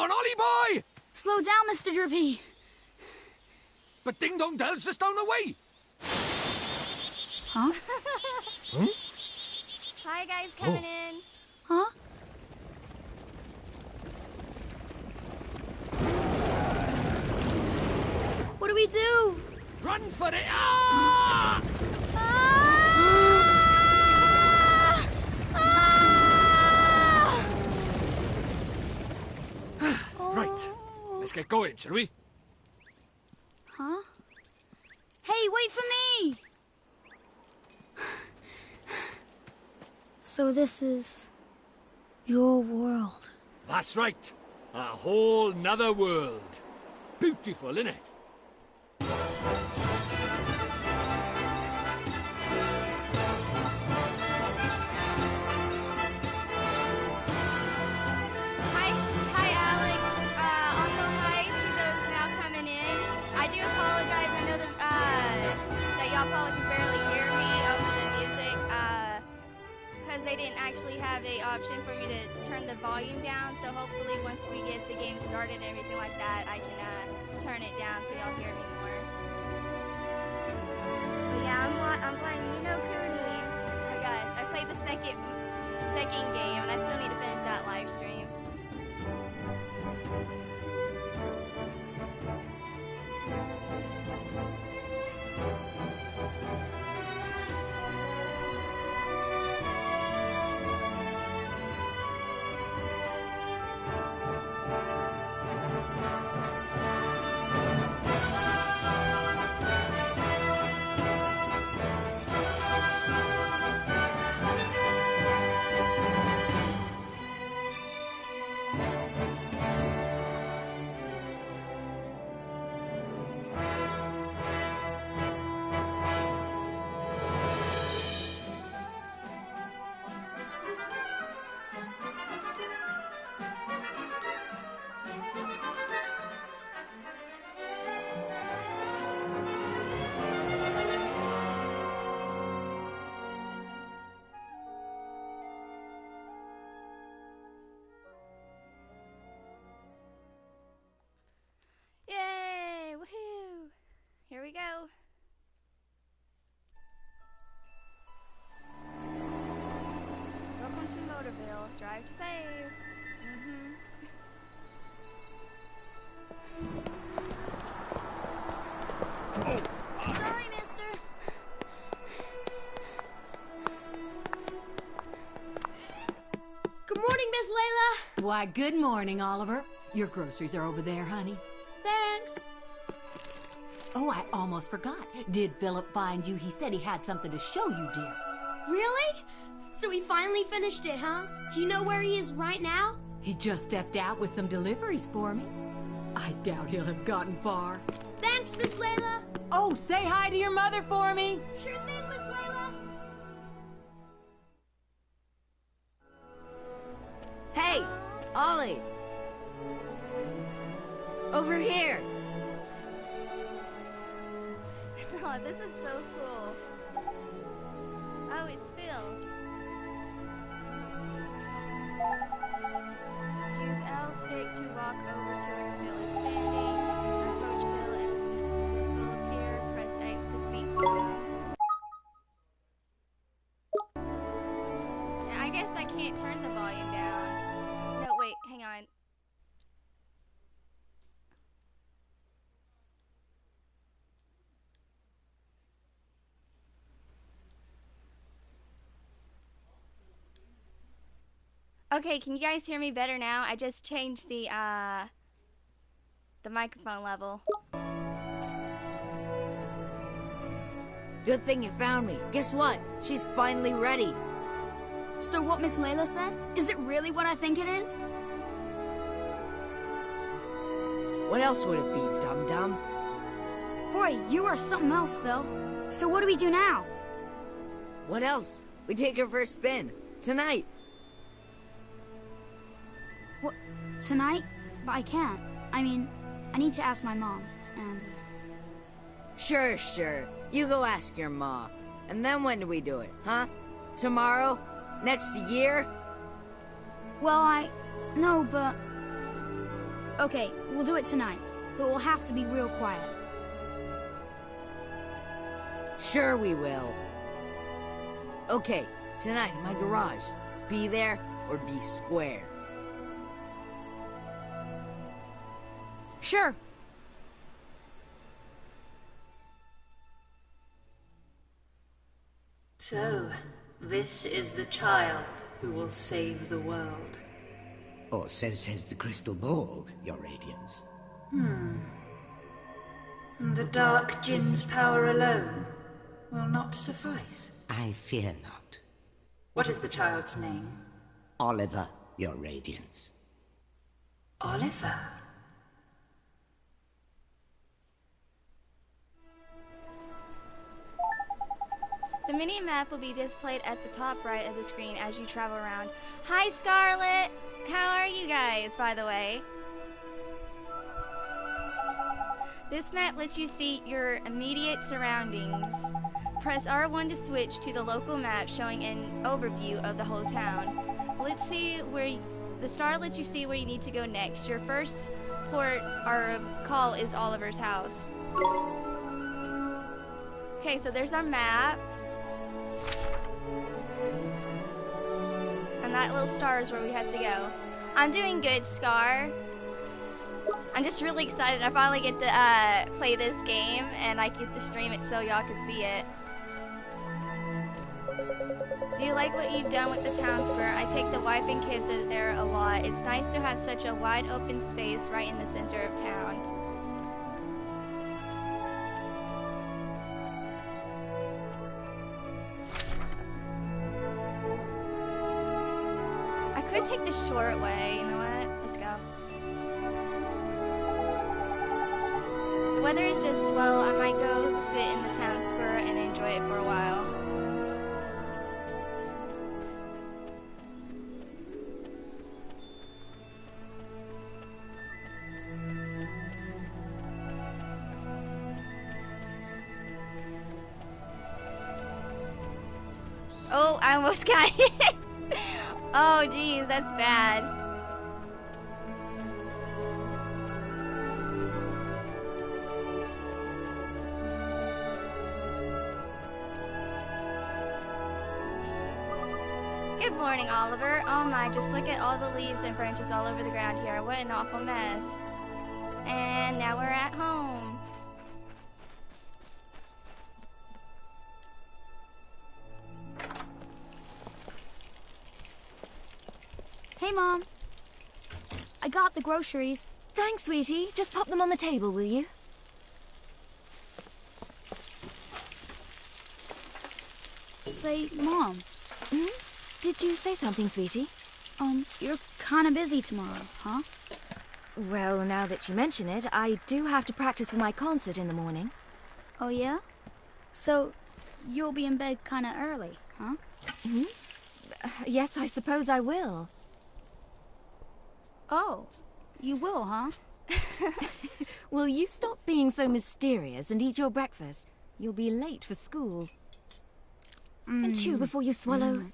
on, Ollie boy! Slow down, Mr. Drippy. But Ding Dong Dell's just down the way. Huh? Hmm? Hi, guys, coming in. Huh? What do we do? Run for it! Ah! Right. Let's get going, shall we? Huh? Hey, wait for me! So this is your world. That's right. A whole nother world. Beautiful, innit? Hi, Alex. Also, hi to those now coming in. I do apologize. I know that y'all probably can barely hear me over the music, because they didn't actually have a option for me to turn the volume down. So hopefully, once we get the game started and everything like that, I can turn it down so y'all hear me more. But yeah, I'm playing Kuni. Oh my gosh, I played the second game, and I still need to finish that live stream. Yay! Woohoo! Here we go. Welcome to Motorville. Drive safe. Sorry, mister. Good morning, Miss Layla. Why, good morning, Oliver. Your groceries are over there, honey. Thanks. Oh, I almost forgot. Did Philip find you? He said he had something to show you, dear. Really? So he finally finished it, huh? Do you know where he is right now? He just stepped out with some deliveries for me. I doubt he'll have gotten far. Thanks, Miss Layla. Oh, say hi to your mother for me. Sure thing, Miss Layla. Hey, Ollie! Over here! Oh, this is so cool. Oh, it's Phil. Use L stick to walk over to where Phil is standing. Approach Phil and this will appear. Press X to speak to him. Yeah, I guess I can't turn the volume down. No, wait, hang on. Okay, can you guys hear me better now? I just changed the microphone level. Good thing you found me. Guess what? She's finally ready. So what Miss Layla said? Is it really what I think it is? What else would it be, dum-dum? Boy, you are something else, Phil. So what do we do now? What else? We take her for a spin. Tonight. What? Tonight? But I can't. I mean, I need to ask my mom, and... Sure. You go ask your ma. And then when do we do it, huh? Tomorrow? Next year? Well, No, but... Okay, we'll do it tonight, but we'll have to be real quiet. Sure we will. Okay, tonight in my garage. Be there or be square. Sure. So, this is the child who will save the world. Or so says the crystal ball, Your Radiance. The Dark Jinn's power alone will not suffice. I fear not. What is the child's name? Oliver, Your Radiance. Oliver. The mini-map will be displayed at the top right of the screen as you travel around. Hi, Scarlet! How are you guys, by the way? This map lets you see your immediate surroundings. Press R1 to switch to the local map showing an overview of the whole town. Let's see where the star lets you see where you need to go next. Your first port or call is Oliver's house. Okay, so there's our map. And that little star is where we have to go. I'm doing good, Scar. I'm just really excited. I finally get to play this game, and I get to stream it so y'all can see it. Do you like what you've done with the town square? I take the wife and kids there a lot. It's nice to have such a wide open space right in the center of town. I could take the short way. You know what? Let's go. The weather is just swell. I might go sit in the town square and enjoy it for a while. Oh, I almost got hit. Oh, geez, that's bad. Good morning, Oliver. Oh my, just look at all the leaves and branches all over the ground here. What an awful mess. And now we're at home. Hey, Mom. I got the groceries. Thanks, sweetie. Just pop them on the table, will you? Say, Mom. Hmm? Did you say something, sweetie? You're kinda busy tomorrow, huh? Well, now that you mention it, I do have to practice for my concert in the morning. Oh, yeah? So, you'll be in bed kinda early, huh? Hmm? Yes, I suppose I will. Oh, you will, huh? Will you stop being so mysterious and eat your breakfast? You'll be late for school. And chew before you swallow.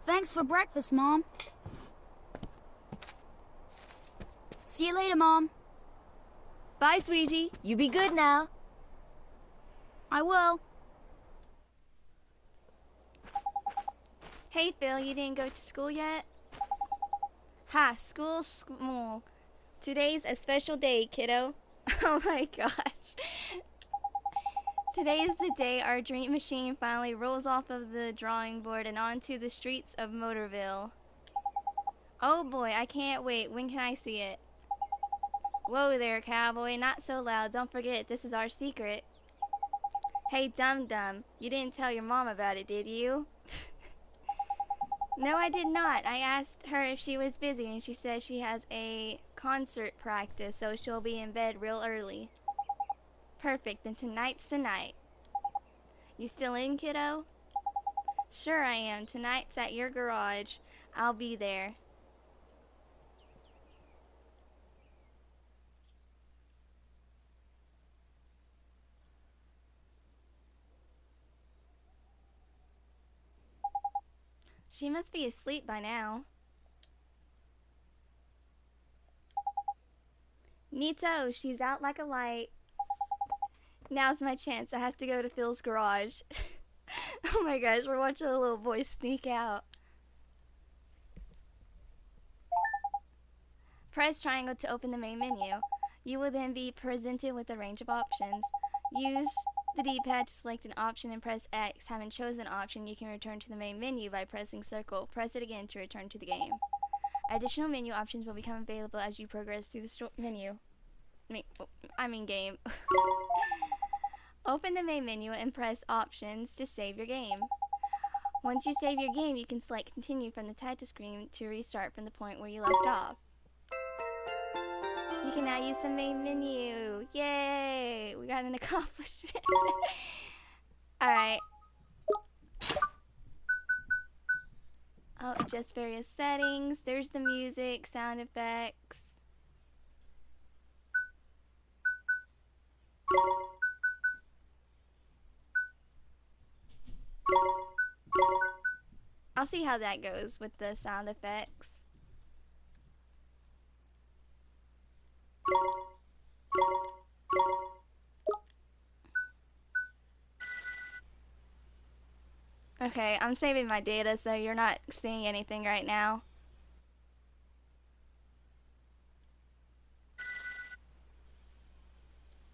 Thanks for breakfast, Mom. See you later, Mom. Bye, sweetie. You be good now. I will. Hey, Phil, you didn't go to school yet? Ha, school. Today's a special day, kiddo. Oh my gosh. Today is the day our dream machine finally rolls off of the drawing board and onto the streets of Motorville. Oh boy, I can't wait. When can I see it? Whoa there, cowboy. Not so loud. Don't forget, this is our secret. Hey, dum-dum. You didn't tell your mom about it, did you? No, I did not. I asked her if she was busy, and she said she has a concert practice, so she'll be in bed real early. Perfect, then tonight's the night. You still in, kiddo? Sure I am. Tonight's at your garage. I'll be there. She must be asleep by now. Neato, she's out like a light. Now's my chance. I have to go to Phil's garage. Oh my gosh, we're watching a little boy sneak out. Press triangle to open the main menu. You will then be presented with a range of options. Use the D-pad to select an option and press X. Having chosen an option, you can return to the main menu by pressing circle. Press it again to return to the game. Additional menu options will become available as you progress through the menu. I mean game. Open the main menu and press options to save your game. Once you save your game, you can select continue from the title screen to restart from the point where you left off. You can now use the main menu. Yay! We got an accomplishment. Alright. I'll adjust various settings. There's the music, sound effects. I'll see how that goes with the sound effects. Okay, I'm saving my data so you're not seeing anything right now.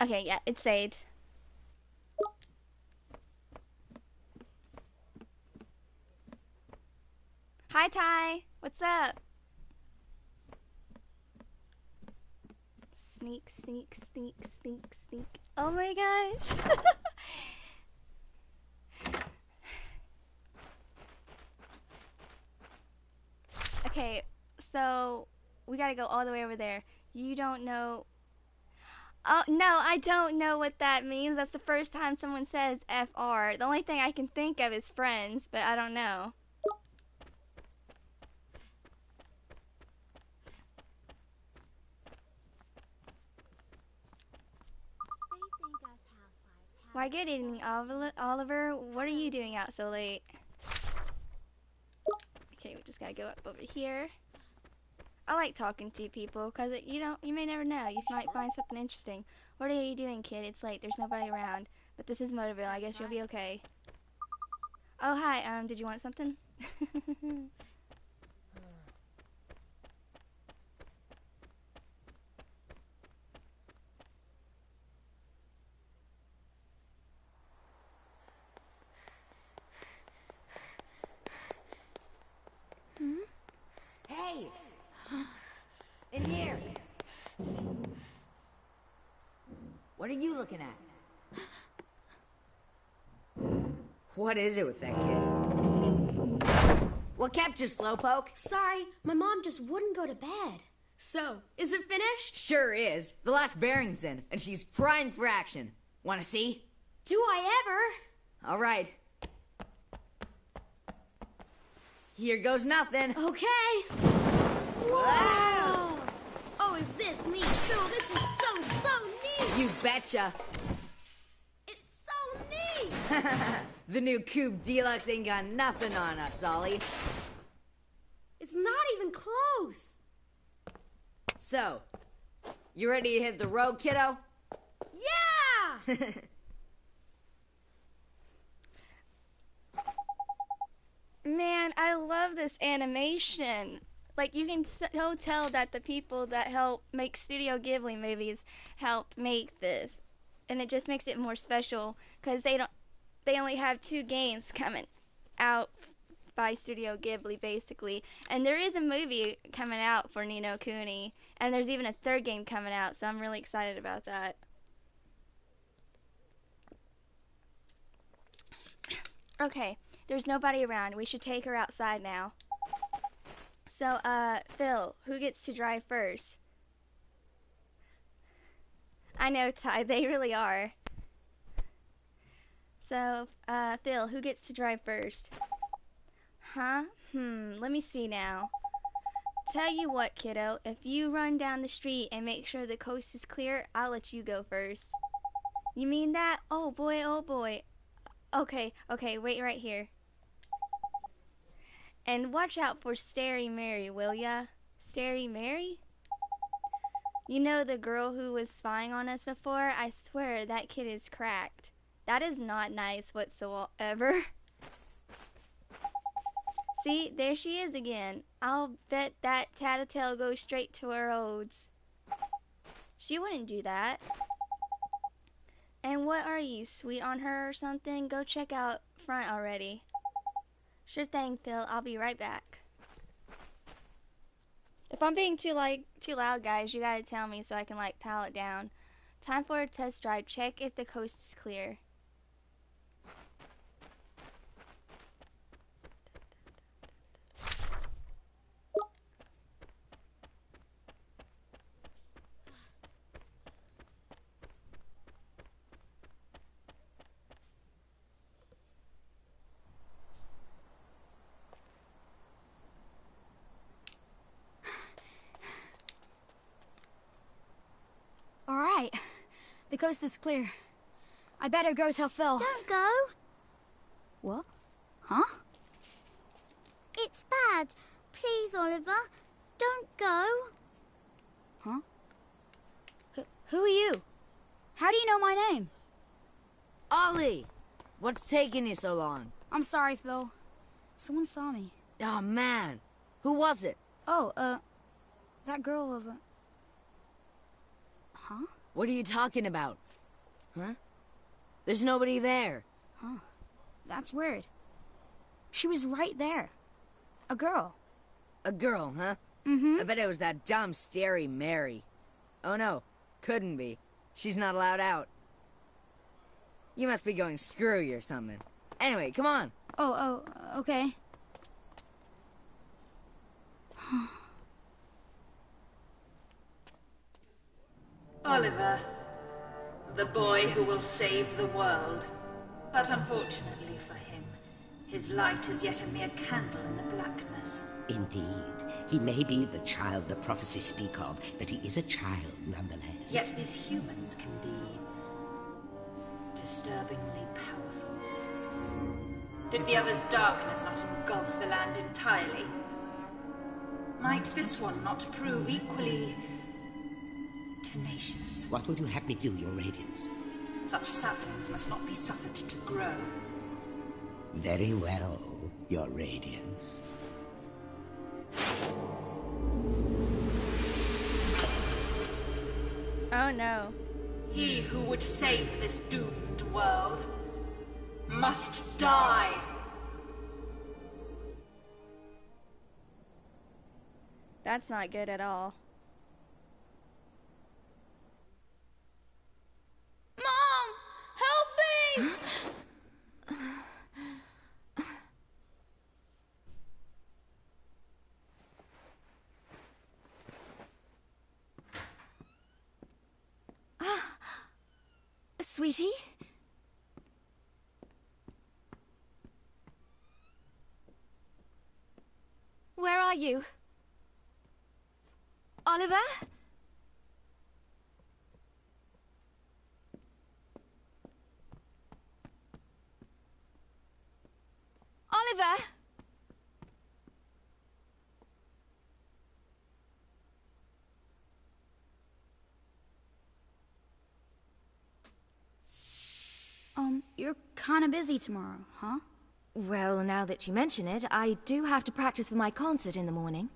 Okay, yeah, it's saved. Hi, Ty. What's up? Sneak, sneak, sneak, sneak, sneak. Oh my gosh. Okay, so we gotta go all the way over there. You don't know. Oh, no, I don't know what that means. That's the first time someone says FR. The only thing I can think of is friends, but I don't know. Why, good evening, Oliver. What are you doing out so late? Okay, we just gotta go up over here. I like talking to people because you may never know. You might find something interesting. What are you doing, kid? It's late. There's nobody around. But this is Motorville. I guess you'll be okay. Oh, hi. Did you want something? Hey! In here! What are you looking at? What is it with that kid? What kept you, Slowpoke? Sorry, my mom just wouldn't go to bed. So, is it finished? Sure is. The last bearing's in, and she's primed for action. Wanna see? Do I ever? All right. Here goes nothing. Okay. Wow! Oh, is this neat? Phil, this is so neat! You betcha. It's so neat! The new Coupe Deluxe ain't got nothing on us, Ollie. It's not even close. So, you ready to hit the road, kiddo? Yeah! Man, I love this animation. Like, you can so tell that the people that help make Studio Ghibli movies helped make this. And it just makes it more special because they only have 2 games coming out by Studio Ghibli, basically. And there is a movie coming out for Ni no Kuni, and there's even a 3rd game coming out, so I'm really excited about that. Okay, there's nobody around. We should take her outside now. So, Phil, who gets to drive first? I know, Ty, they really are. So, Phil, who gets to drive first? Huh? Let me see now. Tell you what, kiddo, if you run down the street and make sure the coast is clear, I'll let you go first. You mean that? Oh boy, oh boy. Okay, wait right here. And watch out for Starry Mary, will ya? Starry Mary? You know the girl who was spying on us before? I swear that kid is cracked. That is not nice whatsoever. See, there she is again. I'll bet that tattletale goes straight to her odes. She wouldn't do that. And what are you, sweet on her or something? Go check out front already. Sure thing, Phil. I'll be right back. If I'm being too loud, guys, you gotta tell me so I can tile it down. Time for a test drive. Check if the coast is clear. All right. The coast is clear. I better go tell Phil. Don't go. What? Huh? It's bad. Please, Oliver. Don't go. Huh? Who are you? How do you know my name? Ollie! What's taking you so long? I'm sorry, Phil. Someone saw me. Oh, man. Who was it? Oh, that girl over... Huh? What are you talking about? Huh? There's nobody there. Huh. That's weird. She was right there. A girl. A girl, huh? Mm-hmm. I bet it was that dumb, Starry Mary. Oh, no. Couldn't be. She's not allowed out. You must be going screwy or something. Anyway, come on. Oh, okay. Oliver, the boy who will save the world. But unfortunately for him, his light is yet a mere candle in the blackness. Indeed. He may be the child the prophecies speak of, but he is a child nonetheless. Yet these humans can be disturbingly powerful. Did the other's darkness not engulf the land entirely? Might this one not prove equally tenacious? What would you have me do, Your Radiance? Such saplings must not be suffered to grow. Very well, Your Radiance. Oh no. He who would save this doomed world must die. That's not good at all. Mom! Help me! Sweetie? Where are you? Oliver? Oliver? You're kinda busy tomorrow, huh? Well, now that you mention it, I do have to practice for my concert in the morning.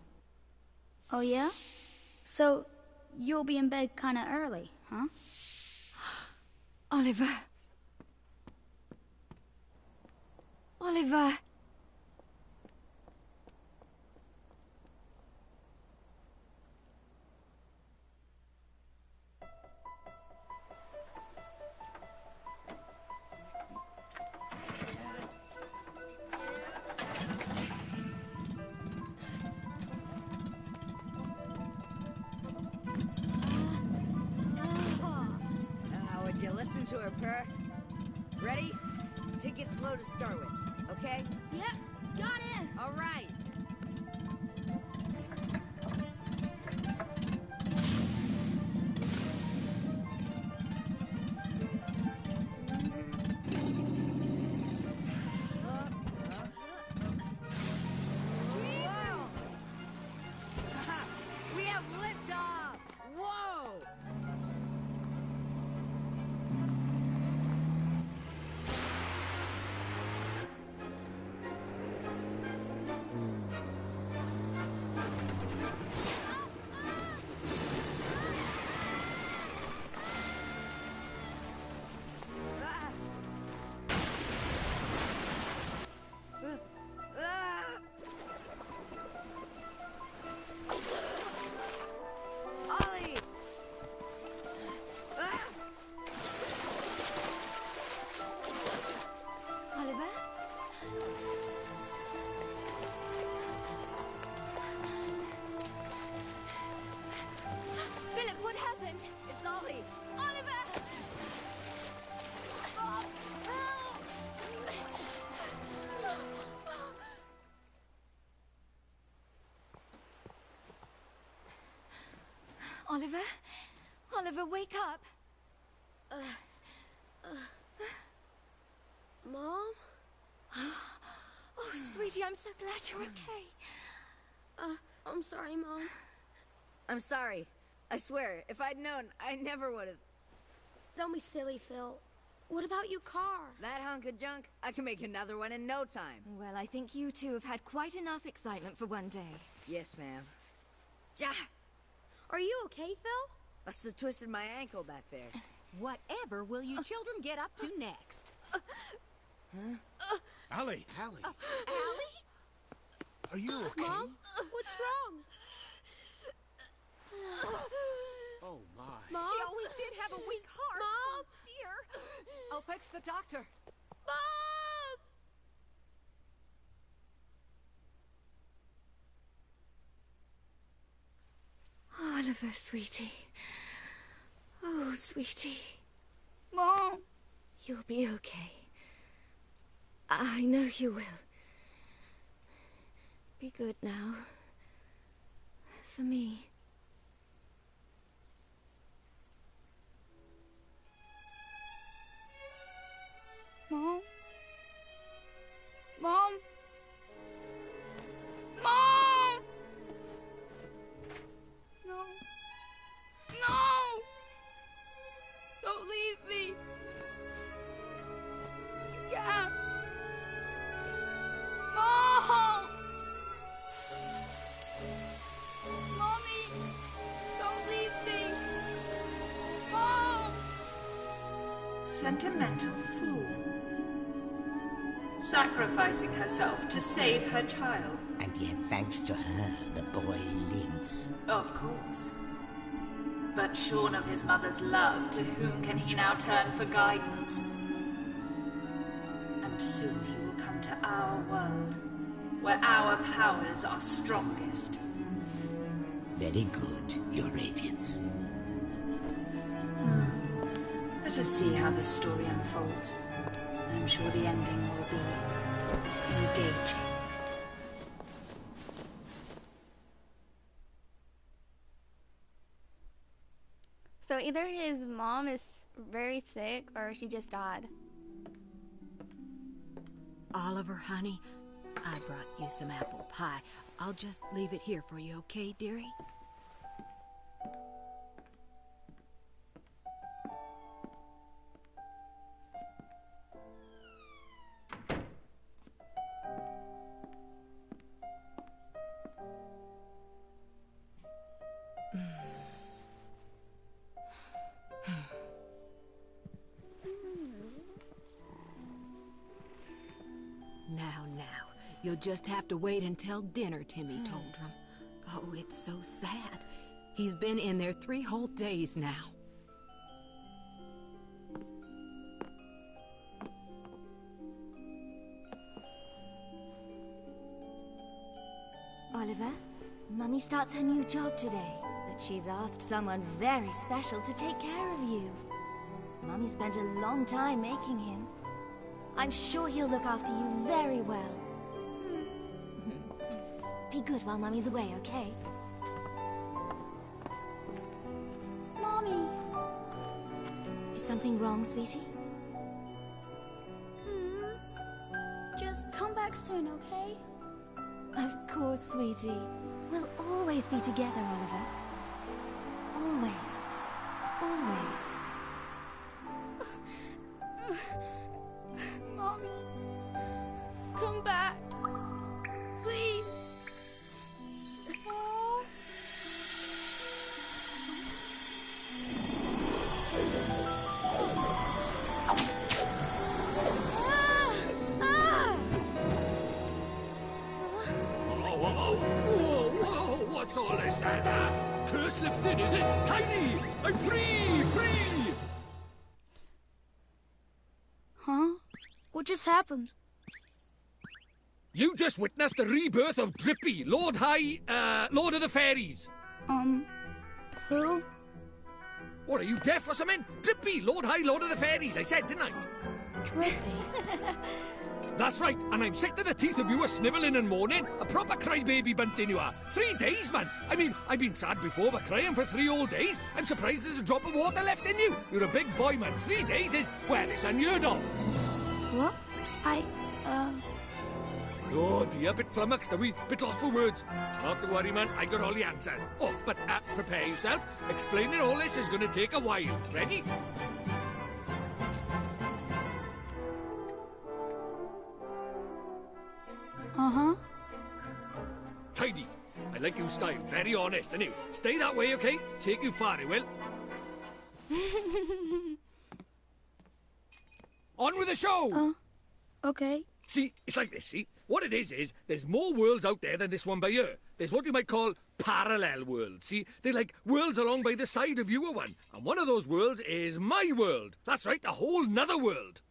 Oh, yeah? So, you'll be in bed kinda early, huh? Oliver. Oliver. Would you listen to her purr? Ready? Take it slow to start with, okay? Yep, got it! All right. it! It's Ollie! Oliver! Mom, help! Oliver? Oliver, wake up! Mom? Oh, sweetie, I'm so glad you're okay. I'm sorry, Mom. I'm sorry. I swear, if I'd known, I never would have. Don't be silly, Phil. What about your car? That hunk of junk, I can make another one in no time. Well, I think you two have had quite enough excitement for one day. Yes, ma'am. Ja! Are you okay, Phil? Must have twisted my ankle back there. Whatever will you children get up to next? Allie! Allie, Allie? are you okay? Mom? What's wrong? Oh, my. Mom? She always did have a weak heart. Mom? Oh, dear. I'll fetch the doctor. Mom! Oliver, sweetie. Oh, sweetie. Mom! You'll be okay. I know you will. Be good now. For me. Mom? Mom? Mom! No. No! Don't leave me! You can't! Mom! Mommy! Don't leave me! Mom! Sentimental fool. Sacrificing herself to save her child. And yet, thanks to her, the boy lives. Of course. But shorn of his mother's love, to whom can he now turn for guidance? And soon he will come to our world, where our powers are strongest. Very good, Your Radiance. Let us see how this story unfolds. I'm sure the ending will be engaging. So either his mom is very sick or she just died. Oliver, honey, I brought you some apple pie. I'll just leave it here for you, okay, dearie? Now, you'll just have to wait until dinner, Timmy told him. Oh, it's so sad. He's been in there 3 whole days now. Oliver, Mummy starts her new job today, but she's asked someone very special to take care of you. Mummy spent a long time making him. I'm sure he'll look after you very well. Be good while Mummy's away, okay? Mommy! Is something wrong, sweetie? Just come back soon, okay? Of course, sweetie. We'll always be together, Oliver. Always. Always. Mommy, come back. Please. Whoa, what's all this then? Curse lifted, is it? Tiny! I'm free! Free! Huh? What just happened? You just witnessed the rebirth of Drippy, Lord of the Fairies. Who? What, are you deaf or something? Drippy, Lord High Lord of the Fairies, I said, didn't I? Drippy? That's right, and I'm sick to the teeth of you snivelling and moaning. A proper crybaby bunting you are. 3 days, man. I mean, I've been sad before, but crying for 3 whole days? I'm surprised there's a drop of water left in you. You're a big boy, man. 3 days is, well, it's unheard of. What? Oh dear, bit flummoxed, are we? Bit lost for words. Not to worry, man, I got all the answers. Oh, but prepare yourself. Explaining all this is going to take a while. Ready? Uh-huh. Tidy. I like your style. Very honest, and you stay that way, okay? Take you far, it will. On with the show! Okay. See, it's like this, see? What it is, there's more worlds out there than this one by here. There's what you might call parallel worlds, see? They're like worlds along by the side of your one. And one of those worlds is my world. That's right, a whole nother world.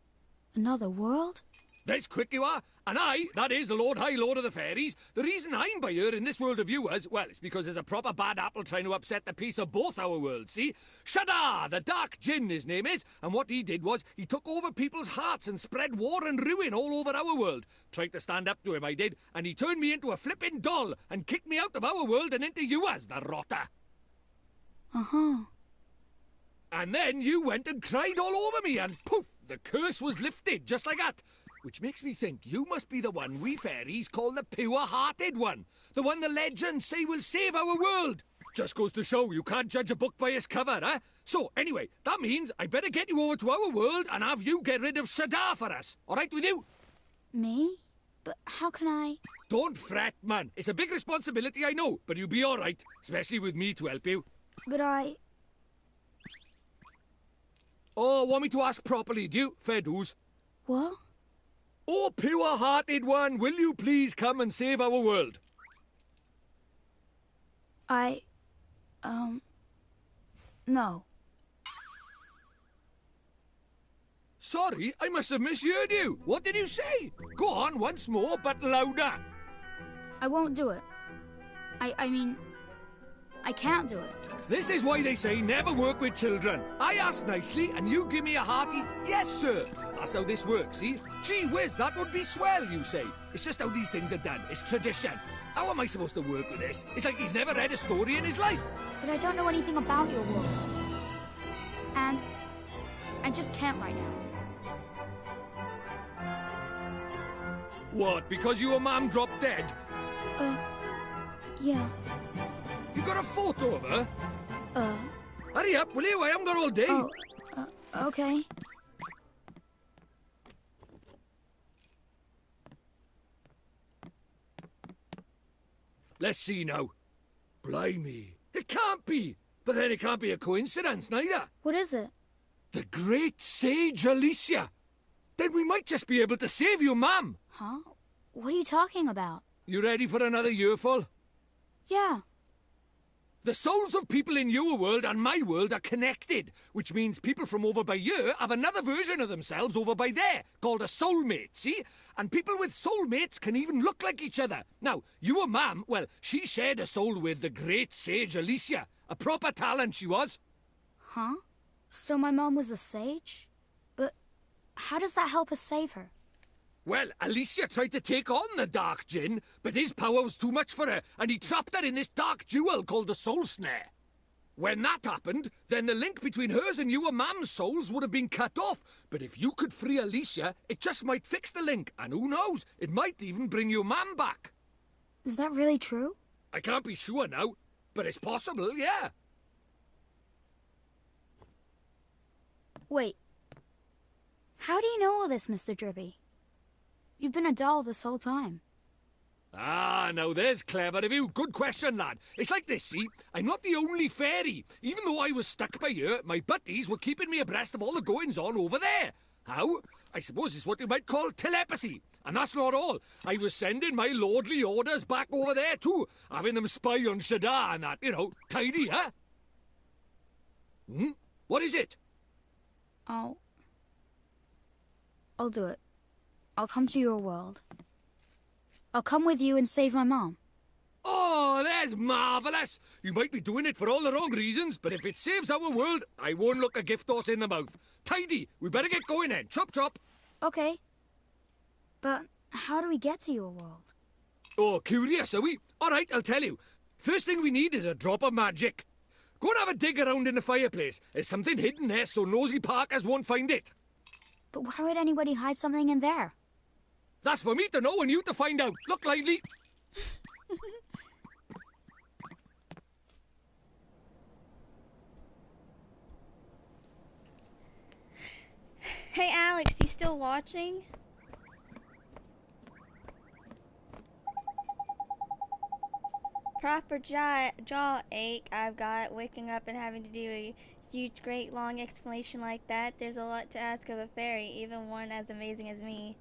Another world? There's quick you are. And I, that is the Lord High Lord of the Fairies, the reason I'm by here in this world of yours, well, it's because there's a proper bad apple trying to upset the peace of both our worlds, see? Shadar, the Dark Djinn, his name is, and what he did was he took over people's hearts and spread war and ruin all over our world. Tried to stand up to him, I did, and he turned me into a flippin' doll and kicked me out of our world and into yours, the rotter. Uh-huh. And then you went and cried all over me, and poof, the curse was lifted, just like that. Which makes me think you must be the one we fairies call the pure-hearted one. The one the legends say will save our world. Just goes to show you can't judge a book by its cover, eh? So, anyway, that means I better get you over to our world and have you get rid of Shadar for us. All right with you? Me? But how can I... Don't fret, man. It's a big responsibility, I know, but you'll be all right, especially with me to help you. But I... Oh, want me to ask properly, do you? Fair dues. What? Oh, pure-hearted one, will you please come and save our world? No. Sorry, I must have misheard you. What did you say? Go on once more, but louder. I won't do it. I mean, I can't do it. This is why they say never work with children. I ask nicely, and you give me a hearty, yes, sir. That's how this works, see? Gee whiz, that would be swell, you say. It's just how these things are done. It's tradition. How am I supposed to work with this? It's like he's never read a story in his life. But I don't know anything about your world. And I just can't right now. What, because your mum dropped dead? Yeah. You got a photo of her? Hurry up, will you? I haven't got all day. Oh, okay. Let's see now. Blimey. It can't be. But then it can't be a coincidence, neither. What is it? The great sage Alicia. Then we might just be able to save your mum. Huh? What are you talking about? You ready for another earful? Yeah. The souls of people in your world and my world are connected, which means people from over by here have another version of themselves over by there, called a soulmate, see? And people with soulmates can even look like each other. Now, your mum, well, she shared a soul with the great sage Alicia. A proper talent she was. Huh? So my mom was a sage? But how does that help us save her? Well, Alicia tried to take on the Dark Djinn, but his power was too much for her, and he trapped her in this dark jewel called the Soul Snare. When that happened, then the link between hers and your mum's souls would have been cut off. But if you could free Alicia, it just might fix the link, and who knows, it might even bring your mum back. Is that really true? I can't be sure now, but it's possible, yeah. Wait. How do you know all this, Mr. Drippy? You've been a doll this whole time. Ah, now there's clever of you. Good question, lad. It's like this, see? I'm not the only fairy. Even though I was stuck by here, my buddies were keeping me abreast of all the goings-on over there. How? I suppose it's what you might call telepathy. And that's not all. I was sending my lordly orders back over there too, having them spy on Shadar and that, you know, tidy, huh? What is it? I'll do it. I'll come to your world. I'll come with you and save my mom. Oh, that's marvellous. You might be doing it for all the wrong reasons, but if it saves our world, I won't look a gift horse in the mouth. Tidy, we better get going then. Chop, chop. Okay. But how do we get to your world? Oh, curious, are we? All right, I'll tell you. First thing we need is a drop of magic. Go and have a dig around in the fireplace. There's something hidden there so nosy Parkers won't find it. But why would anybody hide something in there? That's for me to know and you to find out. Look lively. Hey Alex, you still watching? Proper jaw ache I've got waking up and having to do a huge, great, long explanation like that. There's a lot to ask of a fairy, even one as amazing as me.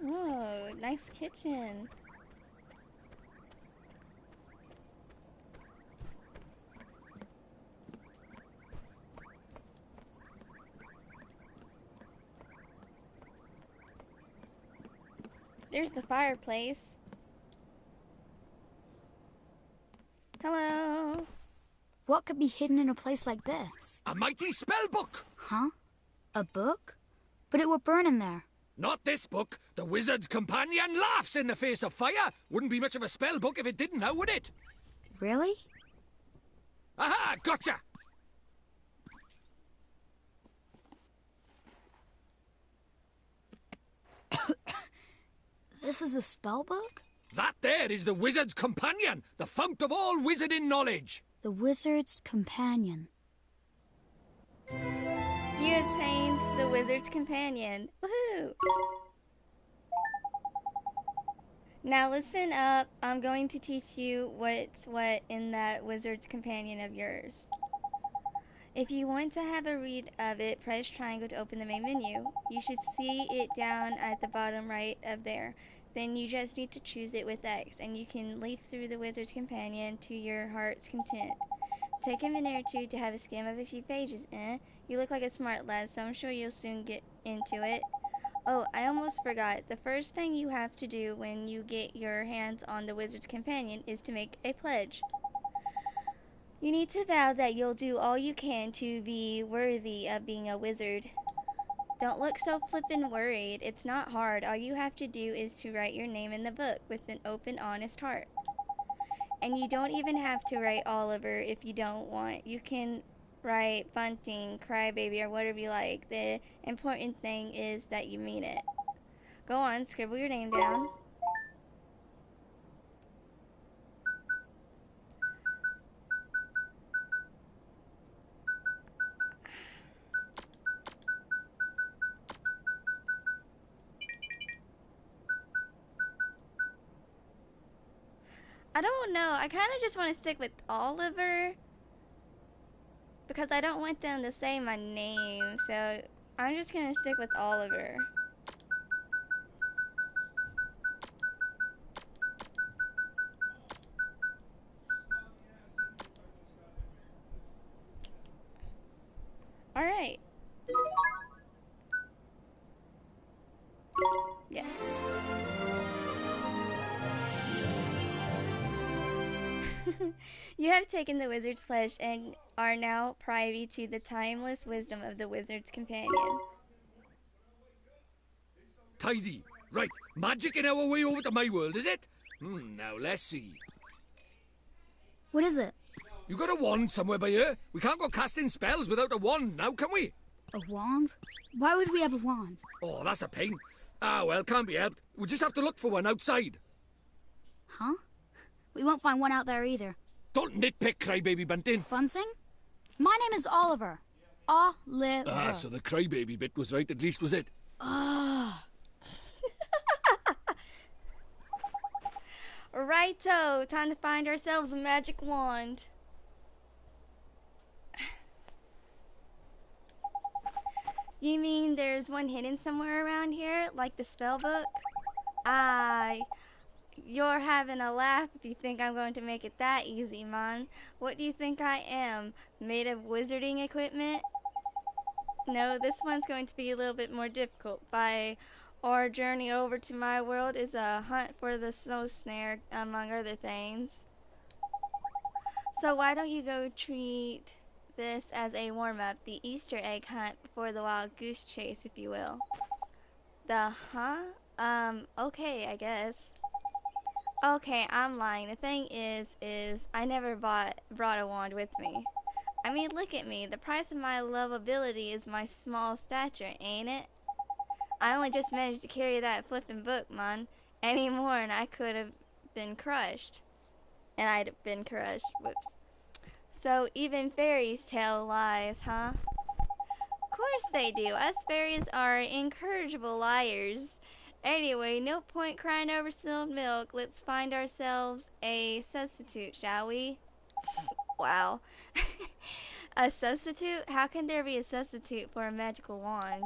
Oh, nice kitchen. There's the fireplace. Hello. What could be hidden in a place like this? A mighty spell book. Huh? A book? But it would burn in there. Not this book. The Wizard's Companion laughs in the face of fire. Wouldn't be much of a spell book if it didn't, now would it? Really? Aha, gotcha. This is a spell book? That there is the Wizard's Companion, the fount of all wizarding knowledge. The Wizard's Companion. You obtained the Wizard's Companion. Woohoo! Now listen up. I'm going to teach you what's what in that Wizard's Companion of yours. If you want to have a read of it, press triangle to open the main menu. You should see it down at the bottom right of there. Then you just need to choose it with X, and you can leaf through the Wizard's Companion to your heart's content. Take a minute or two to have a skim of a few pages. You look like a smart lad, so I'm sure you'll soon get into it. Oh, I almost forgot. The first thing you have to do when you get your hands on the Wizard's Companion is to make a pledge. You need to vow that you'll do all you can to be worthy of being a wizard. Don't look so flippin' worried. It's not hard. All you have to do is to write your name in the book with an open, honest heart. And you don't even have to write Oliver if you don't want. You can write Bunting, Crybaby, or whatever you like. The important thing is that you mean it. Go on, scribble your name down. I don't know. I kind of just want to stick with Oliver because I don't want them to say my name. So I'm just going to stick with Oliver. All right. Yes. You have taken the Wizard's Pledge and are now privy to the timeless wisdom of the Wizard's Companion. Tidy. Right, magic in our way over to my world, is it? Now let's see. What is it? You got a wand somewhere by here? We can't go casting spells without a wand now, can we? A wand? Why would we have a wand? Oh, that's a pain. Ah, well, can't be helped. We just have to look for one outside. Huh? We won't find one out there either. Don't nitpick, Crybaby Bunting. Bunting? My name is Oliver. Oliver. Ah, so the Crybaby bit was right, at least, was it? Righto, time to find ourselves a magic wand. You mean there's one hidden somewhere around here, like the spell book? You're having a laugh if you think I'm going to make it that easy, man. What do you think I am? Made of wizarding equipment? No, this one's going to be a little bit more difficult. Our journey over to my world is a hunt for the snow snare, among other things. So why don't you go treat this as a warm-up, the Easter egg hunt before the wild goose chase, if you will. Okay, I guess. Okay, I'm lying. The thing is I never brought a wand with me. I mean, look at me. The price of my lovability is my small stature, ain't it? I only just managed to carry that flippin' book, man. Any more and I could have been crushed. And I'd have been crushed. Whoops. So even fairies tell lies, huh? Of course they do. Us fairies are incorrigible liars. Anyway, no point crying over spilled milk. Let's find ourselves a substitute, shall we? Wow. A substitute? How can there be a substitute for a magical wand?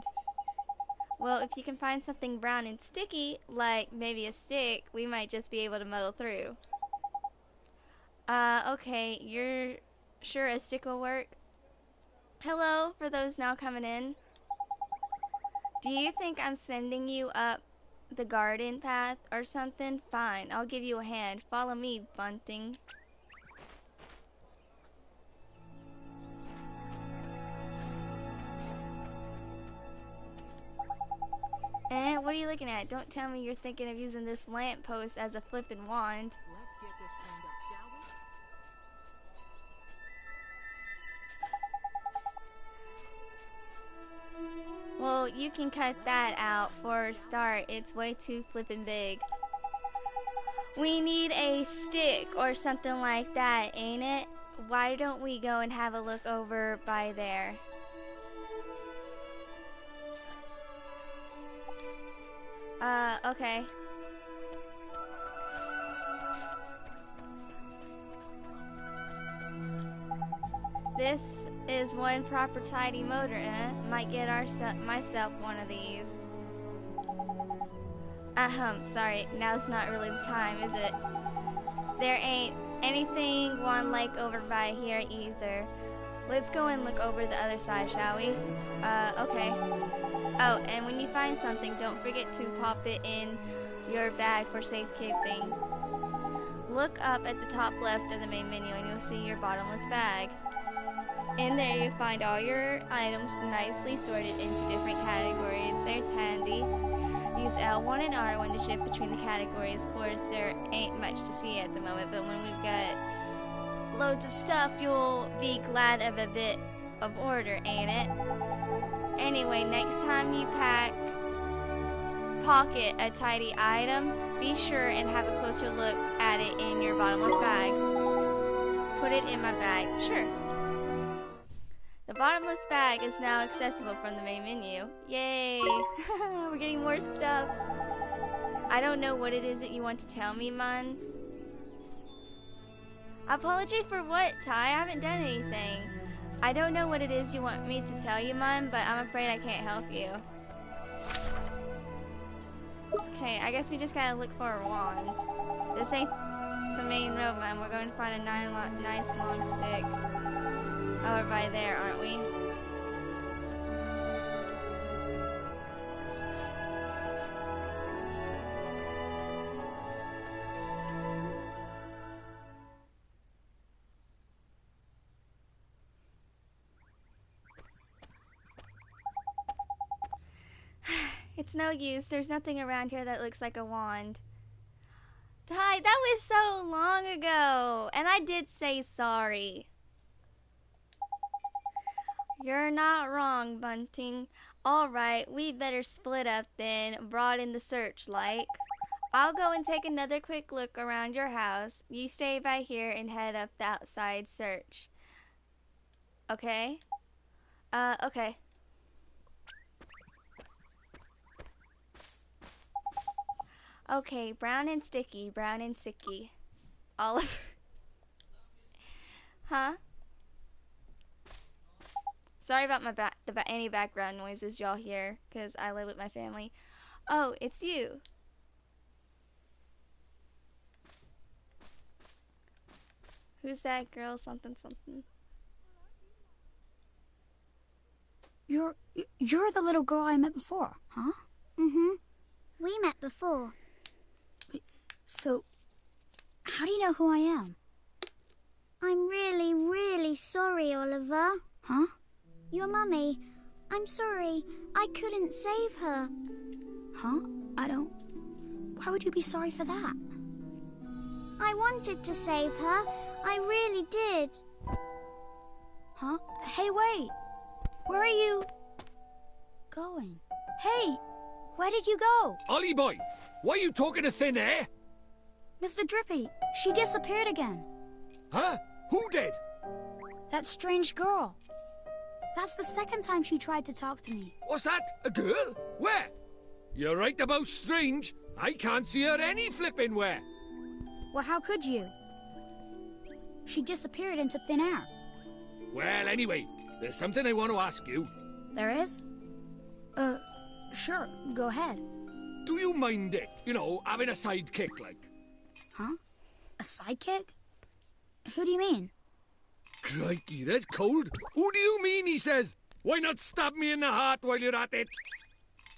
Well, if you can find something brown and sticky, like maybe a stick, we might just be able to muddle through. Okay, you're sure a stick will work? Hello, for those now coming in. Do you think I'm sending you up the garden path or something? Fine, I'll give you a hand. Follow me, bunting. Eh, what are you looking at? Don't tell me you're thinking of using this lamppost as a flippin' wand. Let's get this turned up, shall we? Well, you can cut that out for a start. It's way too flippin' big. We need a stick or something like that, ain't it? Why don't we go and have a look over by there? Okay. This is one proper tidy motor, eh? Might get myself one of these. Sorry, now's not really the time, is it? There ain't anything one like over by here either. Let's go and look over the other side, shall we? Okay. Oh, and when you find something, don't forget to pop it in your bag for safekeeping. Look up at the top left of the main menu and you'll see your bottomless bag. In there you'll find all your items nicely sorted into different categories. There's handy. Use L1 and R1 to shift between the categories. Of course, there ain't much to see at the moment, but when we've got loads of stuff, you'll be glad of a bit of order, ain't it? Anyway, next time you pocket a tidy item, be sure and have a closer look at it in your bottomless bag. Put it in my bag. Sure. The bottomless bag is now accessible from the main menu. Yay! We're getting more stuff. I don't know what it is that you want to tell me, man. Apology for what, Ty? I haven't done anything. I don't know what it is you want me to tell you, man, but I'm afraid I can't help you. Okay, I guess we just gotta look for a wand. This ain't the main road, man. We're going to find a nice long stick. Over by there, aren't we? It's no use. There's nothing around here that looks like a wand. Ty, that was so long ago. And I did say sorry. You're not wrong, Bunting. Alright, we better split up then. Broaden the search, like. I'll go and take another quick look around your house. You stay by here and head up the outside search. Okay? Okay. Okay, brown and sticky, brown and sticky. Oliver. Huh? Sorry about any background noises y'all hear, because I live with my family. Oh, it's you. Who's that girl? Something, something. You're the little girl I met before, huh? Mm-hmm. We met before. So, how do you know who I am? I'm really, really sorry, Oliver. Huh? Your mummy. I'm sorry. I couldn't save her. Huh? I don't... Why would you be sorry for that? I wanted to save her. I really did. Huh? Hey, wait! Where are you... going? Hey! Where did you go? Ollie boy, why are you talking to thin air? Mr. Drippy, she disappeared again. Huh? Who did? That strange girl. That's the second time she tried to talk to me. What's that? A girl? Where? You're right about strange. I can't see her any flipping where. Well, how could you? She disappeared into thin air. Well, anyway, there's something I want to ask you. There is? Sure, go ahead. Do you mind it? You know, having a sidekick like? Huh? A sidekick? Who do you mean? Crikey, there's cold. Who do you mean, he says? Why not stab me in the heart while you're at it?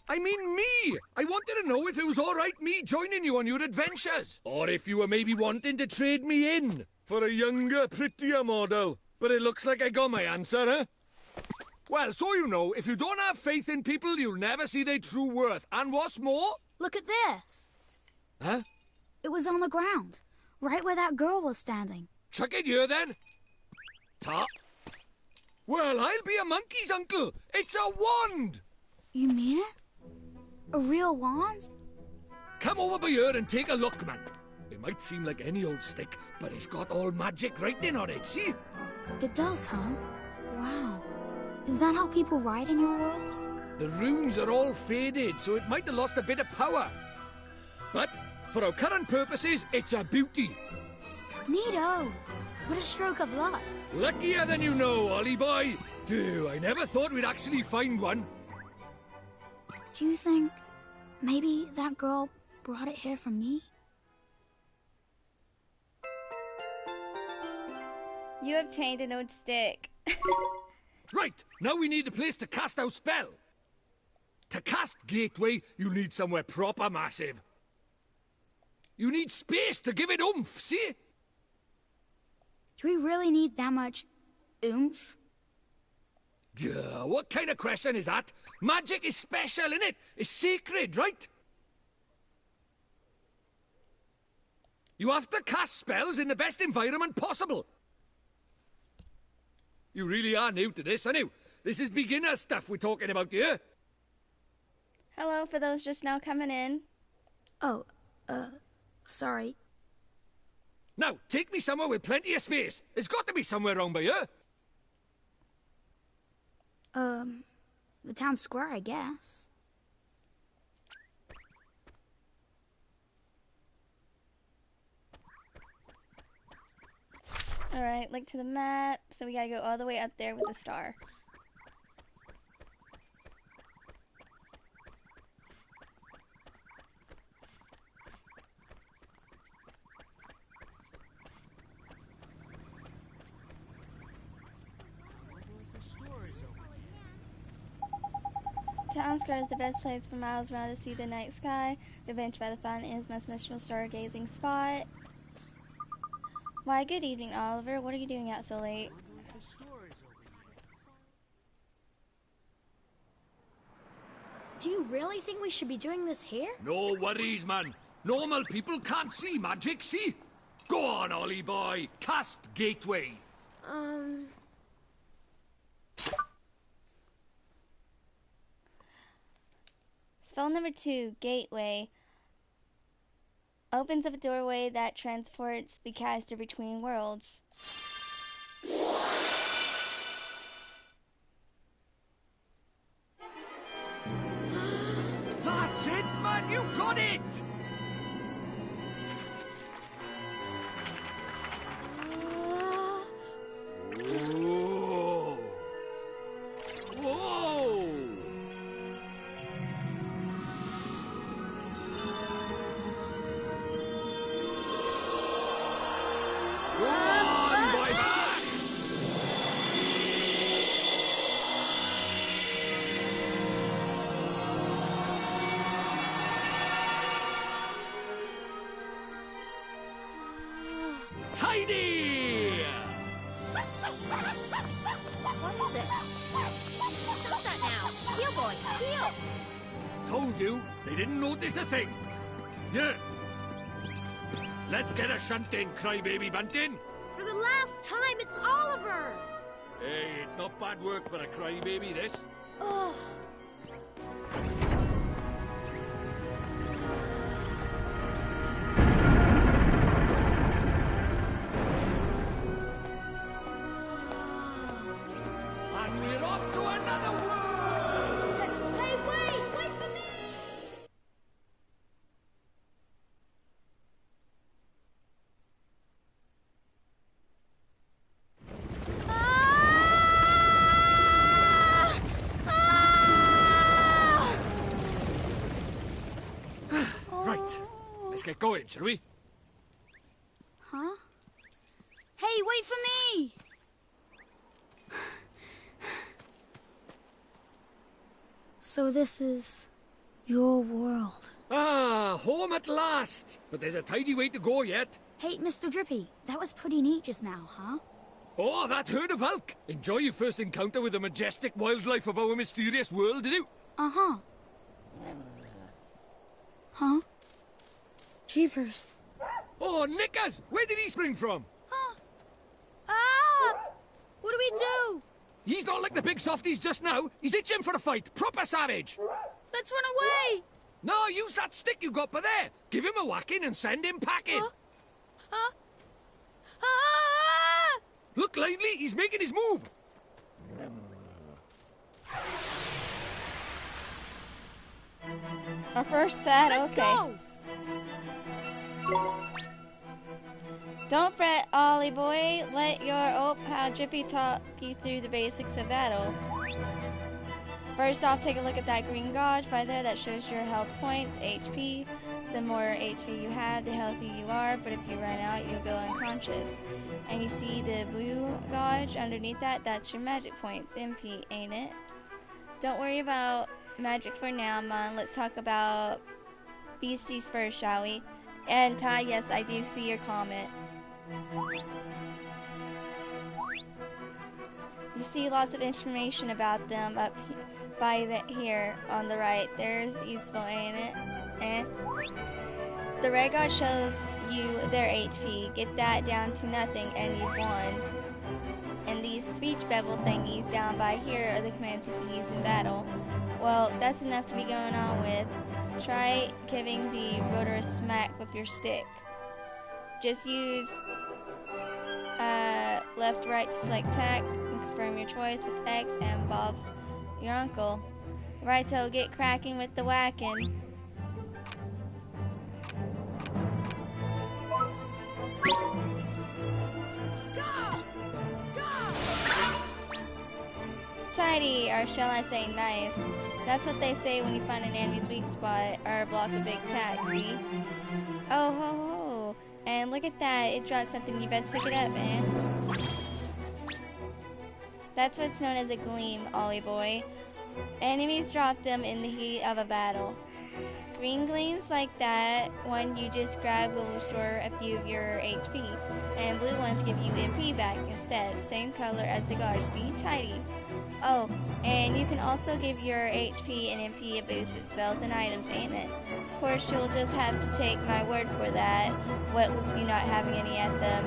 I mean me! I wanted to know if it was alright me joining you on your adventures. Or if you were maybe wanting to trade me in for a younger, prettier model. But it looks like I got my answer, huh? Well, so you know, if you don't have faith in people, you'll never see their true worth. And what's more... Look at this. Huh? It was on the ground, right where that girl was standing. Chuck it here, then. Top. Well, I'll be a monkey's uncle. It's a wand! You mean it? A real wand? Come over by here and take a look, man. It might seem like any old stick, but it's got all magic writing on it, see? It does, huh? Wow. Is that how people write in your world? The runes are all faded, so it might have lost a bit of power. But, for our current purposes, it's a beauty. Neato. What a stroke of luck. Luckier than you know, Ollie boy. Dude, I never thought we'd actually find one. Do you think maybe that girl brought it here for me? You obtained an old stick. Right, now we need a place to cast our spell. To cast Gateway, you need somewhere proper massive. You need space to give it oomph, see? Do we really need that much oomph? Gah, what kind of question is that? Magic is special, innit? It's sacred, right? You have to cast spells in the best environment possible. You really are new to this, aren't you? This is beginner stuff we're talking about here. Hello, for those just now coming in. Oh, sorry. Now, take me somewhere with plenty of space. There's got to be somewhere around by here. The town square, I guess. Alright, link to the map. So we gotta go all the way up there with the star. Town Square is the best place for miles around to see the night sky. The bench by the fountain is my special stargazing spot. Why, good evening, Oliver. What are you doing out so late? Do you really think we should be doing this here? No worries, man. Normal people can't see magic, see? Go on, Ollie boy. Cast Gateway. Spell number 2, Gateway, opens up a doorway that transports the caster between worlds. That's it, man! You got it! Whoa! Whoa! Whoa! What is it? Stop that now! Heel, boy! Heel! Told you, they didn't notice a thing. Yeah. Let's get a shunt in, crybaby bunting. For the last time, it's Oliver! Hey, it's not bad work for a crybaby, this. Ugh. And we're off to another world! Hey, wait! Wait for me! Right. Let's get going, shall we? Huh? Hey, wait for me! So this is your world. Ah, home at last! But there's a tidy way to go yet. Hey, Mr. Drippy, that was pretty neat just now, huh? Oh, that herd of elk! Enjoy your first encounter with the majestic wildlife of our mysterious world, did you? Uh-huh. Huh? Jeepers. Oh, Nickers! Where did he spring from? Huh? Ah! What do we do? He's not like the big softies just now. He's itching for a fight. Proper savage. Let's run away! No, use that stick you got by there. Give him a whacking and send him packing. Huh? Ah! Look lively, he's making his move. Our first bat, Let's okay. go! Don't fret, Ollie boy. Let your old pal Drippy talk you through the basics of battle. First off, take a look at that green gauge right there that shows your health points, HP. The more HP you have, the healthier you are, but if you run out, you'll go unconscious. And you see the blue gauge underneath that? That's your magic points, MP, ain't it? Don't worry about magic for now, Mon. Let's talk about beasties first, shall we? And Ty, yes, I do see your comment. You see lots of information about them up here on the right. There's useful, ain't it? And the red gauge shows you their HP. Get that down to nothing and you've won. And these speech bevel thingies down by here are the commands you can use in battle. Well, that's enough to be going on with. Try giving the rotor a smack with your stick. Just use left, right to select tack, and confirm your choice with X, and Bob's your uncle. Righto, get cracking with the whacking. Tidy, or shall I say nice. That's what they say when you find an enemy's weak spot, or block a big tack, see? Oh, ho, ho. And look at that, it dropped something, you best pick it up, man. That's what's known as a gleam, Ollie boy. Enemies drop them in the heat of a battle. Green gleams like that one you just grabbed will restore a few of your HP, and blue ones give you MP back instead, same color as the gauge, see? Tidy. Oh, and you can also give your HP and MP a boost with spells and items, ain't it? Of course, you'll just have to take my word for that, what with you not having any at them.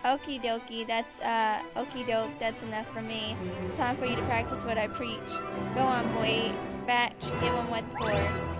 Okie dokie, that's enough for me. It's time for you to practice what I preach. Go on, boy. Batch, give them what for.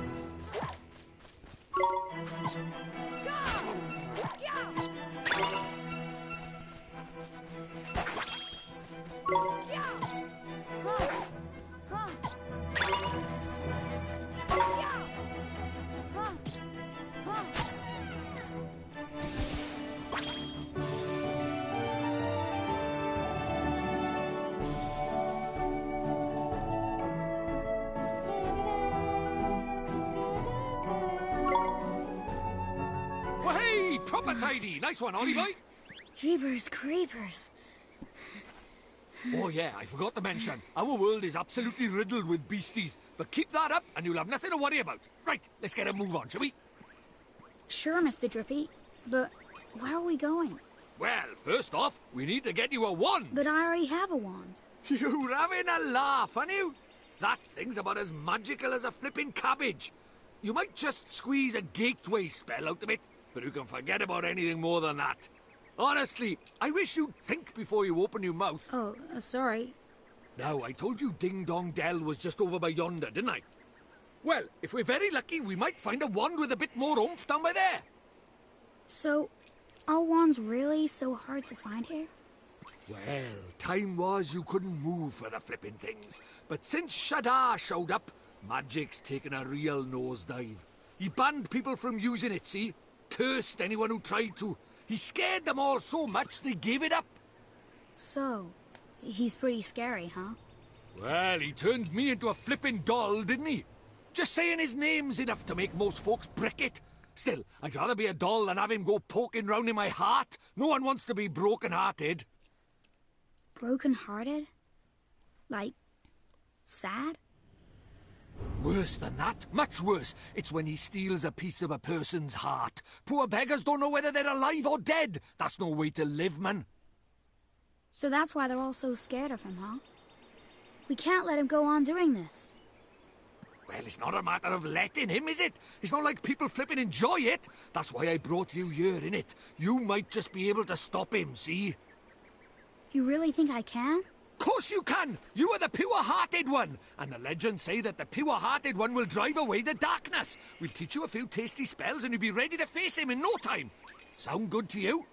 Proper tidy. Nice one, Ollie boy. Jeepers creepers. Oh yeah, I forgot to mention. Our world is absolutely riddled with beasties. But keep that up and you'll have nothing to worry about. Right, let's get a move on, shall we? Sure, Mr. Drippy. But where are we going? Well, first off, we need to get you a wand. But I already have a wand. You're having a laugh, aren't you? That thing's about as magical as a flipping cabbage. You might just squeeze a gateway spell out of it, but you can forget about anything more than that. Honestly, I wish you'd think before you open your mouth. Oh, sorry. Now, I told you Ding Dong Dell was just over by yonder, didn't I? Well, if we're very lucky, we might find a wand with a bit more oomph down by there. So, are wands really so hard to find here? Well, time was you couldn't move for the flipping things. But since Shadar showed up, magic's taken a real nosedive. He banned people from using it, see? Cursed anyone who tried to. He scared them all so much they gave it up. So, he's pretty scary, huh? Well, he turned me into a flipping doll, didn't he? Just saying his name's enough to make most folks brick it. Still, I'd rather be a doll than have him go poking round in my heart. No one wants to be broken-hearted. Broken-hearted? Like, sad? Worse than that. Much worse. It's when he steals a piece of a person's heart. Poor beggars don't know whether they're alive or dead. That's no way to live, man. So that's why they're all so scared of him, huh? We can't let him go on doing this. Well, it's not a matter of letting him, is it? It's not like people flipping enjoy it. That's why I brought you here, innit? You might just be able to stop him, see? You really think I can? Course you can! You are the pure-hearted one! And the legends say that the pure-hearted one will drive away the darkness. We'll teach you a few tasty spells and you'll be ready to face him in no time. Sound good to you?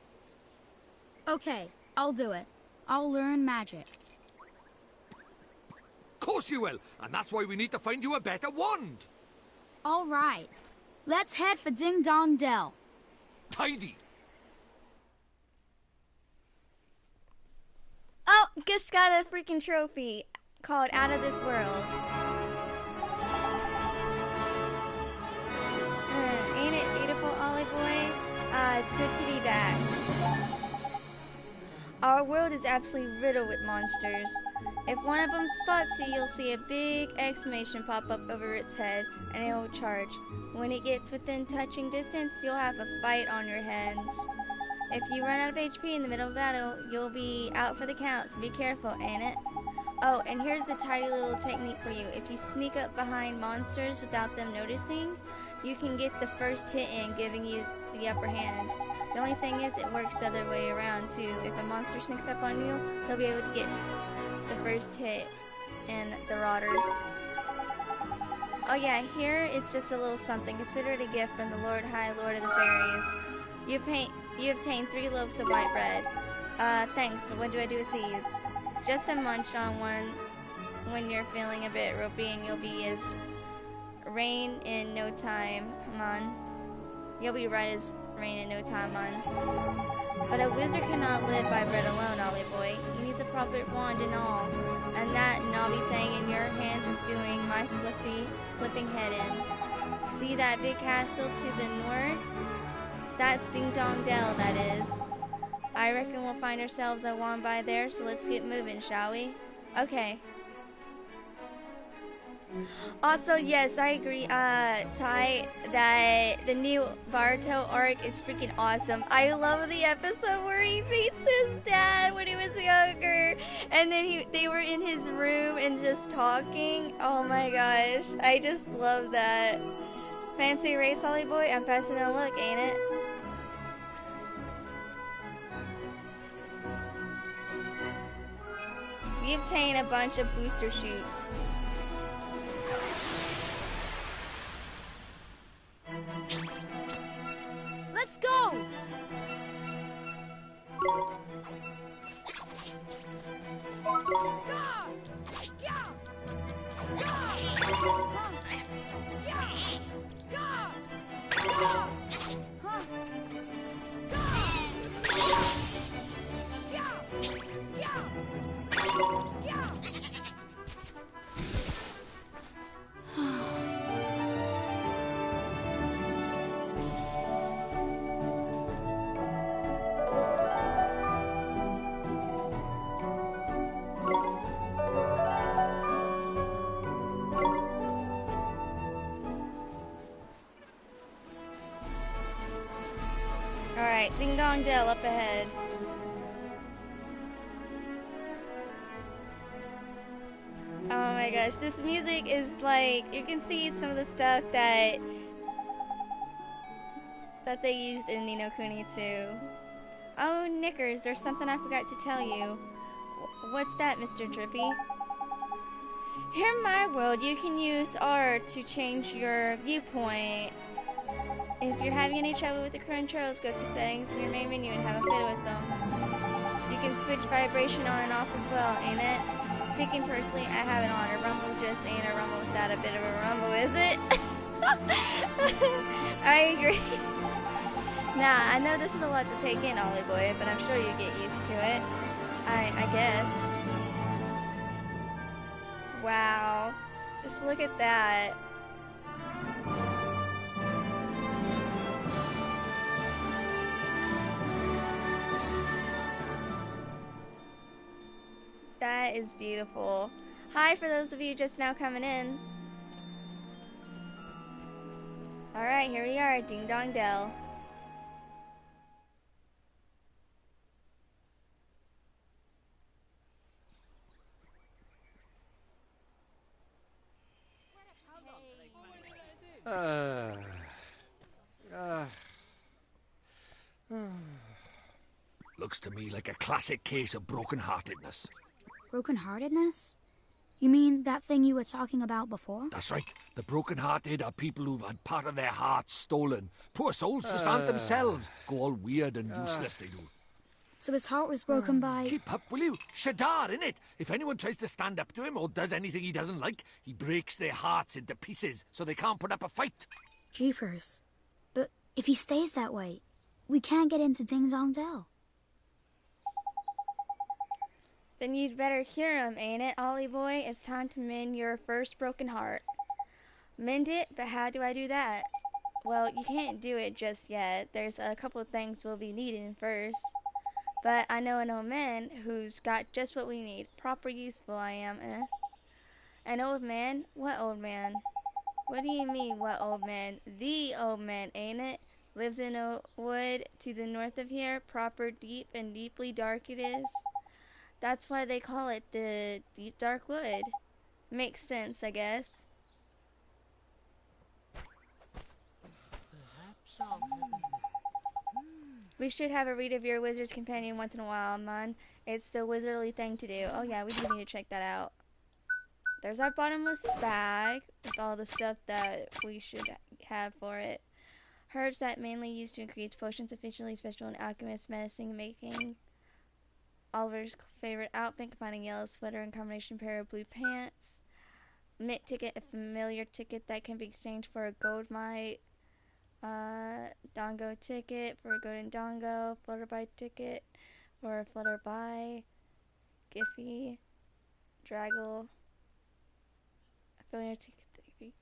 Okay, I'll do it. I'll learn magic. Course you will, and that's why we need to find you a better wand. All right. Let's head for Ding Dong Dell. Tidy. Oh, just got a freaking trophy called Out of This World. Ain't it beautiful, Ollie boy? It's good to be back. Our world is absolutely riddled with monsters. If one of them spots you, you'll see a big exclamation pop up over its head, and it will charge. When it gets within touching distance, you'll have a fight on your hands. If you run out of HP in the middle of battle, you'll be out for the count, so be careful, ain't it? Oh, and here's a tiny little technique for you. If you sneak up behind monsters without them noticing, you can get the first hit in, giving you the upper hand. The only thing is, it works the other way around, too. If a monster sneaks up on you, they'll be able to get the first hit in the rotters. Oh yeah, here it's just a little something. Consider it a gift from the High Lord of the Fairies. You obtain 3 loaves of white bread. Thanks, but what do I do with these? Just a munch on one when you're feeling a bit ropey, and you'll be as rain in no time, man. You'll be right as rain in no time, man. But a wizard cannot live by bread alone, Ollie boy. You need the proper wand and all. And that knobby thing in your hands is doing my flipping head in. See that big castle to the north? That's Ding Dong Dell, that is. I reckon we'll find ourselves a wand by there, so let's get moving, shall we? Okay. Also, yes, I agree, Ty, that the new Baruto arc is freaking awesome. I love the episode where he meets his dad when he was younger, and then they were in his room and just talking. Oh my gosh, I just love that. Fancy race, Holly boy? I'm passing a look, ain't it? We obtain a bunch of booster shoots. Let's go! Alright, Ding Dong Dell up ahead. gosh, this music is like, you can see some of the stuff that they used in Ni no Kuni too. Oh, Knickers, there's something I forgot to tell you. What's that, Mr. Drippy? Here in my world, you can use art to change your viewpoint. If you're having any trouble with the controls, go to settings in your main menu and have a fit with them. You can switch vibration on and off as well, ain't it? Speaking personally, I have it on. A rumble just ain't a rumble without a bit of a rumble, is it? I agree. Nah, I know this is a lot to take in, Ollie boy, but I'm sure you get used to it. I guess. Wow. Just look at that. That is beautiful. Hi for those of you just now coming in. Alright, here we are, Ding Dong Dell. Looks to me like a classic case of broken-heartedness. Broken-heartedness? You mean that thing you were talking about before? That's right. The broken-hearted are people who've had part of their hearts stolen. Poor souls just aren't themselves. Go all weird and useless, they do. So his heart was broken by... Keep up, will you? Shadar, innit? If anyone tries to stand up to him or does anything he doesn't like, he breaks their hearts into pieces so they can't put up a fight. Jeepers. But if he stays that way, we can't get into Ding Dong Dell. Then you'd better hear him, ain't it, Ollie boy? It's time to mend your first broken heart. Mend it? But how do I do that? Well, you can't do it just yet. There's a couple of things we'll be needing first. But I know an old man who's got just what we need. Proper useful I am, eh? An old man? What old man? What do you mean, what old man? The old man, ain't it? Lives in a wood to the north of here. Proper deep and deeply dark it is. That's why they call it the deep dark wood. Makes sense, I guess. We should have a read of your wizard's companion once in a while, man. It's the wizardly thing to do. Oh yeah, we do need to check that out. There's our bottomless bag with all the stuff that we should have for it. Herbs that mainly used to increase potions, efficiently special in alchemist medicine making. Oliver's favorite outfit, combining yellow sweater and combination pair of blue pants. Mint ticket, a familiar ticket that can be exchanged for a gold mite. Dongo ticket for a golden dongo. Flutterby ticket for a flutterby. Giffy. Draggle. A familiar ticket.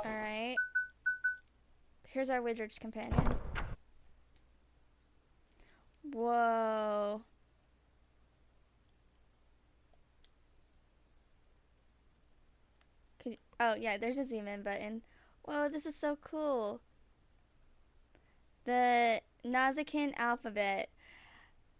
Alright. Here's our wizard's companion. Whoa. Oh, yeah, there's a zoom in button. Whoa, this is so cool. The Nazakin alphabet.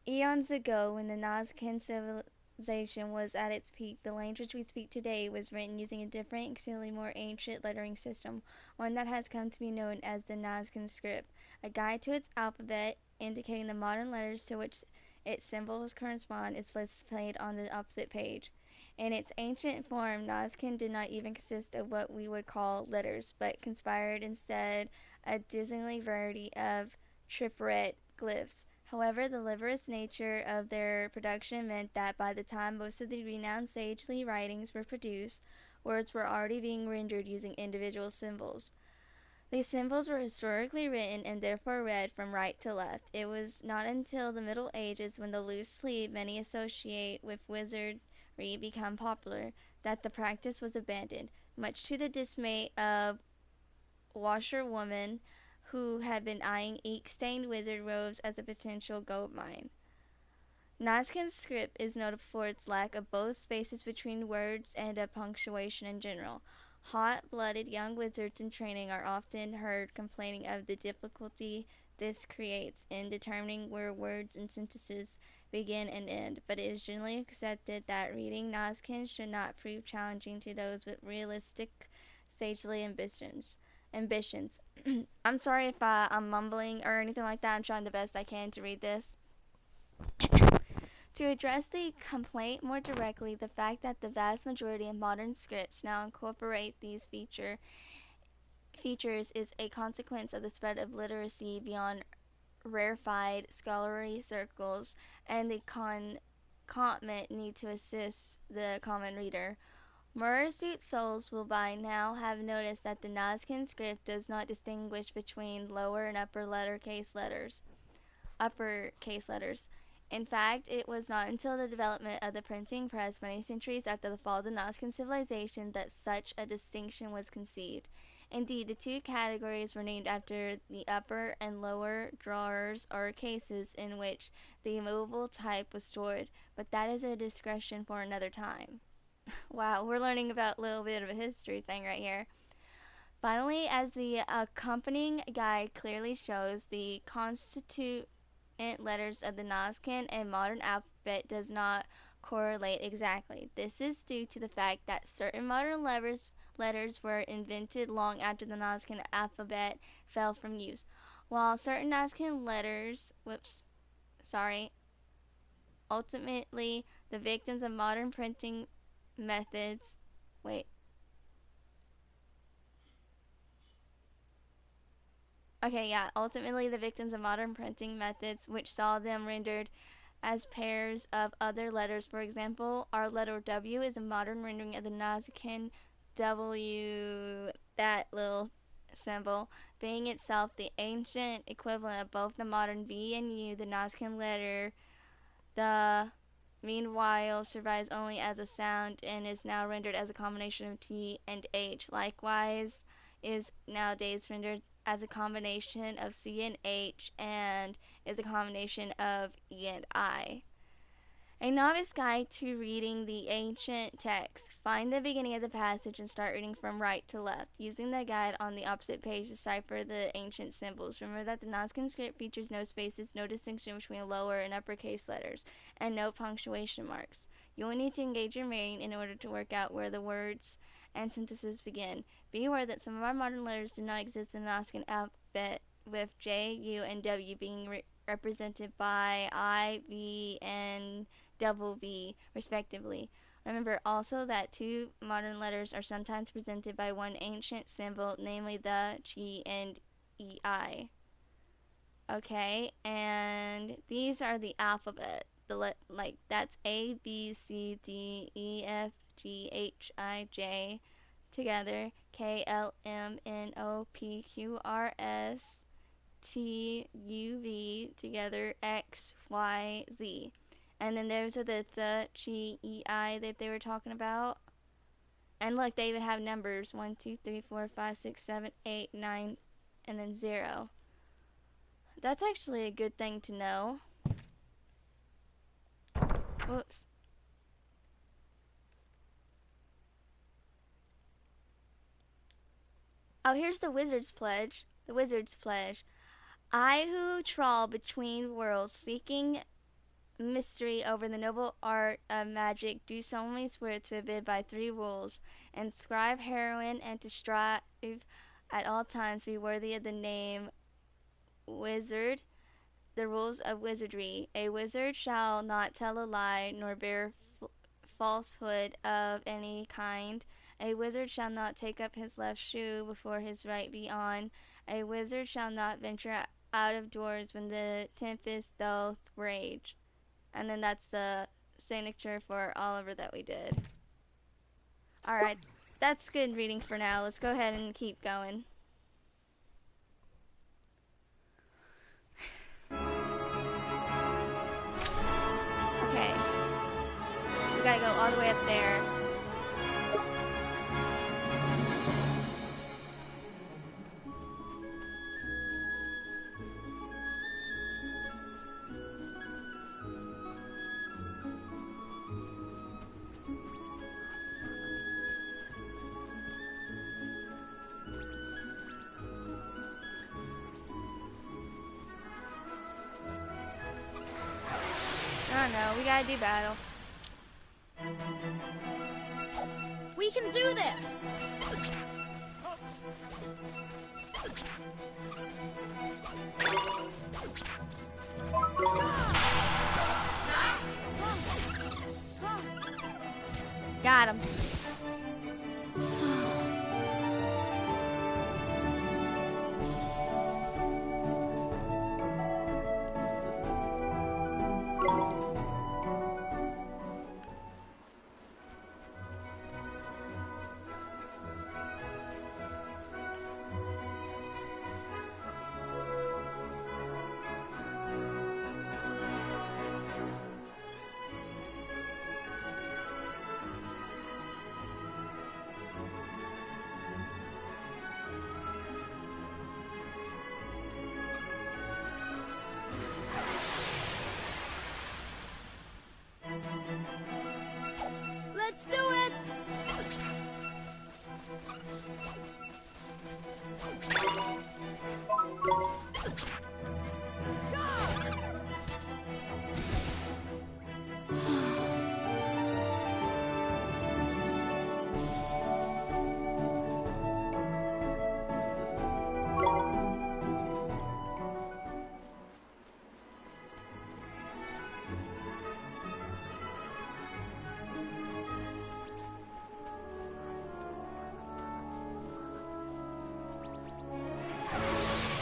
Eons ago, when the Nazakin civilization was at its peak, the language we speak today was written using a different, extremely more ancient lettering system, one that has come to be known as the Nazakin script. A guide to its alphabet, indicating the modern letters to which its symbols correspond, is displayed on the opposite page. In its ancient form, Nazcan did not even consist of what we would call letters, but conspired instead a dizzying variety of triplet glyphs. However, the laborious nature of their production meant that by the time most of the renowned sagely writings were produced, words were already being rendered using individual symbols. These symbols were historically written and therefore read from right to left. It was not until the Middle Ages, when the loose sleeve many associate with wizardry became popular, that the practice was abandoned, much to the dismay of washerwomen who had been eyeing ink-stained wizard robes as a potential gold mine. Nazcan's script is noted for its lack of both spaces between words and of punctuation in general. Hot-blooded young wizards in training are often heard complaining of the difficulty this creates in determining where words and sentences begin and end, but it is generally accepted that reading Nazcan should not prove challenging to those with realistic, sagely ambitions. I'm sorry if I'm mumbling or anything like that. I'm trying the best I can to read this. To address the complaint more directly, the fact that the vast majority of modern scripts now incorporate these features is a consequence of the spread of literacy beyond rarefied scholarly circles and the concomitant need to assist the common reader. More astute souls will by now have noticed that the Nazcan script does not distinguish between lower and uppercase letters. In fact, it was not until the development of the printing press many centuries after the fall of the Nazcan civilization that such a distinction was conceived. Indeed, the two categories were named after the upper and lower drawers or cases in which the movable type was stored, but that is a discussion for another time. Wow, we're learning about a little bit of a history thing right here. Finally, as the accompanying guide clearly shows, the constituent letters of the Nazcan and modern alphabet does not correlate exactly. This is due to the fact that certain modern letters were invented long after the Nazcan alphabet fell from use, while certain Nazcan letters, ultimately the victims of modern printing methods, ultimately the victims of modern printing methods, which saw them rendered as pairs of other letters. For example, our letter W is a modern rendering of the Nazcan W, that little symbol, being itself the ancient equivalent of both the modern V and U. The Nazcan letter, the meanwhile, survives only as a sound and is now rendered as a combination of T and H. Likewise, is nowadays rendered as a combination of C and H and is a combination of E and I. A novice guide to reading the ancient text. Find the beginning of the passage and start reading from right to left. Using the guide on the opposite page, decipher the ancient symbols. Remember that the Nazcan script features no spaces, no distinction between lower and uppercase letters, and no punctuation marks. You will need to engage your brain in order to work out where the words and sentences begin. Be aware that some of our modern letters do not exist in the Nazcan alphabet, with J, U, and W being represented by I, V, and double V, respectively. Remember also that two modern letters are sometimes presented by one ancient symbol, namely the G and EI. Okay, and these are the alphabet. That's A, B, C, D, E, F, G, H, I, J, together, K, L, M, N, O, P, Q, R, S, T, U, V, together, X, Y, Z. And then those are the G, E, I that they were talking about. And look, they even have numbers 1, 2, 3, 4, 5, 6, 7, 8, 9, and then 0. That's actually a good thing to know. Whoops. Oh, here's the Wizard's Pledge. The Wizard's Pledge. I who trawl between worlds, seeking mystery over the noble art of magic, do solemnly swear to abide by 3 rules: inscribe heroine, and to strive at all times be worthy of the name wizard. The rules of wizardry: a wizard shall not tell a lie nor bear falsehood of any kind. A wizard shall not take up his left shoe before his right be on. A wizard shall not venture out of doors when the tempest doth rage. And then that's the signature for Oliver that we did. Alright, that's good reading for now. Let's go ahead and keep going. Okay. We gotta go all the way up there. I know, we gotta do battle. We can do this! Got him. Let's do it!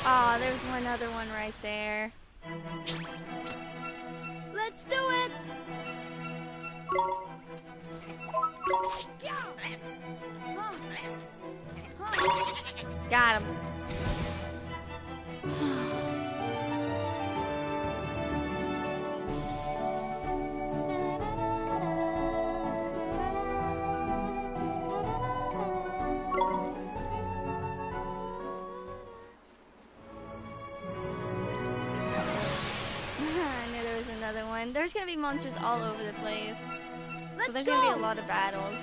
Aw, there's one other one right there. Let's do it! Got him. I knew there was another one. There's gonna be monsters all over the place. So there's gonna be a lot of battles.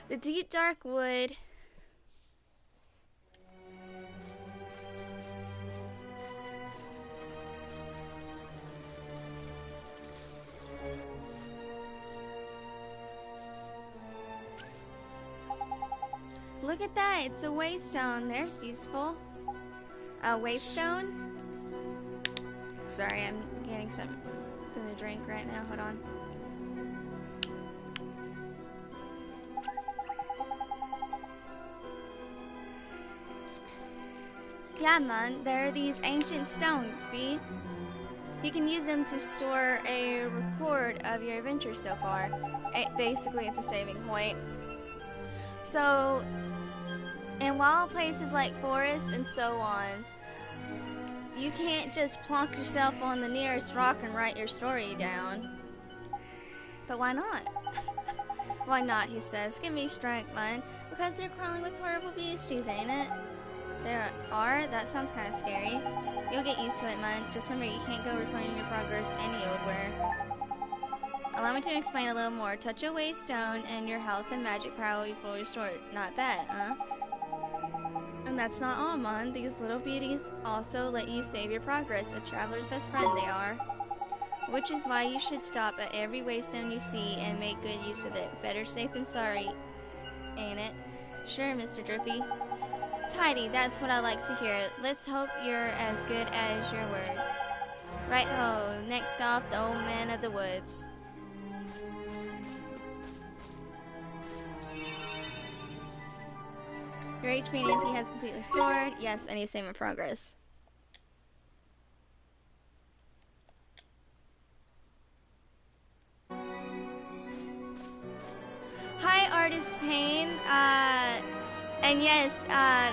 The deep dark wood. Look at that, it's a waystone. There's useful. A waystone? Sorry, I'm getting something to drink right now. Hold on. Yeah, man, there are these ancient stones, see? You can use them to store a record of your adventure so far. Basically, it's a saving point. So, in wild places like forests and so on, you can't just plonk yourself on the nearest rock and write your story down. But why not? Why not, he says. Give me strength, man. Because they're crawling with horrible beasties, ain't it? There are? That sounds kind of scary. You'll get used to it, man. Just remember, you can't go recording your progress any old where. Allow me to explain a little more. Touch a waystone and your health and magic power will be fully restored. Not that, huh? And that's not all, man. These little beauties also let you save your progress. A traveler's best friend they are. Which is why you should stop at every waystone you see and make good use of it. Better safe than sorry, ain't it? Sure, Mr. Drippy. Tidy, that's what I like to hear. Let's hope you're as good as your word. Right ho, next off, the old man of the woods. Your HP and MP has completely restored. Yes, I need to save my progress. Hi, Artist Pain. And yes,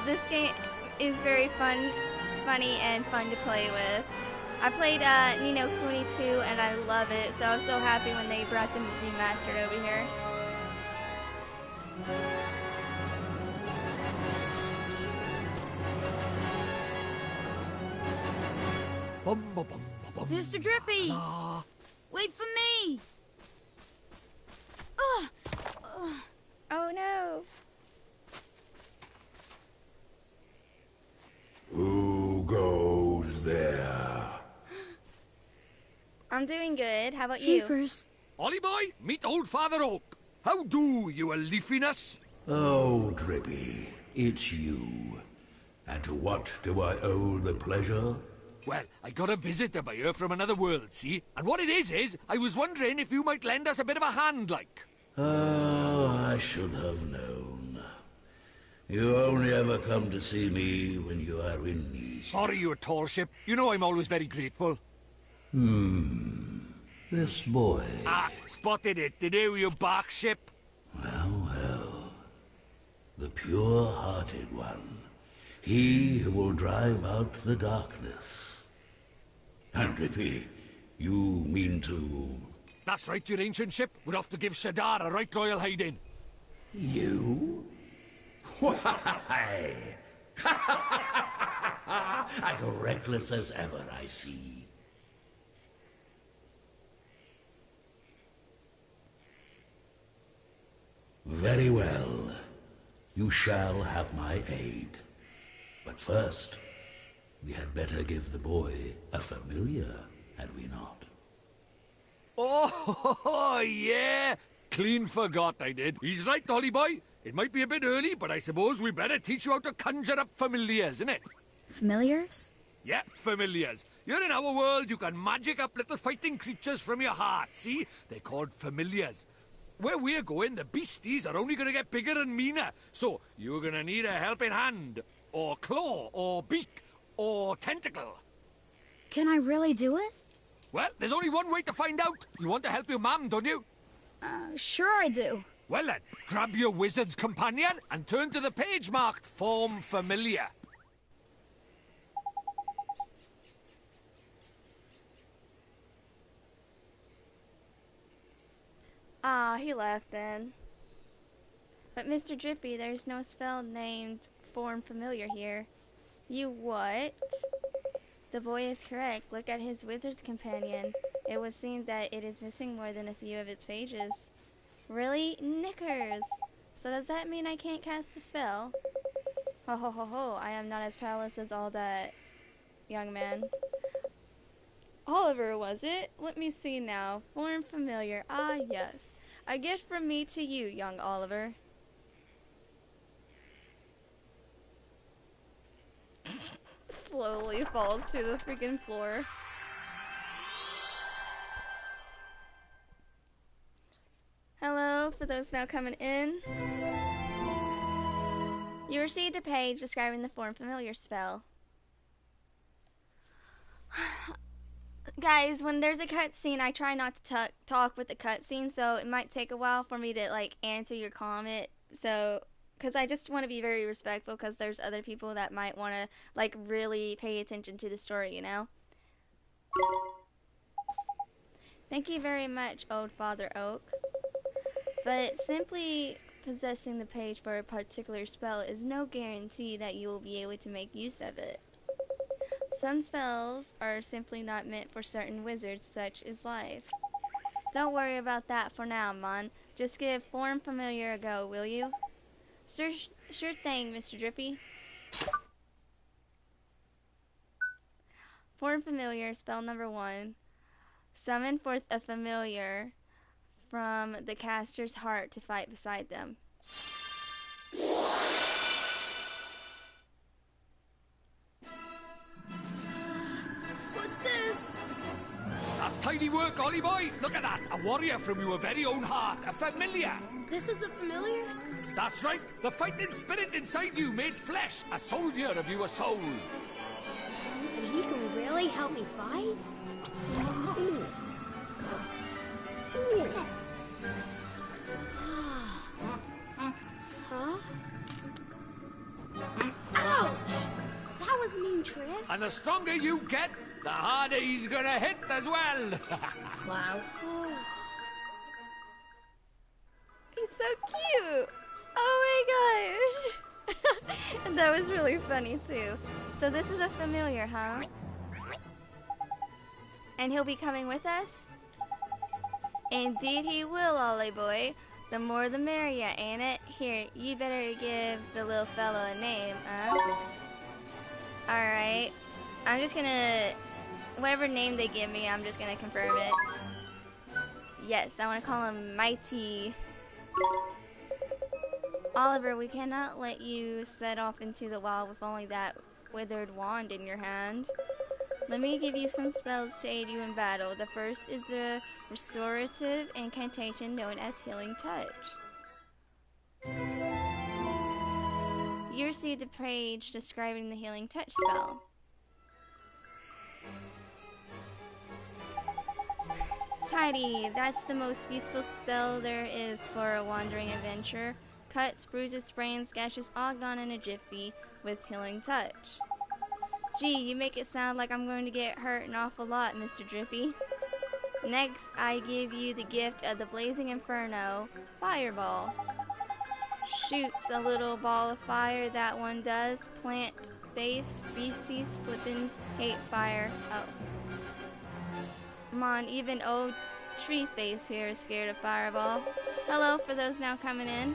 this game is very funny and fun to play with. I played Nino Kuni 2 and I love it, so I was so happy when they brought the remastered over here. Mr. Drippy! Wait for me! Oh no! Who goes there? I'm doing good. How about you? Jeepers. Ollie boy, meet old Father Oak. How do, you a leafiness? Oh, Drippy, it's you. And to what do I owe the pleasure? Well, I got a visitor by here from another world, see? And what it is, I was wondering if you might lend us a bit of a hand, like. Oh, I should have known. You only ever come to see me when you are in need. Sorry, you tall ship. You know I'm always very grateful. This boy. Ah, spotted it, did you bark ship? Well. The pure-hearted one. He who will drive out the darkness. And Drippy, you mean to... That's right, your ancient ship. We're off to give Shadar a right royal hiding. You? Why? As reckless as ever, I see. Very well. You shall have my aid. But first, we had better give the boy a familiar, had we not? Oh, yeah. Clean forgot I did. He's right, Ollie boy. It might be a bit early, but I suppose we better teach you how to conjure up familiars, innit? Familiars? Yeah, familiars. You're in our world, you can magic up little fighting creatures from your heart, see? They're called familiars. Where we're going, the beasties are only going to get bigger and meaner. So, you're going to need a helping hand, or claw, or beak, or tentacle. Can I really do it? Well, there's only one way to find out. You want to help your mum, don't you? Sure I do. Well then, grab your wizard's companion and turn to the page marked Form Familiar. Ah, he left then. But Mr. Drippy, there's no spell named Form Familiar here. You what? The boy is correct. Look at his wizard's companion. It would seem that it is missing more than a few of its pages. Really? Knickers! So does that mean I can't cast the spell? Ho ho ho ho, I am not as powerless as all that, young man. Oliver, was it? Let me see now. Form Familiar. Ah, yes. A gift from me to you, young Oliver. Slowly falls to the freaking floor. Hello, for those now coming in. You received a page describing the Form Familiar spell. Guys, when there's a cutscene, I try not to talk with the cutscene, so it might take a while for me to, like, answer your comment. So, because I just want to be very respectful, because there's other people that might want to, like, really pay attention to the story, you know? Thank you very much, old Father Oak. But simply possessing the page for a particular spell is no guarantee that you will be able to make use of it. Some spells are simply not meant for certain wizards, such as life. Don't worry about that for now, Mon. Just give Form Familiar a go, will you? Sure thing, Mr. Drippy. Form Familiar, spell number 1. Summon forth a familiar from the caster's heart to fight beside them. What's this? That's tidy work, Ollie boy. Look at that. A warrior from your very own heart. A familiar. This is a familiar? That's right. The fighting spirit inside you made flesh. A soldier of your soul. And he can really help me fight? Huh? Ouch! That was a mean trick. And the stronger you get, the harder he's gonna hit as well. Wow. He's so cute. Oh my gosh. And that was really funny too. So this is a familiar, huh? And he'll be coming with us? Indeed he will, Ollie boy. The more the merrier, ain't it? Here, you better give the little fellow a name, huh? Alright. I'm just gonna... Whatever name they give me, I'm just gonna confirm it. Yes, I want to call him Mighty. Oliver, we cannot let you set off into the wild with only that withered wand in your hand. Let me give you some spells to aid you in battle. The first is the restorative incantation known as Healing Touch. You received a page describing the Healing Touch spell. Tidy, that's the most useful spell there is for a wandering adventurer. Cuts, bruises, sprains, gashes, all gone in a jiffy with Healing Touch. Gee, you make it sound like I'm going to get hurt an awful lot, Mr. Drippy. Next, I give you the gift of the Blazing Inferno, Fireball. Shoots a little ball of fire, that one does. Plant, face, beasties, within hate fire. Oh. Come on, even old Tree Face here is scared of Fireball. Hello for those now coming in.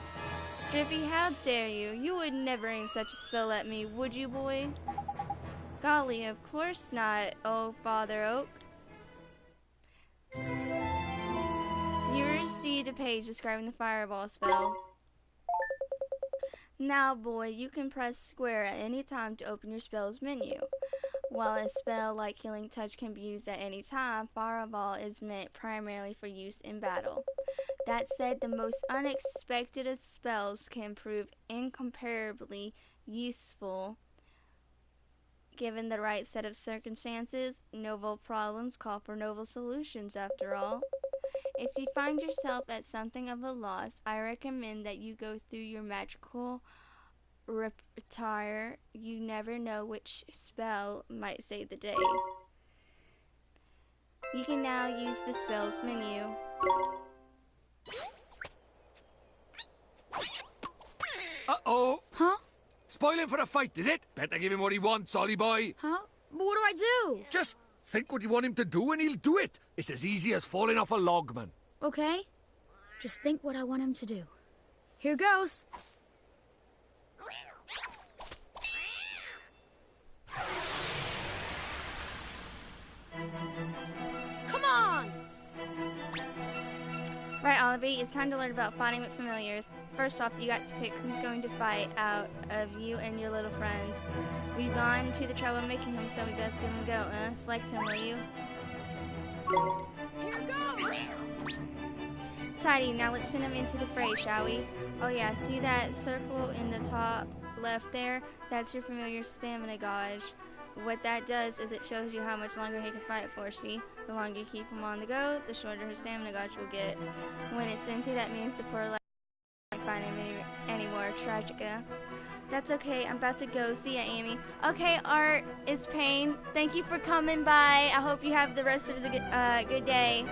Drippy, how dare you? You would never aim such a spell at me, would you, boy? Golly, of course not, oh Father Oak. You received a page describing the Fireball spell. Now, boy, you can press square at any time to open your spells menu. While a spell like Healing Touch can be used at any time, Fireball is meant primarily for use in battle. That said, the most unexpected of spells can prove incomparably useful given the right set of circumstances. Novel problems call for novel solutions, after all. If you find yourself at something of a loss, I recommend that you go through your magical repertoire. You never know which spell might save the day. You can now use the spells menu. Uh-oh. Huh? Spoiling for a fight, is it? Better give him what he wants, Ollie boy. Huh? But what do I do? Just think what you want him to do and he'll do it. It's as easy as falling off a log, man. Okay. Just think what I want him to do. Here goes. Come on! Right, Oliver, it's time to learn about fighting with familiars. First off, you got to pick who's going to fight out of you and your little friend. We've gone to the trouble of making him, so we best give him a go, Select him, will you? Here goes! Tidy, now let's send him into the fray, shall we? Oh yeah, see that circle in the top left there? That's your familiar stamina gauge. What that does is it shows you how much longer he can fight for, see? The longer you keep him on the go, the shorter his stamina gauge will get. When it's empty, that means the poor lad can't find him anymore. Tragica. That's okay, I'm about to go. See ya, Amy. Okay, Art, it's Payne. Thank you for coming by. I hope you have the rest of the good day.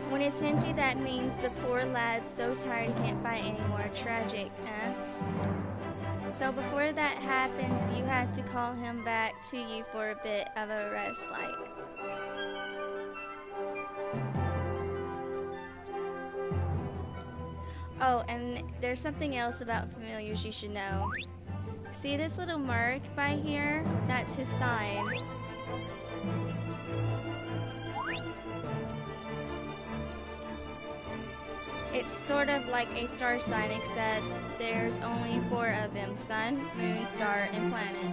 When it's empty, that means the poor lad's so tired he can't fight anymore. Tragic, huh? So before that happens, you have to call him back to you for a bit of a rest, like. Oh, and there's something else about familiars you should know. See this little mark by here? That's his sign. It's sort of like a star sign, except there's only 4 of them: sun, moon, star, and planet.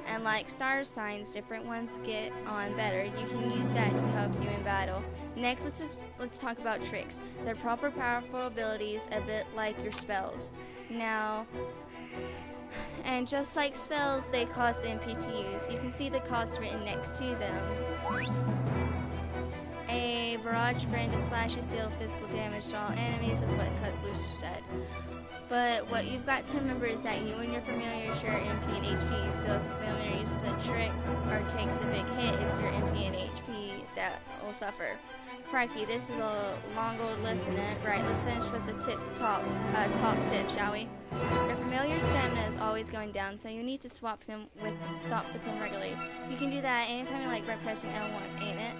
And like star signs, different ones get on better. You can use that to help you in battle. Next, let's talk about tricks. They're proper powerful abilities, a bit like your spells. Now, and just like spells, they cost MP to use. You can see the cost written next to them. A barrage of random slashes deal physical damage to all enemies. That's what Cut Booster said. But what you've got to remember is that you and your familiar share MP and HP, so if the familiar uses a trick or takes a big hit, it's your MP and HP that will suffer. Crikey, this is a long old lesson, eh? Right, let's finish with the top tip, shall we? Your familiar stamina is always going down, so you need to swap with him regularly. You can do that anytime you like by pressing L1, ain't it?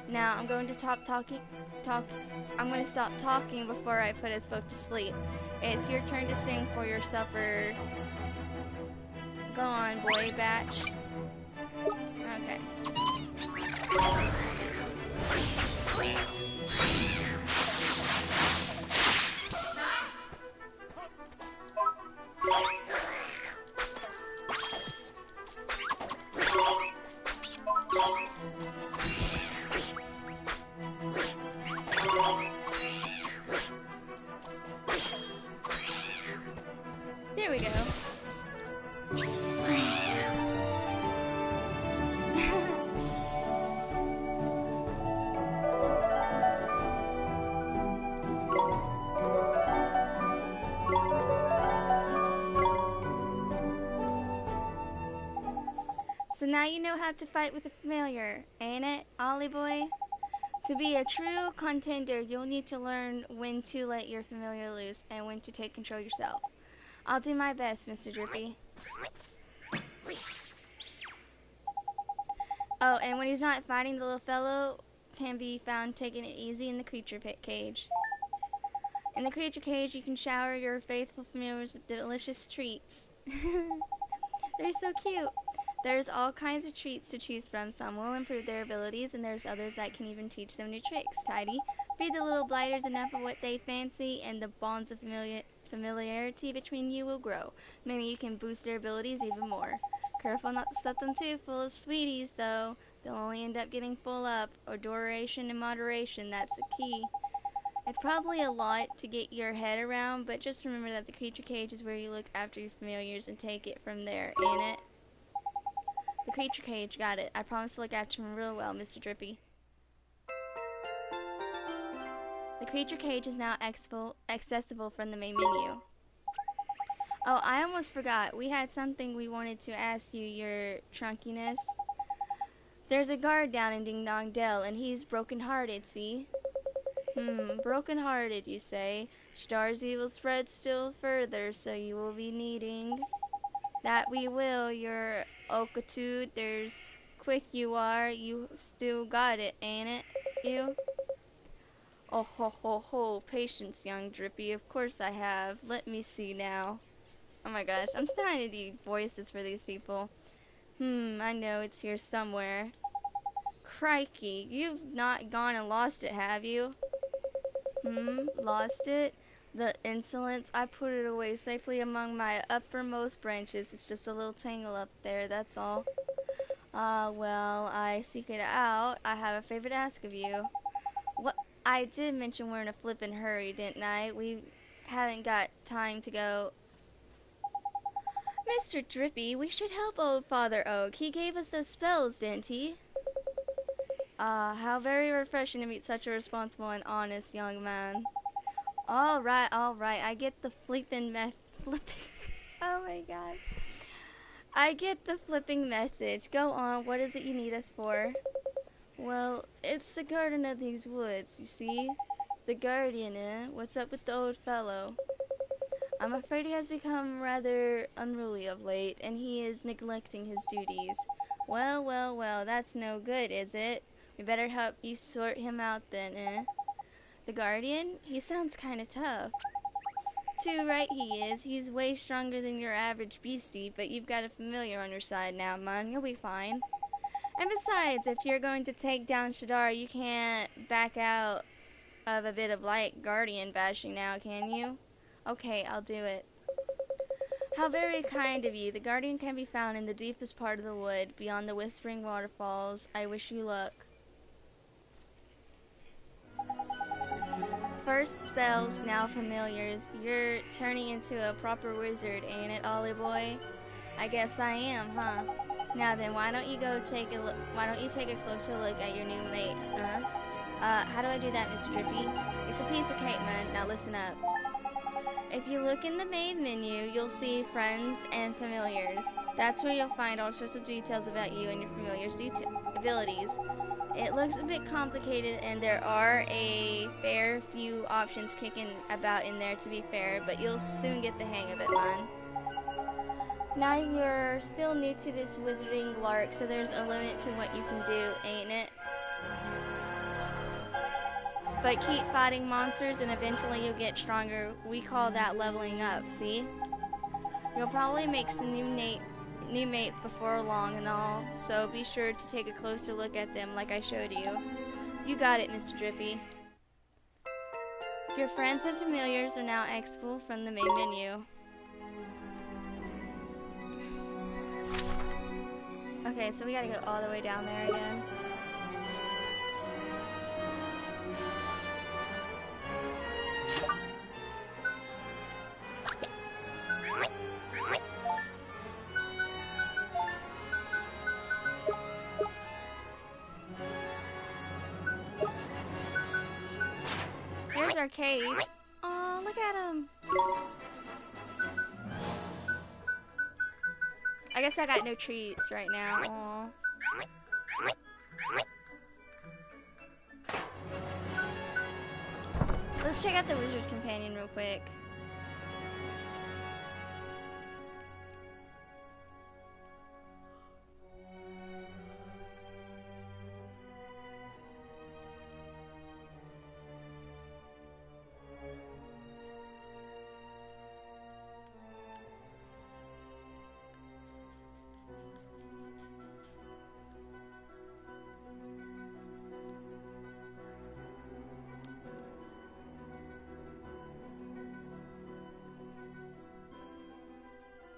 Now I'm going to stop talking before I put us both to sleep. It's your turn to sing for your supper. Go on, boy, batch. Okay. There we go. So now you know how to fight with a familiar, ain't it, Ollie boy? To be a true contender, you'll need to learn when to let your familiar loose and when to take control yourself. I'll do my best, Mr. Drippy. Oh, and when he's not fighting, the little fellow can be found taking it easy in the creature pit cage. In the creature cage, you can shower your faithful familiars with delicious treats. They're so cute. There's all kinds of treats to choose from. Some will improve their abilities, and there's others that can even teach them new tricks. Tidy, feed the little blighters enough of what they fancy, and the bonds of familiarity between you will grow, meaning you can boost their abilities even more. Careful not to stuff them too full of sweeties, though. They'll only end up getting full up. Adoration and moderation, that's the key. It's probably a lot to get your head around, but just remember that the creature cage is where you look after your familiars and take it from there, ain't it? The creature cage, got it. I promise to look after him real well, Mr. Drippy. The creature cage is now accessible from the main menu. Oh, I almost forgot. We had something we wanted to ask you, your trunkiness. There's a guard down in Ding Dong Dell, and he's broken-hearted, see? Broken-hearted, you say? Shaddar's evil spreads still further, so you will be needing... That we will, your Okatude. There's quick you are. You still got it, ain't it, you? Oh ho ho ho, patience, young Drippy. Of course I have. Let me see now. Oh my gosh, I'm starting to do voices for these people. I know it's here somewhere. Crikey, you've not gone and lost it, have you? Lost it? The insolence, I put it away safely among my uppermost branches. It's just a little tangle up there, that's all. Well, I seek it out. I have a favor to ask of you. What? I did mention we're in a flippin' hurry, didn't I? We haven't got time to go. Mr. Drippy, we should help old Father Oak. He gave us those spells, didn't he? How very refreshing to meet such a responsible and honest young man. All right, I get the flipping oh my gosh. I get the flipping message. Go on, what is it you need us for? Well, it's the garden of these woods, you see. The guardian, eh? What's up with the old fellow? I'm afraid he has become rather unruly of late, and he is neglecting his duties. Well, that's no good, is it? We better help you sort him out then, eh? The guardian? He sounds kinda tough. Too right he is. He's way stronger than your average beastie, but you've got a familiar on your side now, man. You'll be fine. And besides, if you're going to take down Shaddar, you can't back out of a bit of light guardian bashing now, can you? Okay, I'll do it. How very kind of you. The guardian can be found in the deepest part of the wood, beyond the whispering waterfalls. I wish you luck. First spells, now familiars. You're turning into a proper wizard, ain't it, Ollie boy? I guess I am, huh? Now then, why don't you take a closer look at your new mate, huh? How do I do that, Mr. Drippy? It's a piece of cake, man. Now listen up. If you look in the main menu, you'll see Friends and Familiars. That's where you'll find all sorts of details about you and your familiars' abilities. It looks a bit complicated, and there are a fair few options kicking about in there, to be fair, but you'll soon get the hang of it, man. Now you're still new to this wizarding lark, so there's a limit to what you can do, ain't it? But keep fighting monsters and eventually you'll get stronger. We call that leveling up, see? You'll probably make some new mates before long and all, so be sure to take a closer look at them like I showed you. You got it, Mr. Drippy. Your friends and familiars are now accessible from the main menu. Okay, so we gotta go all the way down there again. Here's our cage. Aw, look at him. I guess I got no treats right now. Aww. Let's check out the Wizard's Companion real quick.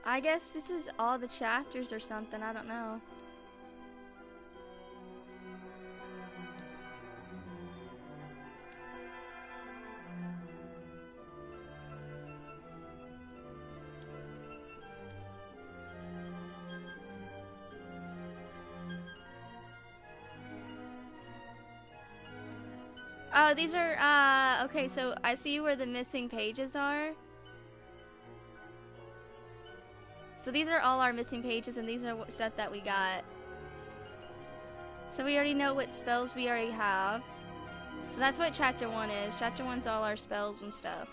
I guess this is all the chapters or something, I don't know. Oh, these are, okay, so I see where the missing pages are. So these are all our missing pages, and these are stuff that we got. So we already know what spells we already have. So that's what Chapter 1 is. Chapter 1's all our spells and stuff.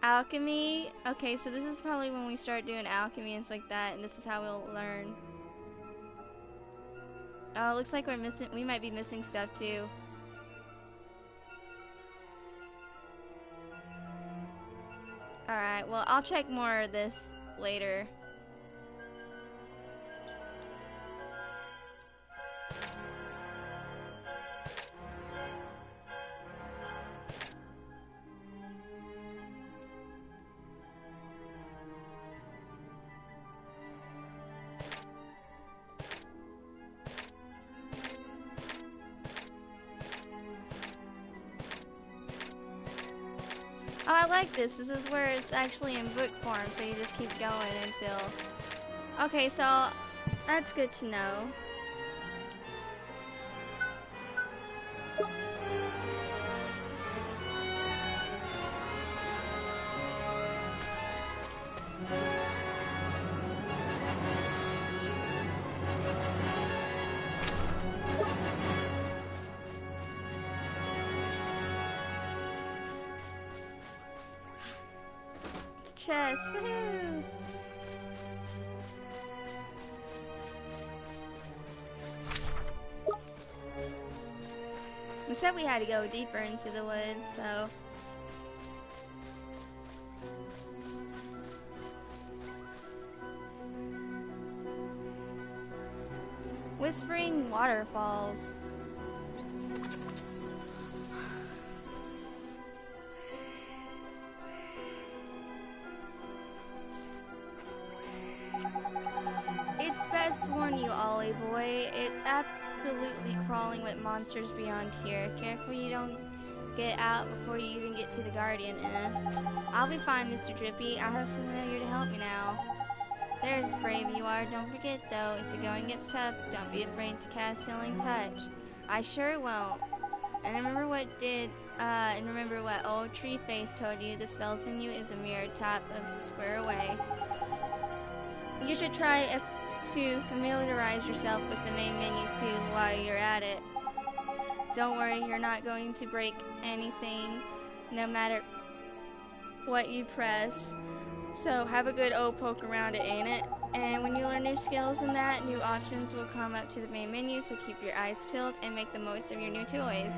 Alchemy. Okay, so this is probably when we start doing alchemy and stuff like that, and this is how we'll learn. Oh, it looks like we might be missing stuff too. Alright, well, I'll check more of this later. Oh, I like this. This is where it's actually in book form, so you just keep going until... Okay, so that's good to know. Chest, woohoo! We said we had to go deeper into the woods, so... Whispering Waterfalls. It's best to warn you, Ollie boy. It's absolutely crawling with monsters beyond here. Careful you don't get out before you even get to the Guardian. I'll be fine, Mr. Drippy. I have a familiar to help me now. There's brave you are. Don't forget, though, if the going gets tough, don't be afraid to cast Healing Touch. I sure won't. And remember what old Tree Face told you. The spells menu is a mere tap of square away. You should try to familiarize yourself with the main menu too while you're at it. Don't worry, you're not going to break anything, no matter what you press. So have a good old poke around it, ain't it? And when you learn new skills and that, new options will come up to the main menu, so keep your eyes peeled and make the most of your new toys.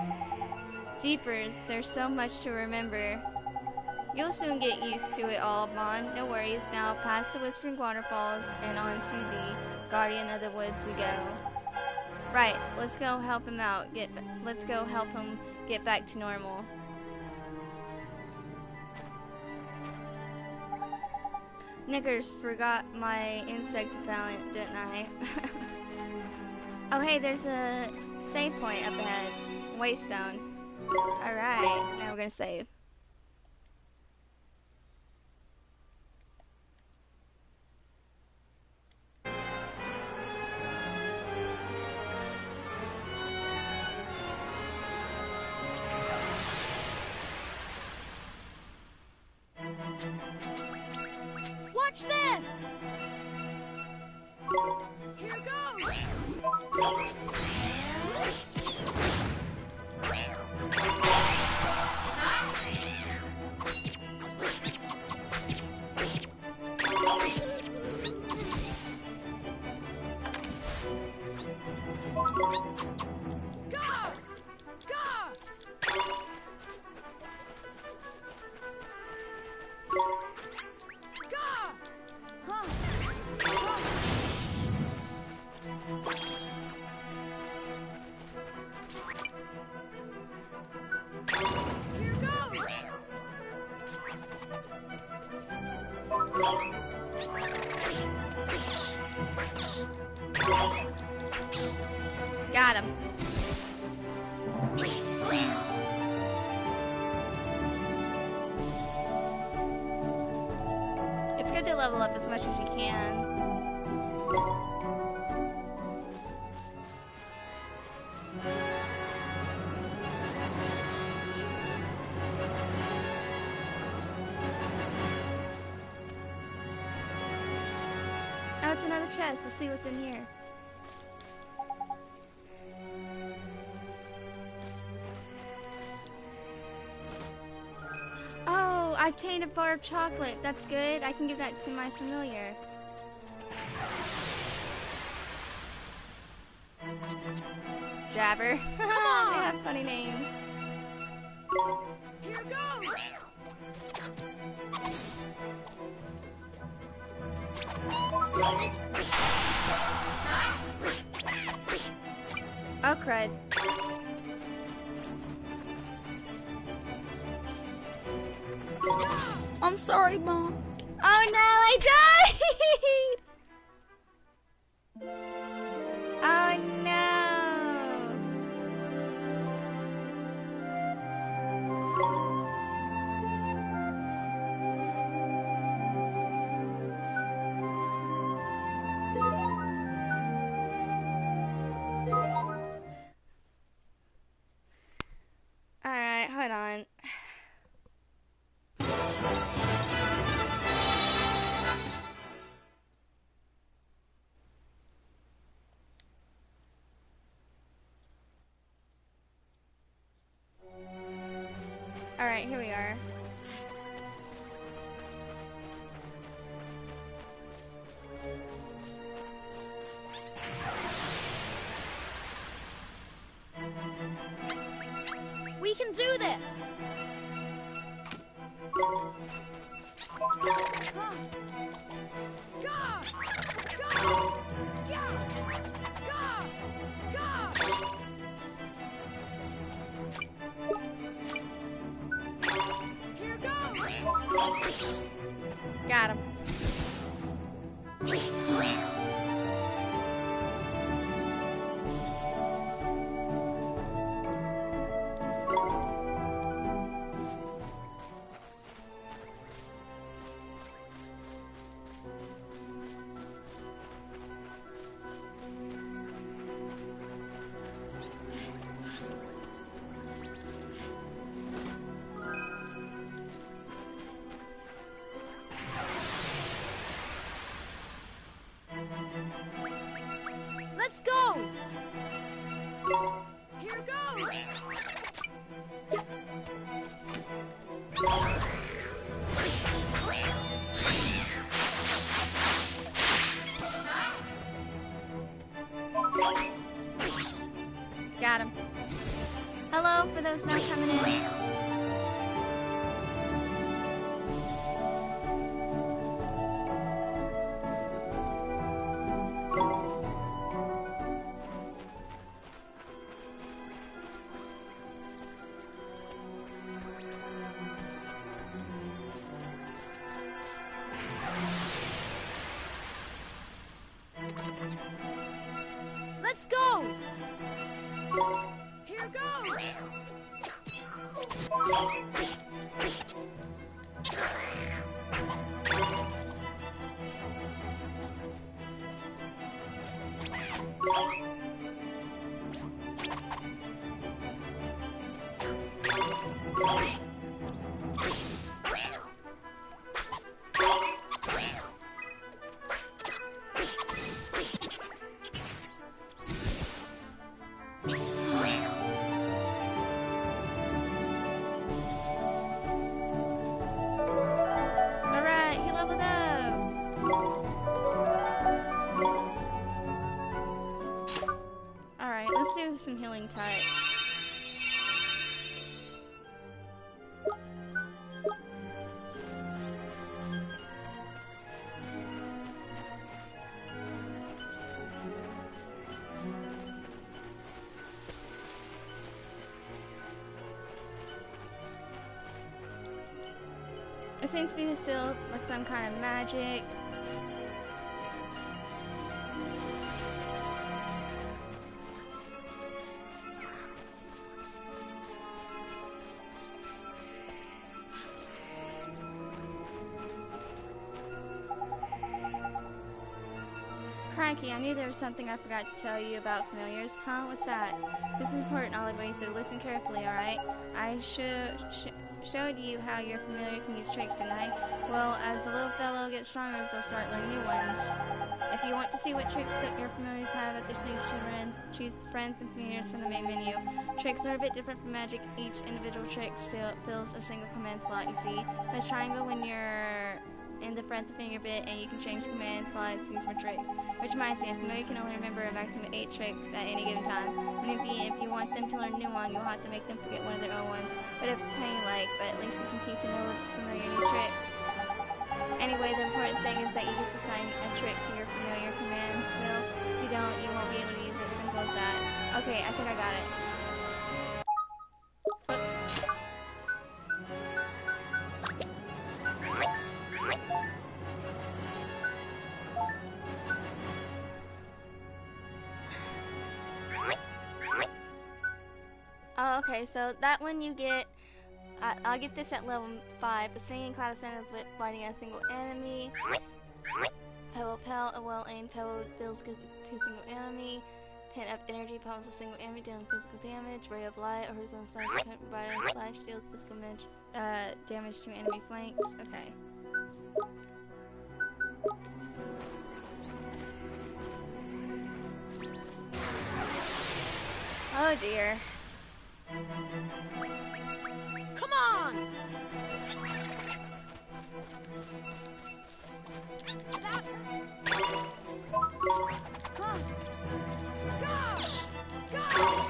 Jeepers, there's so much to remember. You'll soon get used to it all, Vaughn. No worries. Now past the Whispering Waterfalls and on to the Guardian of the Woods we go. Right, let's go help him out. Let's go help him get back to normal. Knickers, forgot my insect repellent, didn't I? Oh hey, there's a save point up ahead. Waystone. Alright, now we're gonna save. Watch this! Here goes! Got him. It's good to level up as much as you can. Oh, it's another chest. Let's see what's in here. Oh, I obtained a bar of chocolate. That's good. I can give that to my familiar. Jabber. They have funny names. Here goes! Oh, crud. I'm sorry, Mom. Oh no, I died! Oh no! Alright, hold on. Alright, here we are. We can do this! Got him. Let's go! Here goes! Got him. Hello, for those not coming in. Let's go! Here goes! Some healing type. It seems to be distilled with some kind of magic. Crikey, I knew there was something I forgot to tell you about familiars. Huh? What's that? This is important, Oliver, so listen carefully, alright? I showed you how your familiar can use tricks, didn't I? Well, as the little fellow gets stronger, they'll start learning new ones. If you want to see what tricks that your familiars have at their sleeves, choose friends and familiars from the main menu. Tricks are a bit different from magic. Each individual trick still fills a single command slot, you see. Press triangle when you're in the friends finger bit, and you can change the command slots to use more tricks. Which reminds me, a familiar can only remember a maximum of 8 tricks at any given time. But if you want them to learn a new one, you'll have to make them forget one of their own ones. But if pain like, but at least you can teach another familiar new tricks. Anyway, the important thing is that you get to assign a trick to your familiar command skill. If you don't, you won't be able to use it. Simple as that. Okay, I think I got it. Whoops. Oh, okay, so that one you get, I'll get this at level 5, but stinging cloud of sentence with biting a single enemy. Pebble Pelt, a well-aimed pebble feels good to a single enemy. Pent up energy pummels a single enemy dealing physical damage. Ray of light, a horizontal slash providing slash shields physical damage to enemy flanks. Okay. Oh dear. Come on! That... Huh. Gosh! Gosh!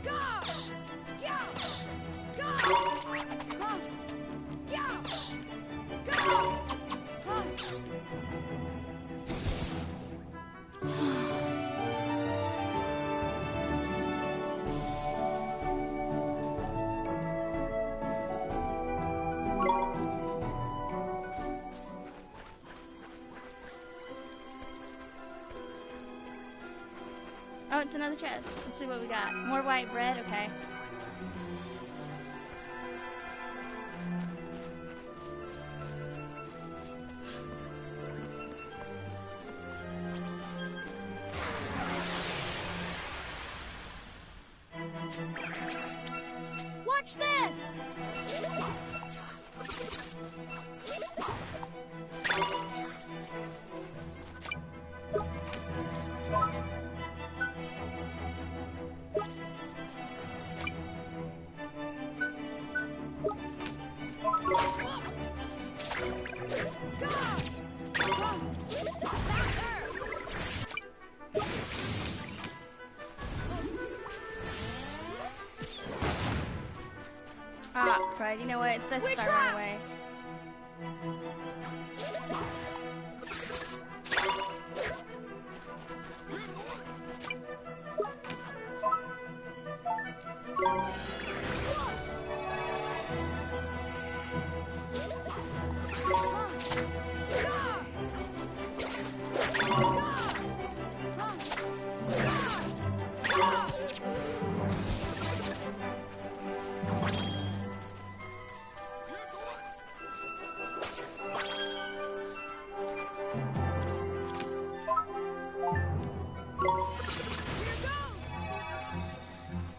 Gosh! Gosh! Gosh! Huh. Gosh! Gosh! Huh. Oh, it's another chest. Let's see what we got. More white bread? Okay. Watch this! cried. You know what? It's best if I run away.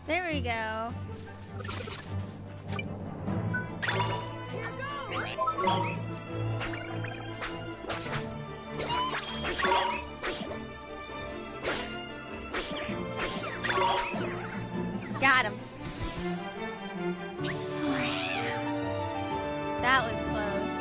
There we go. Got him. That was close.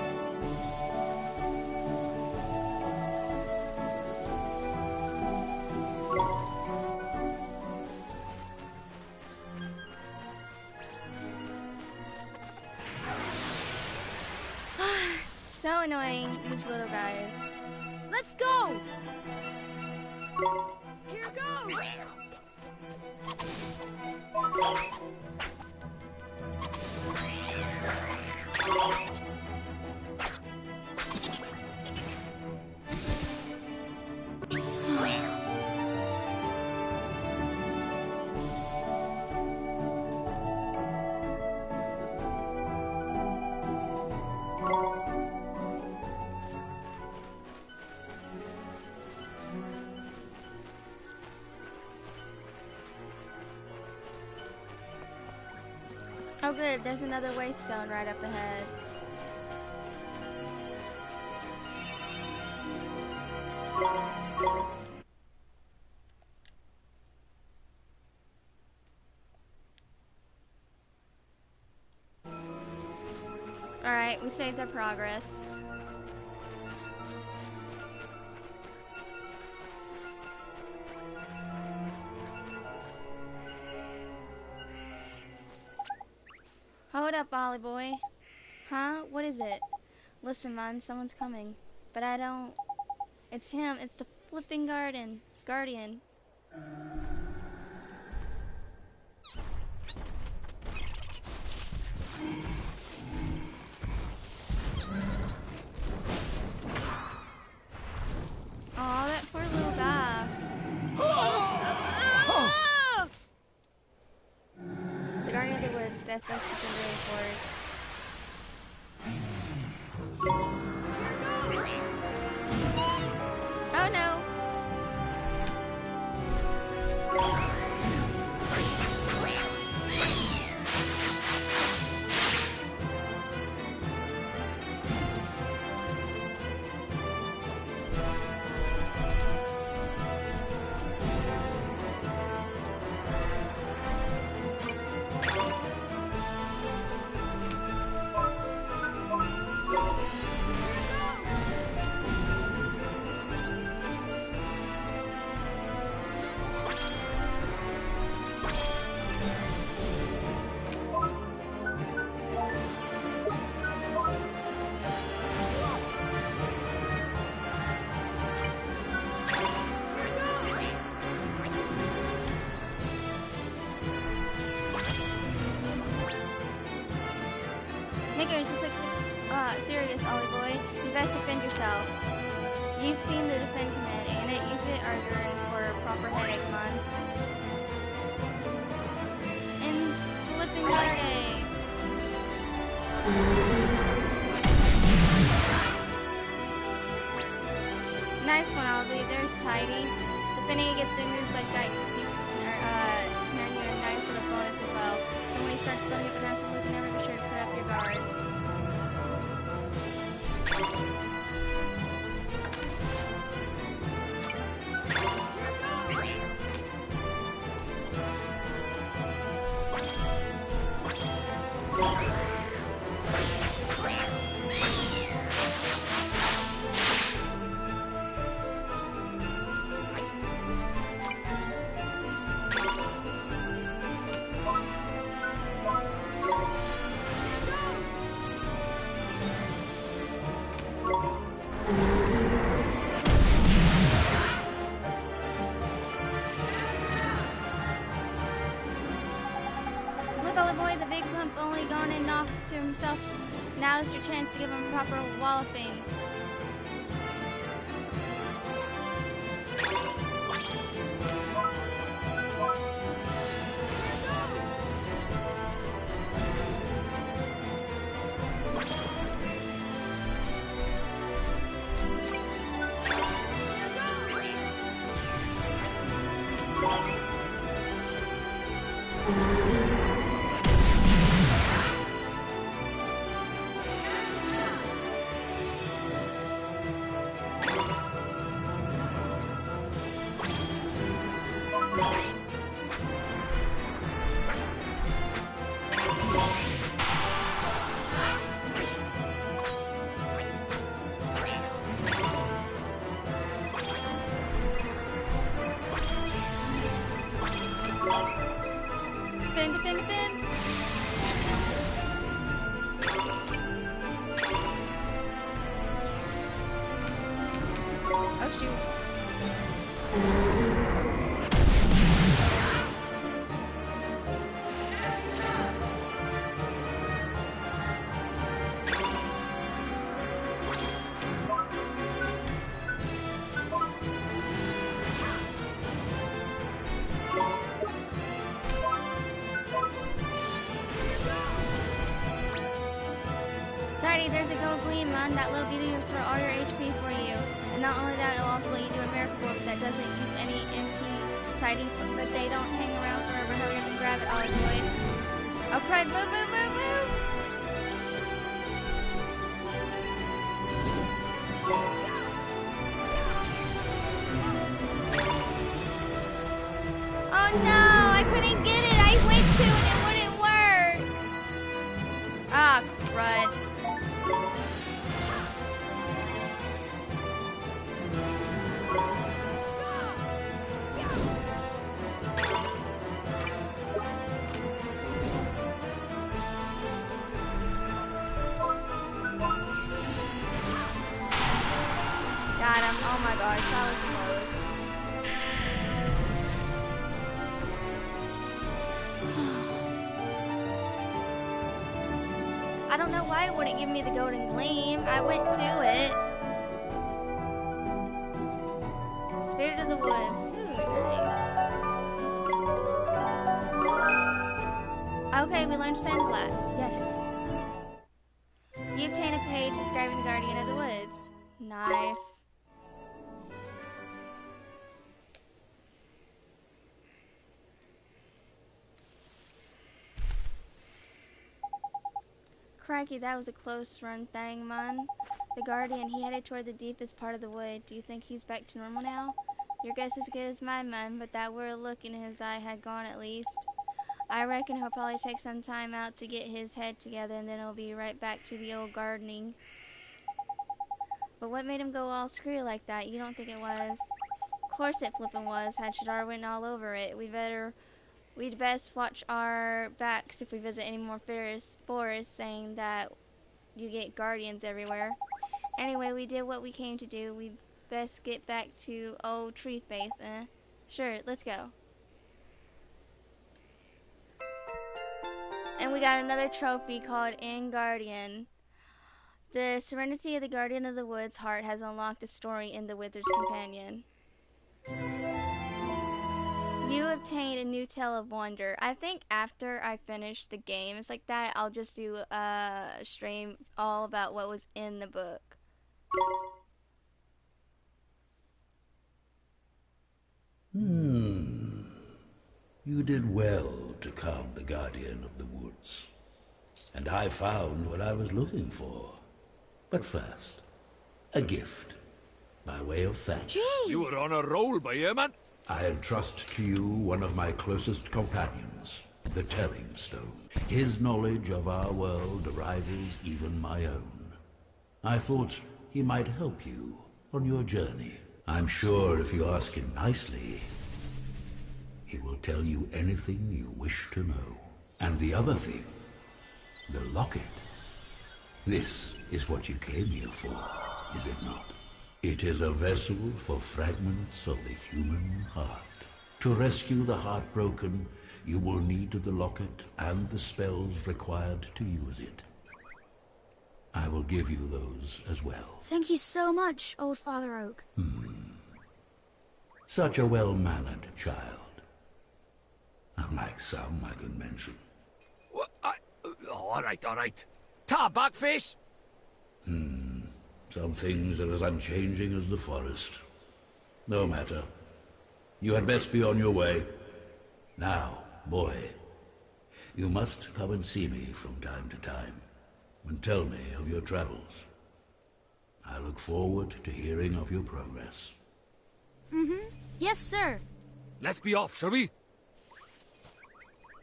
So annoying, these little guys. Let's go! Here goes! Oh good, there's another waystone right up ahead. Alright, we saved our progress. Hold up, Ollie boy. Huh? What is it? Listen, man, someone's coming. But I don't... It's him. It's the flipping guardian. Aw, that poor little guy. The Guardian of the Woods, Death Best Defender Forest. Oh no! Niggers, this looks serious, Ollie boy. You best defend yourself. You've seen the defend command, ain't it? Use it or you're in for a proper headache, man. And flipping Saturday. Nice one, Ollie. There's Tidy. Defending against fingers like that, you can earn you a nice little bonus as well. And when he starts throwing your crap, never be sure to put up your guard. to himself. Now is your chance to give him a proper walloping. There's a gold gleam on that little beauty restore all your HP for you. And not only that, it'll also let you do a miracle book that doesn't use any MP tidings, but they don't hang around forever. Hurry up and grab it, Olive Boy. Oh crud, move, move, move, move! Oh no, I couldn't get it! I went to and it wouldn't work! Ah, crud. Got him. Oh my gosh, that was close. I don't know why it wouldn't give me the golden gleam. I went to it. Spirit of the Woods. Ooh, nice. Okay, we learned Sandblast. Yes. You obtain a page describing the Guardian of the Woods. Nice. Crikey, that was a close run thing, man. The Guardian, he headed toward the deepest part of the wood. Do you think he's back to normal now? Your guess is as good as mine, man, but that weird look in his eye had gone at least. I reckon he'll probably take some time out to get his head together, and then he'll be right back to the old gardening. But what made him go all screwy like that? You don't think it was? Of course it flippin' was. Had Shadar written all over it. We'd best watch our backs if we visit any more forests, saying that you get guardians everywhere. Anyway, we did what we came to do. We best get back to old Tree Face, eh? Sure, let's go. And we got another trophy called In Guardian. The Serenity of the Guardian of the Woods heart has unlocked a story in the Wizard's Companion. You obtained a new tale of wonder. I think after I finish the games like that, I'll just do a stream all about what was in the book. You did well to calm the Guardian of the Woods. And I found what I was looking for. But first, a gift, by way of thanks. Gee! You were on a roll by here, man. I entrust to you one of my closest companions, the Telling Stone. His knowledge of our world rivals even my own. I thought he might help you on your journey. I'm sure if you ask him nicely, he will tell you anything you wish to know. And the other thing, the locket. This is what you came here for, is it not? It is a vessel for fragments of the human heart. To rescue the heartbroken, you will need the locket and the spells required to use it. I will give you those as well. Thank you so much, Old Father Oak. Such a well-mannered child. Unlike some I can mention. What? All right. Ta, Backface! Some things are as unchanging as the forest. No matter. You had best be on your way. Now, boy, you must come and see me from time to time, and tell me of your travels. I look forward to hearing of your progress. Yes, sir. Let's be off, shall we?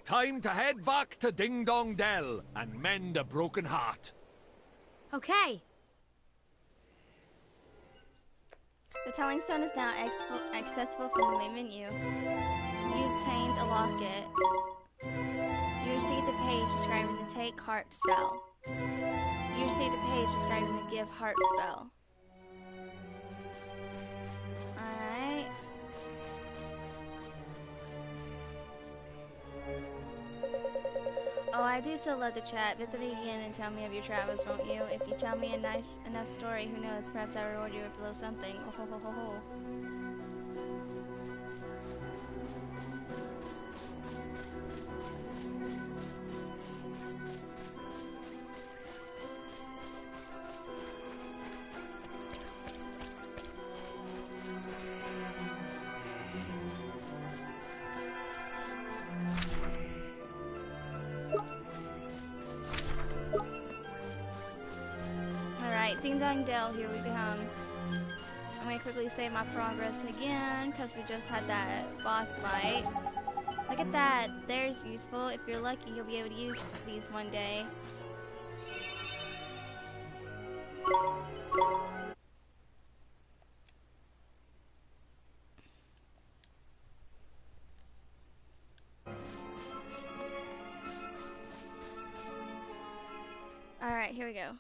Time to head back to Ding Dong Dell and mend a broken heart. Okay. The telling stone is now accessible from the main menu. You obtained a locket. You received a page describing the take heart spell. You received a page describing the give heart spell. Alright. Oh, I do still love to chat. Visit me again and tell me of your travels, won't you? If you tell me a nice enough story, who knows, perhaps I'll reward you with a little something. Oh ho ho ho ho. Ding Dong Dell, here we come. I'm gonna quickly save my progress again, because we just had that boss fight. Look at that, there's useful. If you're lucky, you'll be able to use these one day. Alright, here we go.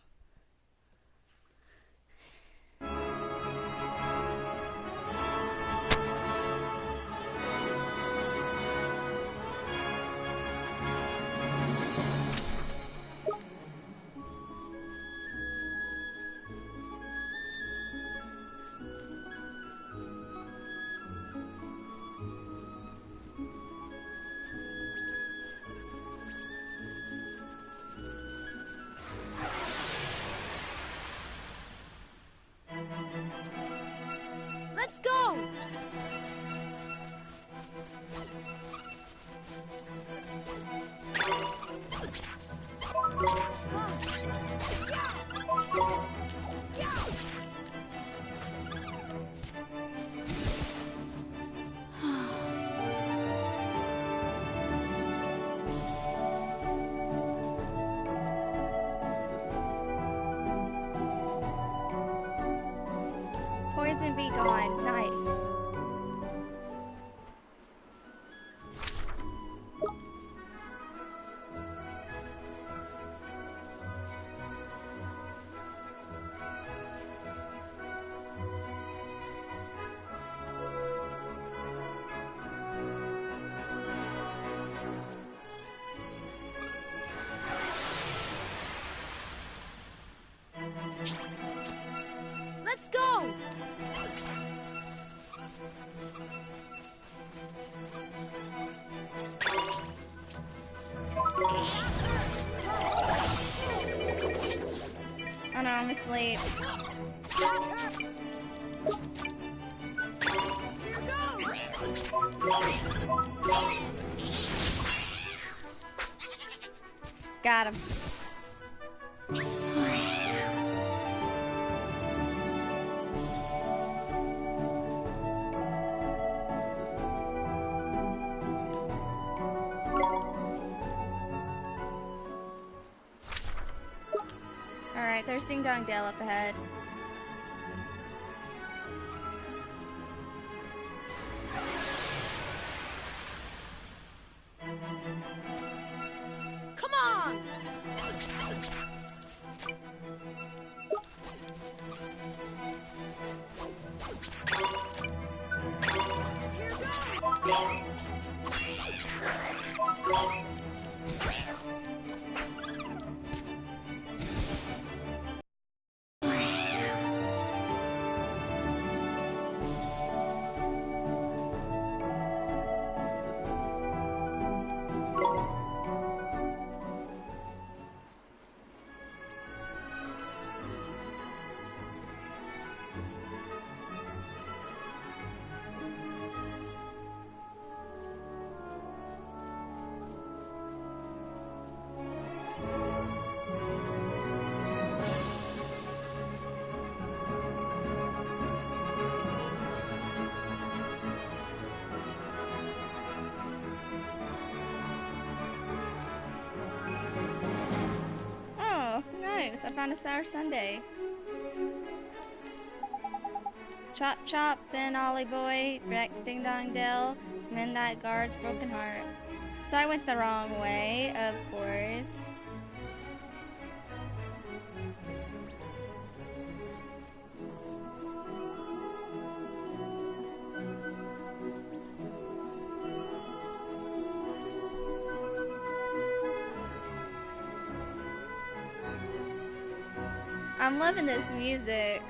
Let's go! Poison be gone. Nice. Let's go! Oh no, I'm asleep. Got him. Alright, there's Ding Dong Dell up ahead. Come on! found a sour Sunday. Chop chop then, Ollie boy. Rex ding dong dell. To mend that guard's broken heart. So I went the wrong way, of course. I'm loving this music.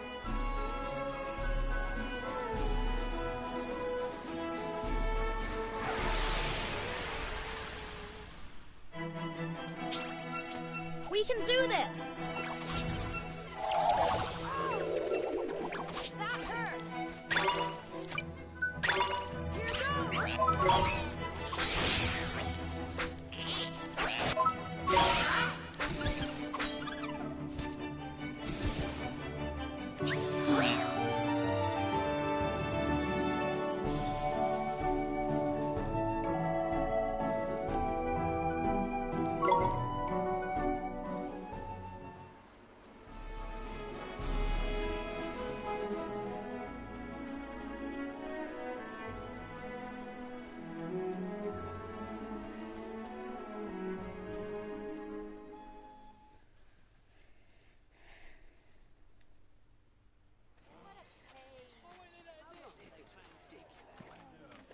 We can do this! That hurt! Here goes!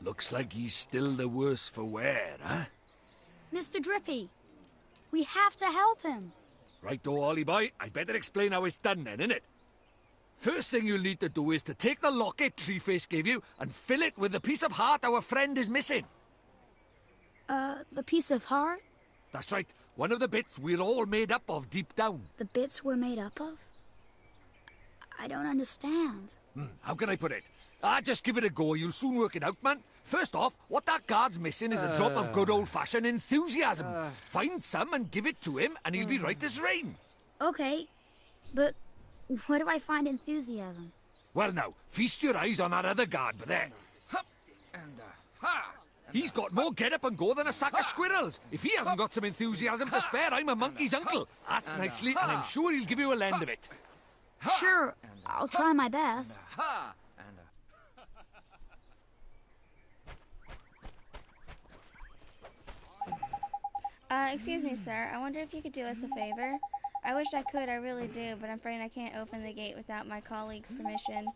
Looks like he's still the worse for wear, huh? Mr. Drippy, we have to help him. Right, though, Ollie boy, I better explain how it's done then, innit? First thing you'll need to do is to take the locket Treeface gave you and fill it with the piece of heart our friend is missing. The piece of heart? That's right, one of the bits we're all made up of deep down. The bits we're made up of? I don't understand. How can I put it? Just give it a go, you'll soon work it out, man. First off, what that guard's missing is a drop of good old-fashioned enthusiasm. Find some and give it to him, and he'll be right as rain. Okay, but where do I find enthusiasm? Well now, feast your eyes on that other guard, but there. He's got more get-up and go than a sack of squirrels. If he hasn't got some enthusiasm to spare, I'm a monkey's uncle. Ask nicely, and I'm sure he'll give you a lend of it. Sure, I'll try my best. Excuse me, sir. I wonder if you could do us a favor. I wish I could, I really do, but I'm afraid I can't open the gate without my colleague's permission.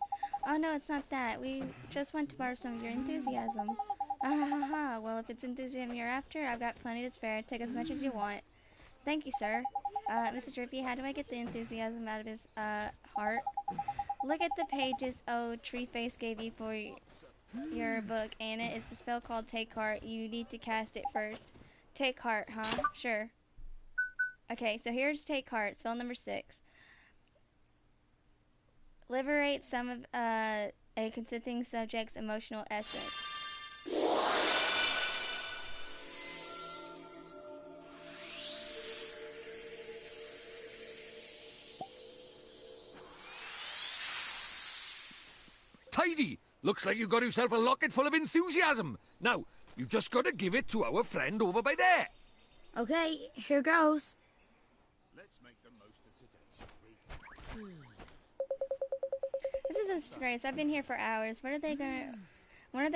Oh no, it's not that. We just want to borrow some of your enthusiasm. Well, if it's enthusiasm you're after, I've got plenty to spare. Take as much as you want. Thank you, sir. Mr. Drippy, how do I get the enthusiasm out of his, heart? Look at the pages Treeface gave you for your book, Anna. It's the spell called Take Heart. You need to cast it first. Take Heart, huh? Sure. Okay, so here's Take Heart, spell number 6. Liberate some of a consenting subject's emotional essence. Tidy! Looks like you got yourself a locket full of enthusiasm. Now, you've just got to give it to our friend over by there. Okay, here goes. Let's make the most of today, shall we? This is a disgrace. I've been here for hours. When are they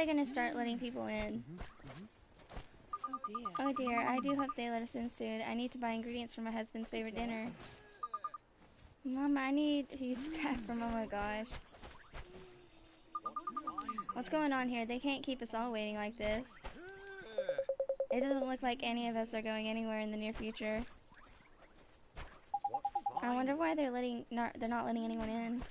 gonna start letting people in? Oh dear, I do hope they let us in soon. I need to buy ingredients for my husband's favorite dinner. Mama, I need to use the bathroom. Oh my gosh. What's going on here? They can't keep us all waiting like this. It doesn't look like any of us are going anywhere in the near future. I wonder why they're not letting anyone in.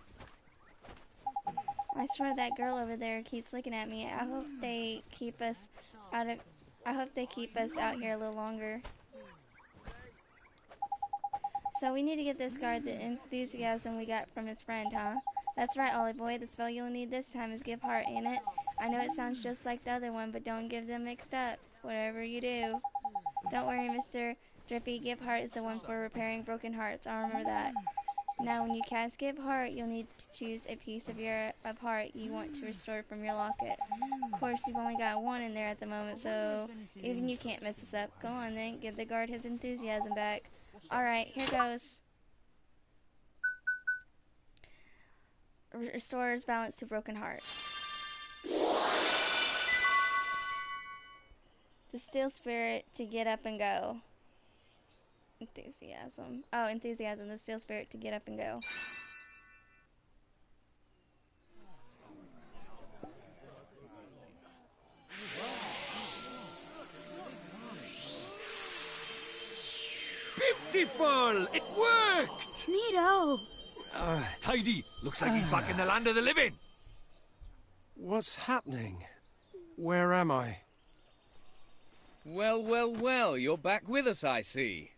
I swear that girl over there keeps looking at me. I hope they keep us out here a little longer. So we need to get this guard the enthusiasm we got from his friend, huh? That's right, Ollie boy. The spell you'll need this time is Give Heart, ain't it? I know it sounds just like the other one, but don't give them mixed up. Whatever you do. Don't worry, Mr. Drippy. Give Heart is the one for repairing broken hearts. I'll remember that. Now, when you cast Give Heart, you'll need to choose a piece of heart you want to restore from your locket. Of course, you've only got one in there at the moment, so even you can't mess this up. Go on then, give the guard his enthusiasm back. Alright, here goes. restores balance to broken heart. The steel spirit to get up and go. Enthusiasm. Oh, enthusiasm. The steel spirit to get up and go. Beautiful! It worked! Neato! Tidy. Looks like he's back in the land of the living. What's happening? Where am I? Well, well, well, you're back with us, I see.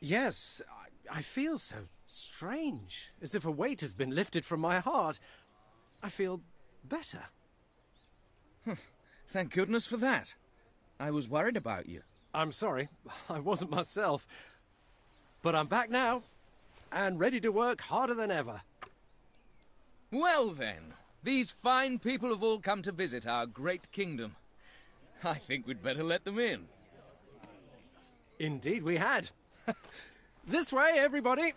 Yes, I feel so strange, as if a weight has been lifted from my heart. I feel better. Thank goodness for that. I was worried about you. I'm sorry, I wasn't myself. But I'm back now, and ready to work harder than ever. Well then, these fine people have all come to visit our great kingdom. I think we'd better let them in. Indeed we had. This way, everybody!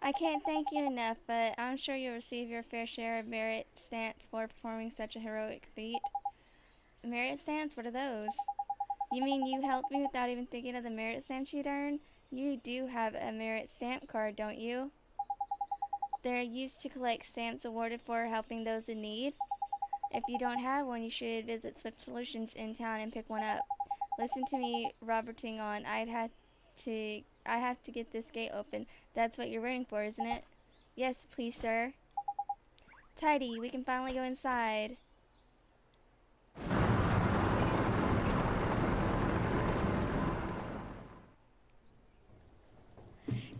I can't thank you enough, but I'm sure you'll receive your fair share of merit stamps for performing such a heroic feat. Merit stamps? What are those? You mean you helped me without even thinking of the merit stamps you'd earn? You do have a merit stamp card, don't you? They're used to collect stamps awarded for helping those in need. If you don't have one, you should visit Swift Solutions in town and pick one up. Listen to me Roberting on. I have to get this gate open. That's what you're waiting for, isn't it? Yes, please, sir. Tidy, we can finally go inside.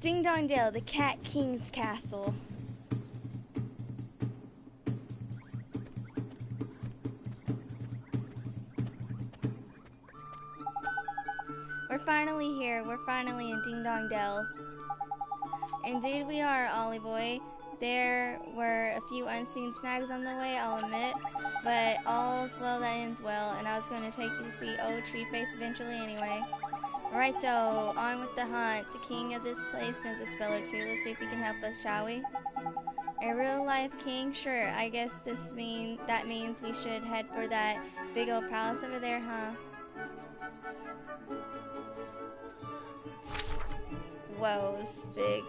Ding Dong Dale, the Cat King's castle. We're finally here. We're finally in Ding Dong Dell. Indeed we are, Ollie boy. There were a few unseen snags on the way, I'll admit, but all's well that ends well, and I was going to take you to see old Treeface eventually anyway. Right though, on with the hunt. The king of this place knows a spell or two. Let's see if he can help us, shall we? A real-life king? Sure, I guess that means we should head for that big old palace over there, huh? Whoa, this is big.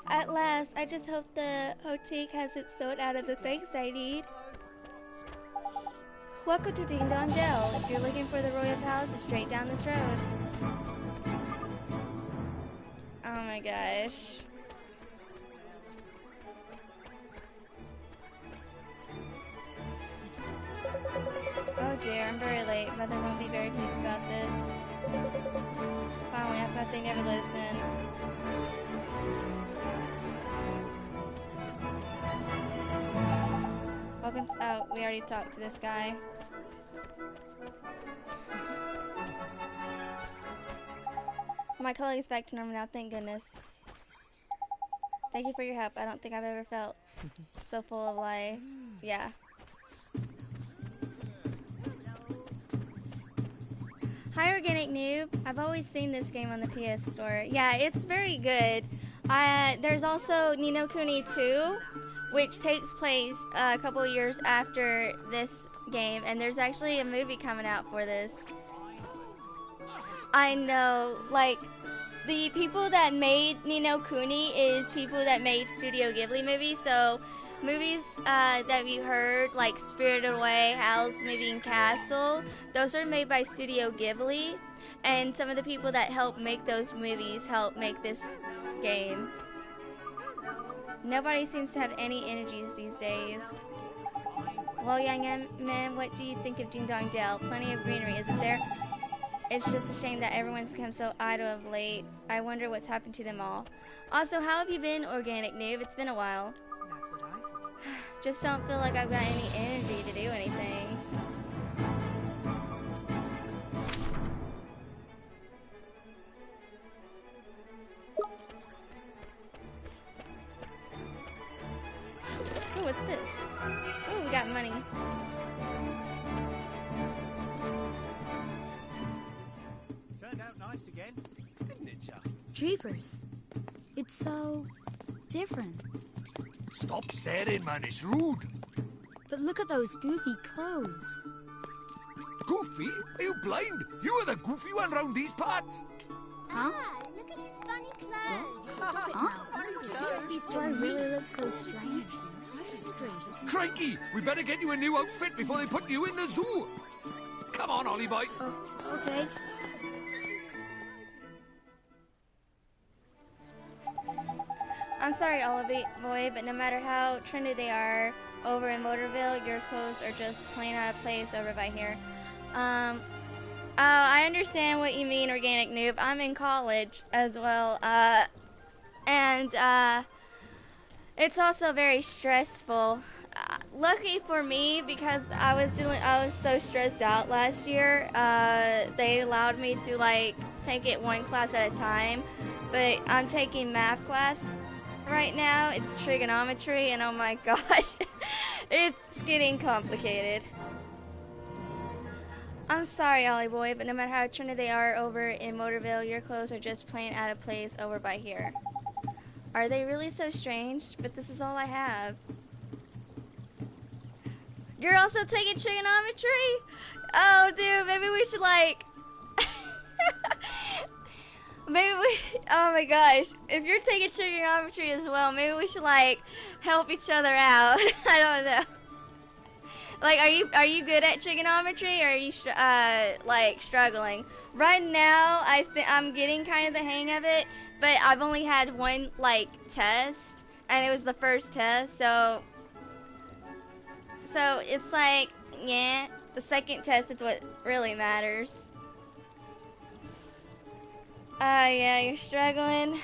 At last, I just hope the boutique has it sold out of the things I need. Welcome to Ding Dong Dell. If you're looking for the Royal Palace, it's straight down this road. Oh my gosh. Oh dear, I'm very late. Mother won't be very pleased about this. Finally, I thought they never listen. Welcome. Oh, we already talked to this guy. My colleague is back to normal now, thank goodness. Thank you for your help. I don't think I've ever felt so full of life. Yeah. Hi, Organic Noob. I've always seen this game on the PS4. Yeah, it's very good. There's also Ni no Kuni 2, which takes place a couple of years after this game, and there's actually a movie coming out for this. I know, like, the people that made Ni no Kuni is people that made Studio Ghibli movies, so movies that we heard, like Spirited Away, Howl's Moving Castle, those are made by Studio Ghibli, and some of the people that helped make those movies helped make this game. Nobody seems to have any energies these days. Well, young man, what do you think of Ding Dong Dell? Plenty of greenery, isn't there? It's just a shame that everyone's become so idle of late. I wonder what's happened to them all. Also, how have you been, Organic Noob? It's been a while. That's what I thought. Just don't feel like I've got any energy to do anything. Ooh, what's this? Ooh, we got money. nice again, didn't it, Chuck? Jeepers. It's so different. Stop staring, man. It's rude. But look at those goofy clothes. Goofy? Are you blind? You are the goofy one round these parts. Huh? Look at his funny clothes. Do I really look so strange? Crikey! We better get you a new outfit before they put you in the zoo. Come on, Ollie boy. Okay. I'm sorry, Ollie boy, but no matter how trendy they are over in Motorville, your clothes are just plain out of place over by here. I understand what you mean, organic noob. I'm in college as well, and it's also very stressful. Lucky for me, because I was so stressed out last year. They allowed me to like take it one class at a time, but I'm taking math class right now. It's trigonometry, and oh my gosh, it's getting complicated. I'm sorry, Ollie boy, but no matter how trendy they are over in Motorville, your clothes are just plain out of place over by here. Are they really so strange? But this is all I have. You're also taking trigonometry? Oh, dude, maybe we should like... oh my gosh, if you're taking trigonometry as well, maybe we should like help each other out. I don't know. Like, are you good at trigonometry, or are you like struggling? Right now, I'm getting kind of the hang of it, but I've only had one like test, and it was the first test, so it's like, yeah, the second test is what really matters. Yeah, you're struggling.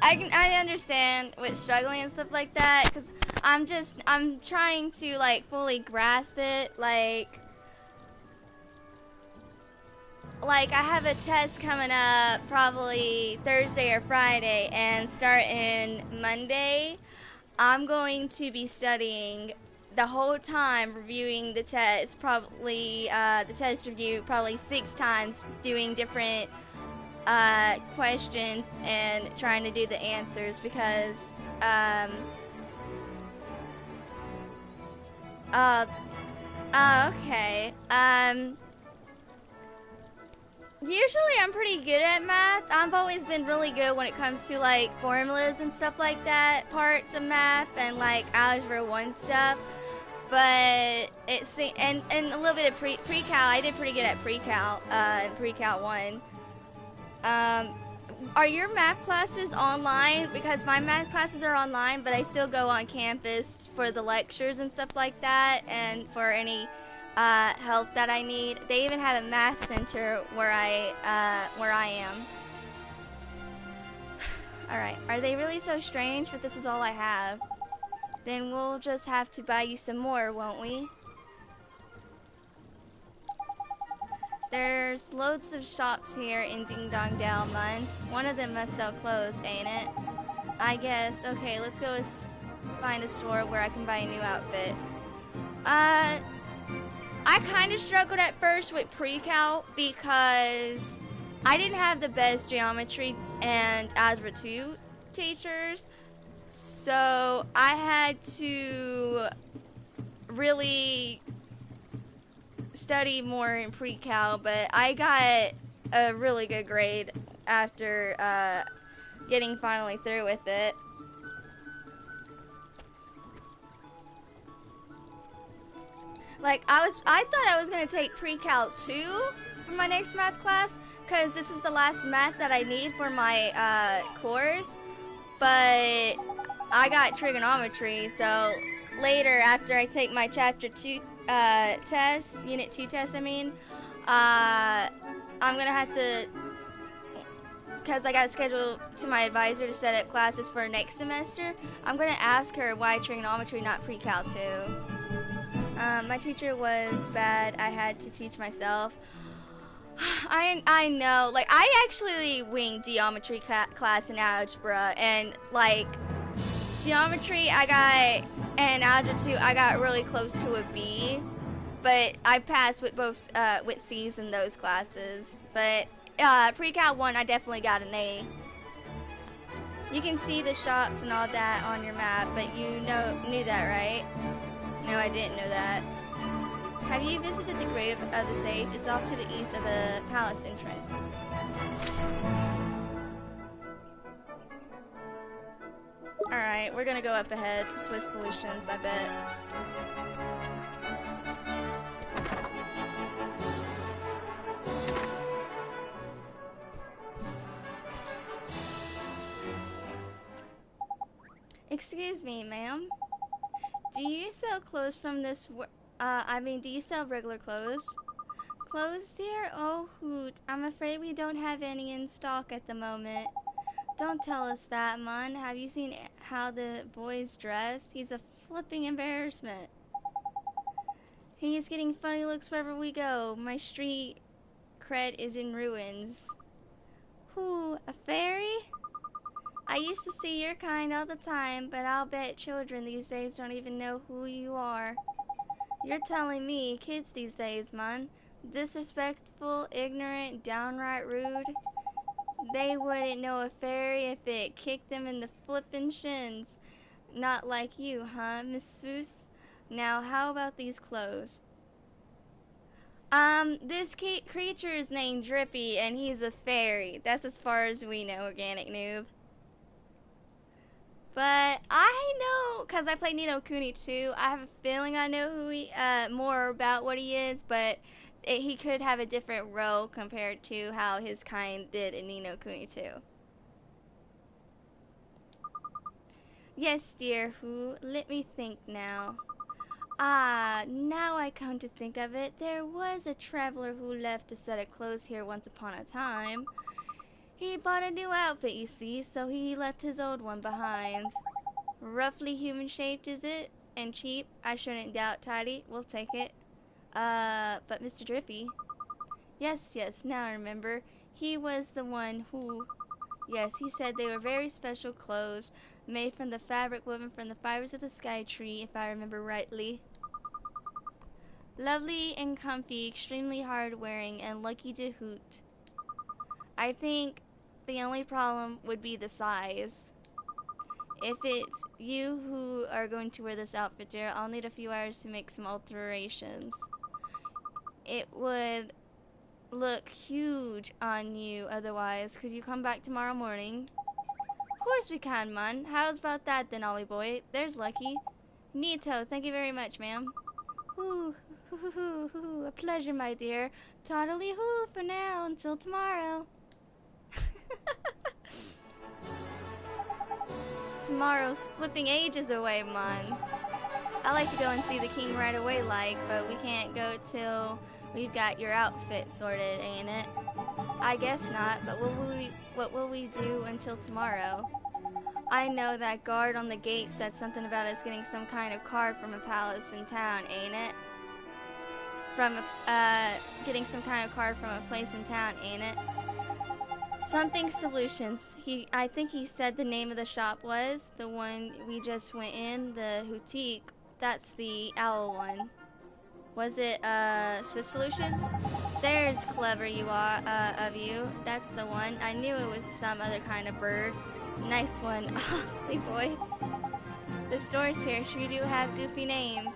I understand with struggling and stuff like that, because I'm trying to like fully grasp it, like I have a test coming up probably Thursday or Friday, and starting Monday, I'm going to be studying the whole time, reviewing the test, probably the test review probably 6 times, doing different questions and trying to do the answers, because okay. Usually I'm pretty good at math. I've always been really good when it comes to like formulas and stuff like that, parts of math and like algebra 1 stuff. But it's and a little bit of pre-cal. I did pretty good at pre-cal, pre-cal 1. Are your math classes online? Because my math classes are online, but I still go on campus for the lectures and stuff like that, and for any help that I need. They even have a math center where I am. Alright, are they really so strange? But this is all I have. Then we'll just have to buy you some more, won't we? There's loads of shops here in Ding Dong Dale, Mun. One of them must sell clothes, ain't it? I guess. Okay, let's go find a store where I can buy a new outfit. I kind of struggled at first with pre-cal because I didn't have the best geometry and algebra 2 teachers, so I had to really study more in pre-cal, but I got a really good grade after getting finally through with it. Like, I thought I was going to take pre-cal 2 for my next math class, because this is the last math that I need for my course, but I got trigonometry, so later, after I take my chapter 2 test, unit 2 test, I'm going to have to, because I got scheduled to my advisor to set up classes for next semester, I'm going to ask her why trigonometry, not pre-cal 2. My teacher was bad. I had to teach myself. I know. Like, I actually winged geometry class in algebra, and like geometry I got, and algebra 2 I got really close to a B, but I passed with both with C's in those classes. But pre-cal 1, I definitely got an A. You can see the shops and all that on your map, but you knew that, right? No, I didn't know that. Have you visited the grave of the sage? It's off to the east of the palace entrance. Alright, we're gonna go up ahead to Swiss Solutions, I bet. Excuse me, ma'am. Do you sell clothes from this do you sell regular clothes? Clothes, dear? Oh, hoot. I'm afraid we don't have any in stock at the moment. Don't tell us that, Mun. Have you seen how the boy's dressed? He's a flipping embarrassment. He's getting funny looks wherever we go. My street cred is in ruins. Who, a fairy? I used to see your kind all the time, but I'll bet children these days don't even know who you are. You're telling me kids these days, Mun, disrespectful, ignorant, downright rude. They wouldn't know a fairy if it kicked them in the flippin' shins. Not like you, huh, Miss Seuss? Now, how about these clothes? This creature is named Drippy, and he's a fairy. That's as far as we know, Organic Noob. But I know, because I played Ni no Kuni too, I have a feeling I know who he, more about what he is, but he could have a different role compared to how his kind did in Ni no Kuni 2. Yes, dear Who, let me think now. Ah, now I come to think of it, there was a traveler who left a set of clothes here once upon a time. He bought a new outfit, you see, so he left his old one behind. Roughly human-shaped, is it? And cheap? I shouldn't doubt, tidy. We'll take it. But Mr. Drippy? Yes, now I remember. He was the one who... Yes, he said they were very special clothes, made from the fabric woven from the fibers of the sky tree, if I remember rightly. Lovely and comfy, extremely hard-wearing, and lucky to hoot. I think the only problem would be the size. If it's you who are going to wear this outfit, dear, I'll need a few hours to make some alterations. It would look huge on you otherwise. Could you come back tomorrow morning? Of course we can, Mun. How's about that then, Ollie boy? There's lucky. Neato, thank you very much, ma'am. Ooh, a pleasure, my dear. Toddly hoo for now, until tomorrow. Tomorrow's flipping ages away, Mun. I like to go and see the king right away, but we can't go till we've got your outfit sorted, ain't it? I guess not, but what will we do until tomorrow? I know that guard on the gate said something about us getting some kind of card from a palace in town, ain't it? Getting some kind of card from a place in town, ain't it? Something Solutions. I think he said the name of the shop was the one we just went in, the Boutique. That's the owl one. Was it Swiss Solutions? There's clever you are, of you. That's the one. I knew it was some other kind of bird. Nice one, Ollie boy. The stores here sure do have goofy names.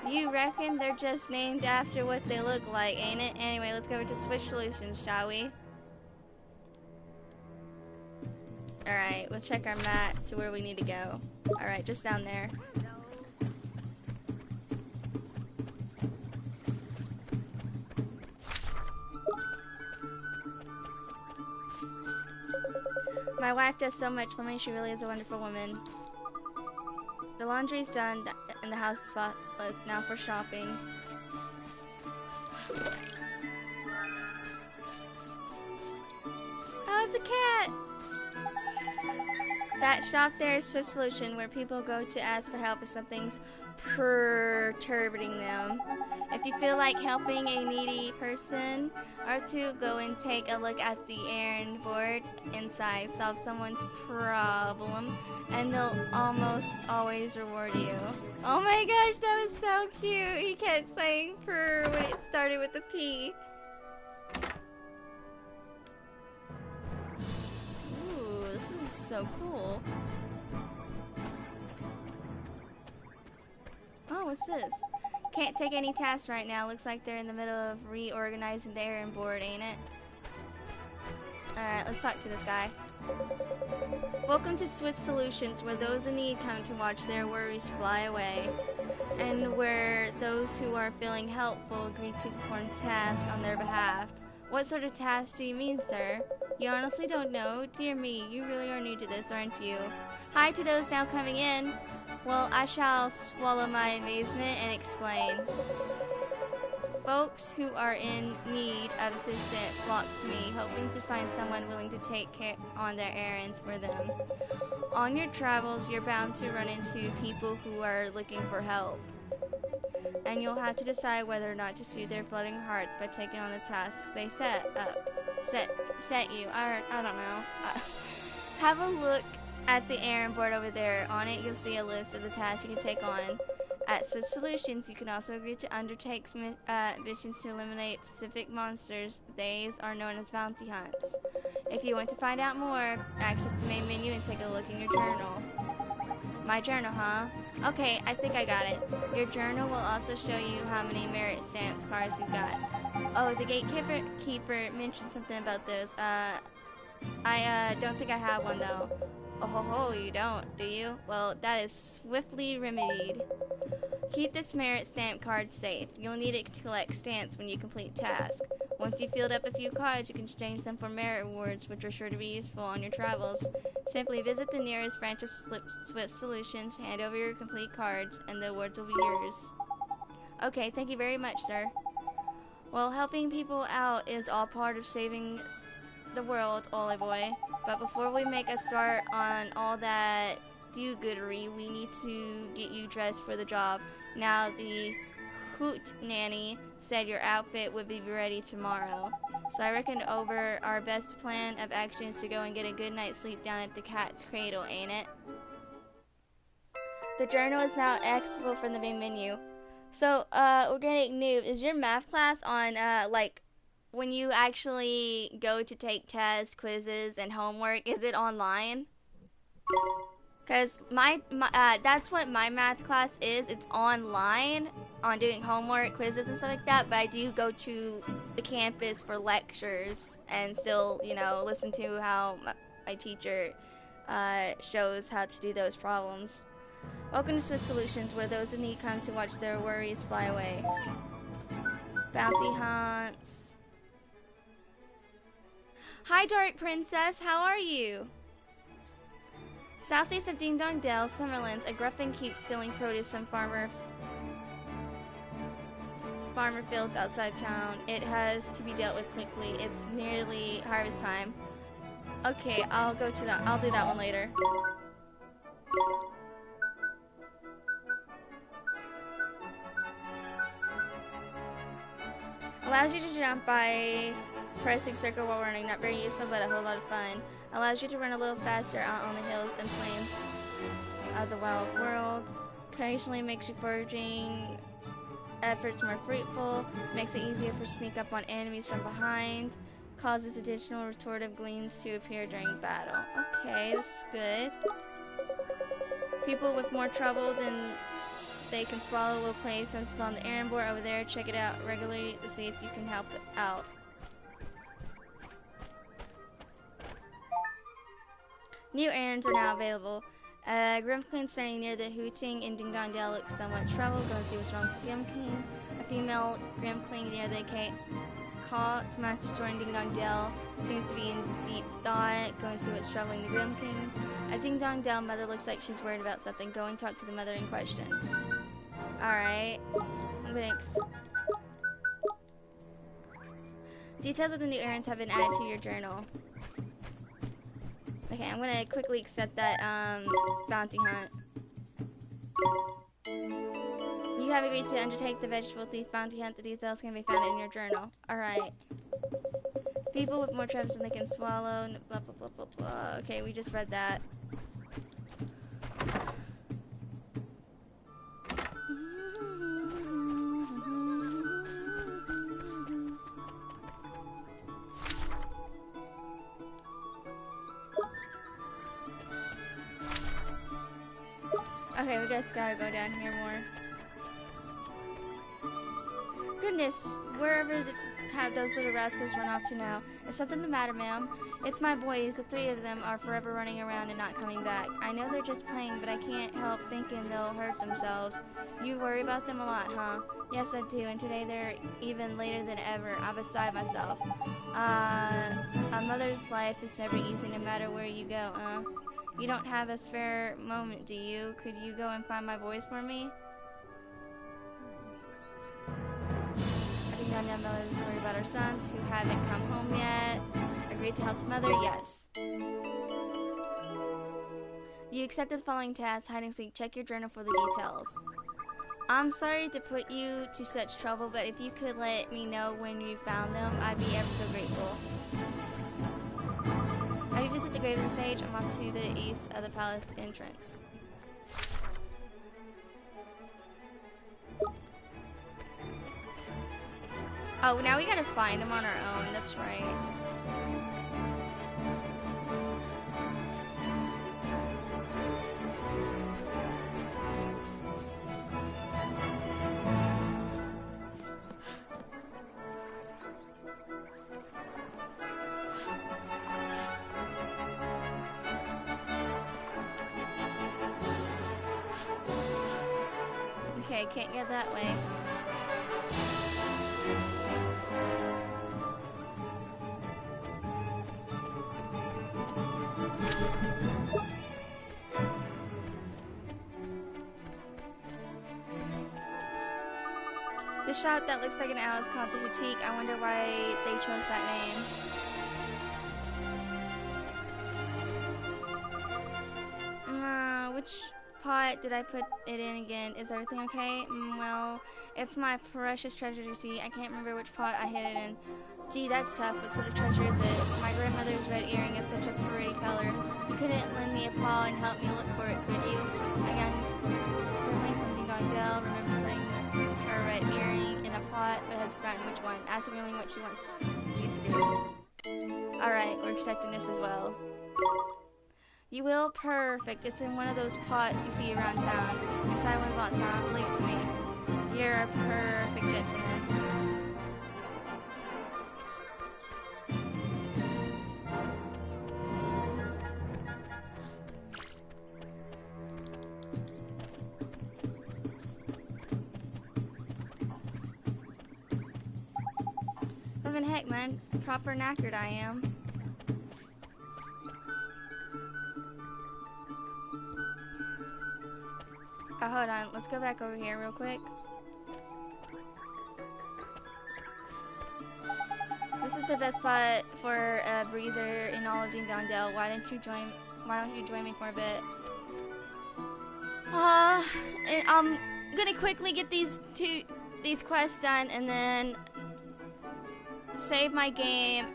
You reckon they're just named after what they look like, ain't it? Anyway, let's go over to Swiss Solutions, shall we? Alright, we'll check our map to where we need to go. Alright, just down there. My wife does so much for me, she really is a wonderful woman. The laundry's done and the house is spotless. Now for shopping. Oh, it's a cat! That shop there is Swift Solution, where people go to ask for help if something's perturbing them. If you feel like helping a needy person or two, go and take a look at the errand board inside. Solve someone's problem, and they'll almost always reward you. Oh my gosh, that was so cute! He kept saying purr when it started with a P. so cool. Oh, what's this? Can't take any tasks right now. Looks like they're in the middle of reorganizing the errand board, ain't it? Alright, let's talk to this guy. Welcome to Swift Solutions, where those in need come to watch their worries fly away. And where those who are feeling helpful agree to perform tasks on their behalf. What sort of tasks do you mean, sir? You honestly don't know? Dear me, you really are new to this, aren't you? Hi to those now coming in. Well, I shall swallow my amazement and explain. Folks who are in need of assistance flock to me, hoping to find someone willing to take care on their errands for them. On your travels, you're bound to run into people who are looking for help. And you'll have to decide whether or not to soothe their flooding hearts by taking on the tasks they set you. I don't know. Have a look at the errand board over there. On it, you'll see a list of the tasks you can take on. At Swift Solutions, you can also agree to undertake missions to eliminate specific monsters. These are known as bounty hunts. If you want to find out more, access the main menu and take a look in your journal. My journal, huh? Okay, I think I got it. Your journal will also show you how many merit stamps cards you've got. Oh, the gatekeeper mentioned something about those. I don't think I have one though. Oh ho ho, you don't, do you? Well, that is swiftly remedied. Keep this merit stamp card safe. You'll need it to collect stamps when you complete tasks. Once you've filled up a few cards, you can exchange them for merit rewards, which are sure to be useful on your travels. Simply visit the nearest branch of Swift Solutions, hand over your complete cards, and the awards will be yours. Okay, thank you very much, sir. Well, helping people out is all part of saving the world, Ollie boy. But before we make a start on all that do-goodery, we need to get you dressed for the job. Now, the Hoot Nanny said your outfit would be ready tomorrow. So I reckon over our best plan of action is to go and get a good night's sleep down at the Cat's Cradle, ain't it? The journal is now accessible from the main menu. So, Organic Noob, is your math class on, like, when you actually go to take tests, quizzes, and homework, is it online? Because that's what my math class is. It's online on doing homework, quizzes, and stuff like that. But I do go to the campus for lectures and still, you know, listen to how my teacher shows how to do those problems. Welcome to Swift Solutions, where those in need come to watch their worries fly away. Bounty hunts. Hi, Dark Princess. How are you? Southeast of Ding Dong Dell, Summerlands, a gruffin keeps stealing produce from farmer fields outside town. It has to be dealt with quickly. It's nearly harvest time. Okay, I'll do that one later. Allows you to jump by pressing circle while running. Not very useful, but a whole lot of fun. Allows you to run a little faster out on the hills and plains of the wild world. Occasionally makes your foraging efforts more fruitful. Makes it easier to sneak up on enemies from behind. Causes additional restorative gleams to appear during battle. Okay, this is good. People with more trouble than they can swallow will place themselves on the errand board over there. Check it out regularly to see if you can help it out. New errands are now available. Grimclean standing near the Hooting in Ding Dong Dell looks somewhat troubled. Go and see what's wrong with Grimclean. A female Grimclean near the Caught Master Store in Ding Dong Dell seems to be in deep thought. Go and see what's troubling the Grimclean. A Ding Dong Dell mother looks like she's worried about something. Go and talk to the mother in question. Alright. Thanks. Details of the new errands have been added to your journal. Okay, I'm gonna quickly accept that bounty hunt. You have agreed to undertake the vegetable thief bounty hunt. The details can be found in your journal. Alright. People with more troubles than they can swallow. Blah, blah, blah, blah, blah. Okay, we just read that. Okay, we just gotta go down here more. Goodness, wherever have those little rascals run off to now? Is something the matter, ma'am? It's my boys. The three of them are forever running around and not coming back. I know they're just playing, but I can't help thinking they'll hurt themselves. You worry about them a lot, huh? Yes, I do, and today they're even later than ever. I'm beside myself. A mother's life is never easy no matter where you go, You don't have a spare moment, do you? Could you go and find my boys for me? Young mothers worry about our sons who haven't come home yet. Agreed to help the mother? Yes. You accepted the following task, hide and seek. Check your journal for the details. I'm sorry to put you to such trouble, but if you could let me know when you found them, I'd be ever so grateful. Have you visited the grave of the sage? I'm off to the east of the palace entrance. Oh, now we gotta find them on our own, that's right. Okay, can't get that way. The shop that looks like an owl is called the Boutique. I wonder why they chose that name. Which pot did I put it in again? Is everything okay? Well, it's my precious treasure, you see. I can't remember which pot I hid it in. Gee, that's tough. What sort of treasure is it? My grandmother's red earring is such a pretty color. You couldn't lend me a paw and help me look for it, could you? A young girl from Ding Dong Dell remembers putting her red earring in a pot, but has forgotten which one. Ask Gilling what she wants you to do. Alright, we're accepting this as well. You will? Perfect. It's in one of those pots you see around town. Inside one of the pots, huh? Leave it to me. You're a perfect gentleman. Heck, man, proper knackered I am. Oh, hold on, let's go back over here real quick. This is the best spot for a breather in all of Ding Dong Dell. Why don't you join me for a bit? And I'm gonna quickly get these quests done and then save my game,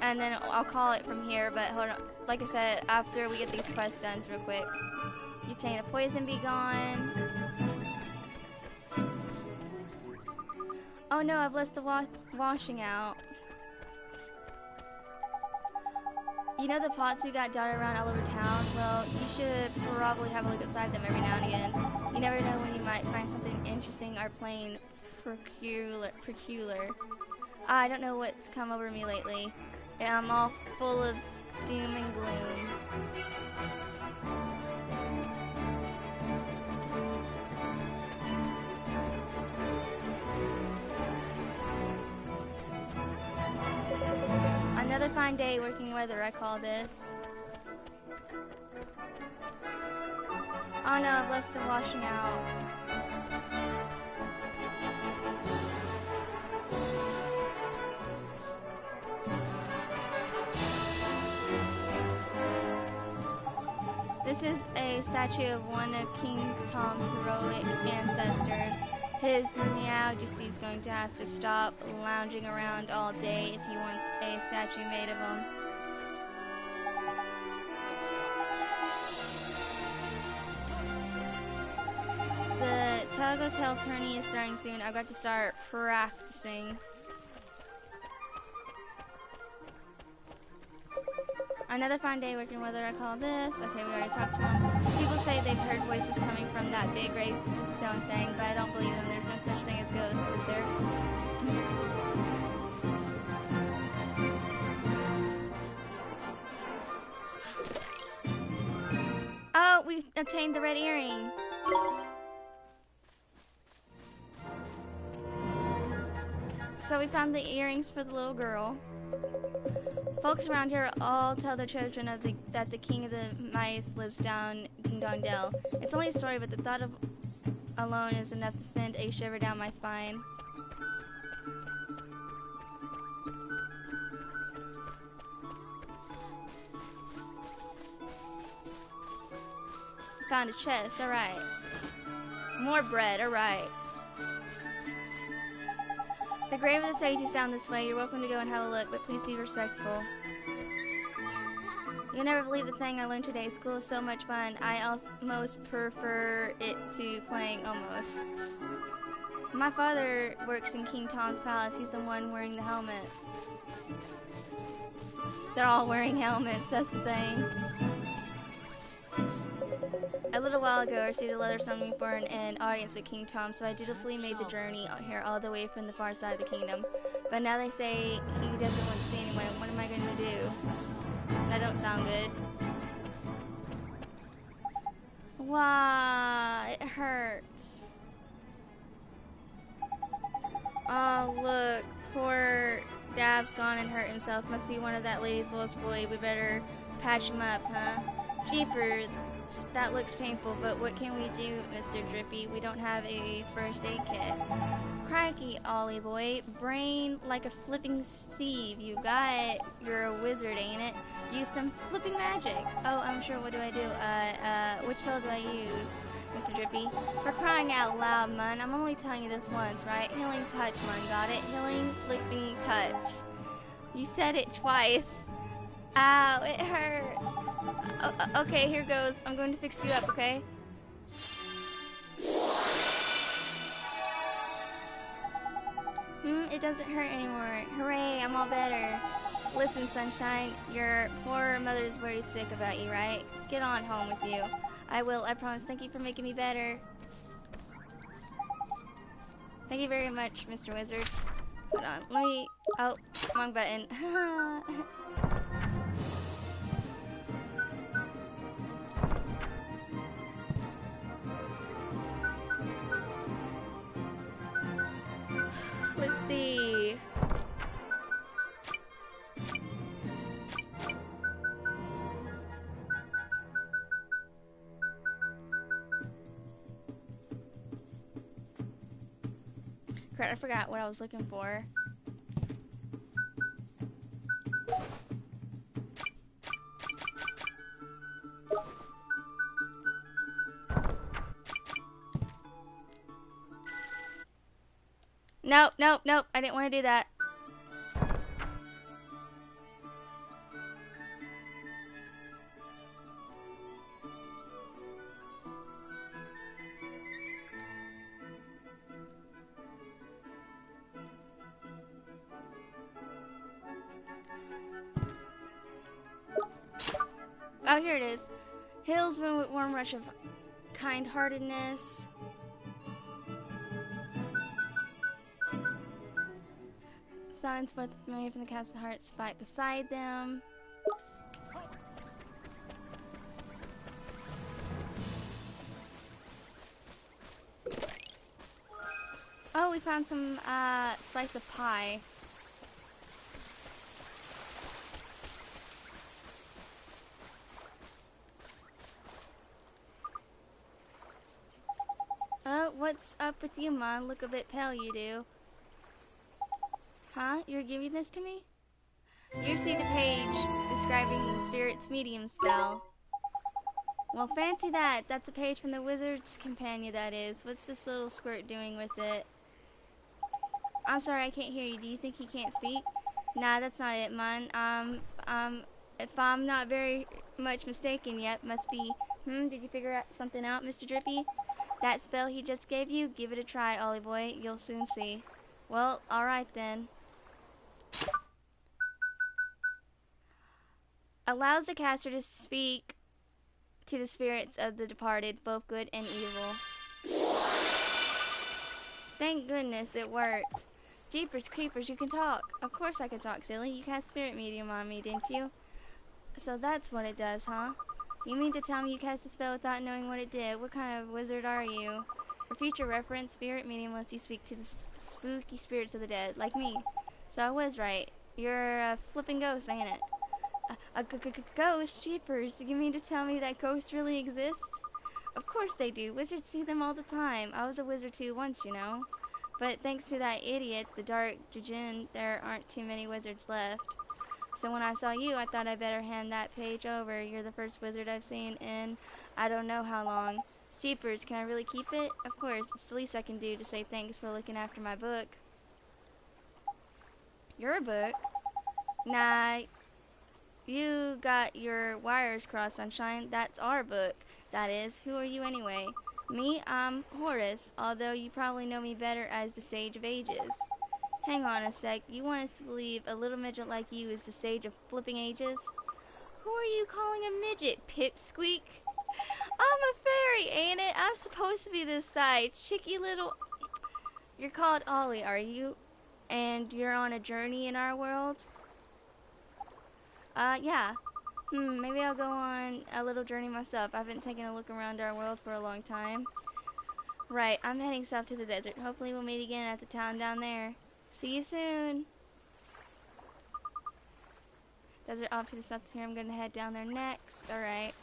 and then I'll call it from here. But hold on, like I said, after we get these quests done real quick. Butane of poison be gone. Oh no, I've left the washing out. You know the pots we got dotted around all over town? Well, you should probably have a look inside them every now and again. You never know when you might find something interesting or plain peculiar. I don't know what's come over me lately. I'm all full of doom and gloom. Another fine day, working weather, I call this. Oh no, I've left the washing out. This is a statue of one of King Tom's heroic ancestors. His Majesty is going to have to stop lounging around all day if he wants a statue made of him. The Tug Hotel tourney is starting soon. I've got to start practicing. Another fine day working weather, I call this. Okay, we already talked to him. People say they've heard voices coming from that big gravestone thing, but I don't believe them. There's no such thing as ghosts, is there? Oh, we've obtained the red earring. So we found the earrings for the little girl. Folks around here all tell their children that the king of the mice lives down Ding Dong Dell. It's only a story, but the thought of alone is enough to send a shiver down my spine. Found a chest, alright. More bread, alright. The grave of the sage is down this way. You're welcome to go and have a look, but please be respectful. You'll never believe the thing I learned today. School is so much fun. I almost prefer it to playing, almost. My father works in King Tom's palace. He's the one wearing the helmet. They're all wearing helmets, that's the thing. A little while ago, I received a letter summoning for an audience with King Tom, so I dutifully made the journey here all the way from the far side of the kingdom. But now they say he doesn't want to see anyone. What am I going to do? That don't sound good. Wow, it hurts. Oh, look. Poor Dab's gone and hurt himself. Must be one of that lady's lost boy. We better patch him up, huh? Jeepers. That looks painful, but what can we do, Mr. Drippy? We don't have a first aid kit. Crikey, Ollie boy. Brain like a flipping sieve. You got it. You're a wizard, ain't it? Use some flipping magic. Oh, I'm sure. What do I do? Which spell do I use, Mr. Drippy? For crying out loud, man. I'm only telling you this once, right? Healing touch, man. Got it? Healing flipping touch. You said it twice. Ow, it hurts. Okay, here goes. I'm going to fix you up, okay? It doesn't hurt anymore. Hooray, I'm all better. Listen, Sunshine, your poor mother is very sick about you, right? Get on home with you. I will, I promise. Thank you for making me better. Thank you very much, Mr. Wizard. Hold on, let me... Oh, wrong button. Let's see. Crap, I forgot what I was looking for. Nope, nope, nope. I didn't want to do that. Oh, here it is. Hills with warm rush of kind-heartedness. Signs both familiar from the cast of hearts fight beside them. Oh, we found some slice of pie. What's up with you, Mon? Look a bit pale, you do. Huh? You're giving this to me? You received a page describing the spirit's medium spell. Well, fancy that. That's a page from the wizard's companion, that is. What's this little squirt doing with it? I'm sorry, I can't hear you. Do you think he can't speak? Nah, that's not it, Mon. If I'm not very much mistaken yet, must be... did you figure something out, Mr. Drippy? That spell he just gave you? Give it a try, Ollie boy. You'll soon see. Well, alright then. Allows the caster to speak to the spirits of the departed, both good and evil. Thank goodness it worked. Jeepers creepers, you can talk. Of course I can talk, silly. You cast spirit medium on me, didn't you? So that's what it does, huh? You mean to tell me you cast a spell without knowing what it did? What kind of wizard are you? For future reference, spirit medium lets you speak to the spooky spirits of the dead, like me. So I was right. You're a flipping ghost, ain't it? A ghost? Jeepers, you mean to tell me that ghosts really exist? Of course they do. Wizards see them all the time. I was a wizard too once, you know. But thanks to that idiot, the Dark Djinn, there aren't too many wizards left. So when I saw you, I thought I'd better hand that page over. You're the first wizard I've seen in I don't know how long. Jeepers, can I really keep it? Of course, it's the least I can do to say thanks for looking after my book. Your book? Nah, you got your wires crossed, sunshine. That's our book. That is. Who are you anyway? Me? I'm Horace, although you probably know me better as the Sage of Ages. Hang on a sec. You want us to believe a little midget like you is the Sage of Flipping Ages? Who are you calling a midget, Pipsqueak? I'm a fairy, ain't it? I'm supposed to be this size. Chicky little... You're called Ollie, are you? And you're on a journey in our world? Yeah. Maybe I'll go on a little journey myself. I haven't taken a look around our world for a long time. Right, I'm heading south to the desert. Hopefully we'll meet again at the town down there. See you soon. Desert off to the south here. I'm gonna head down there next. Alright.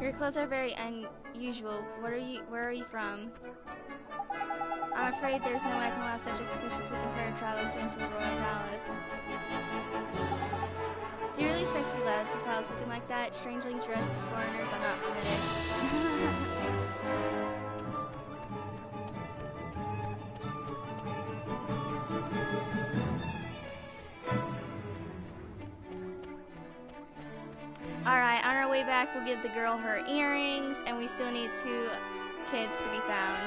Your clothes are very unusual. Where are you from? I'm afraid there's no way I can allow such a suspicious looking pair of travelers into the royal palace. Do you really expect to be allowed to the palace looking like that? Strangely dressed foreigners are not permitted. Alright, on our way back, we'll give the girl her earrings, and we still need 2 kids to be found.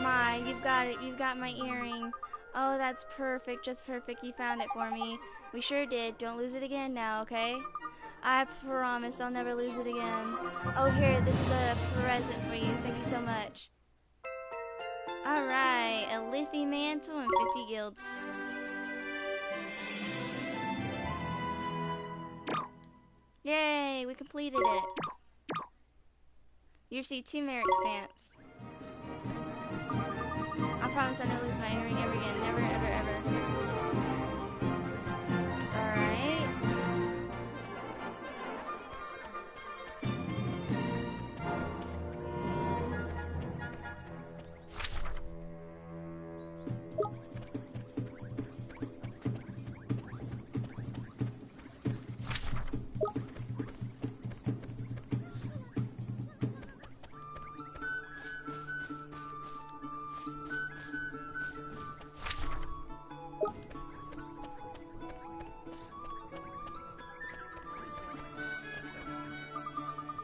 My, you've got it. You've got my earring. Oh, that's perfect. Just perfect. You found it for me. We sure did. Don't lose it again now, okay? I promise I'll never lose it again. Oh, here, this is a present for you. Thank you so much. Alright, a Liffey mantle and 50 guilds. Yay, we completed it. You received 2 merit stamps. I promise I'll never lose my earring ever again. Never, ever, ever. Alright.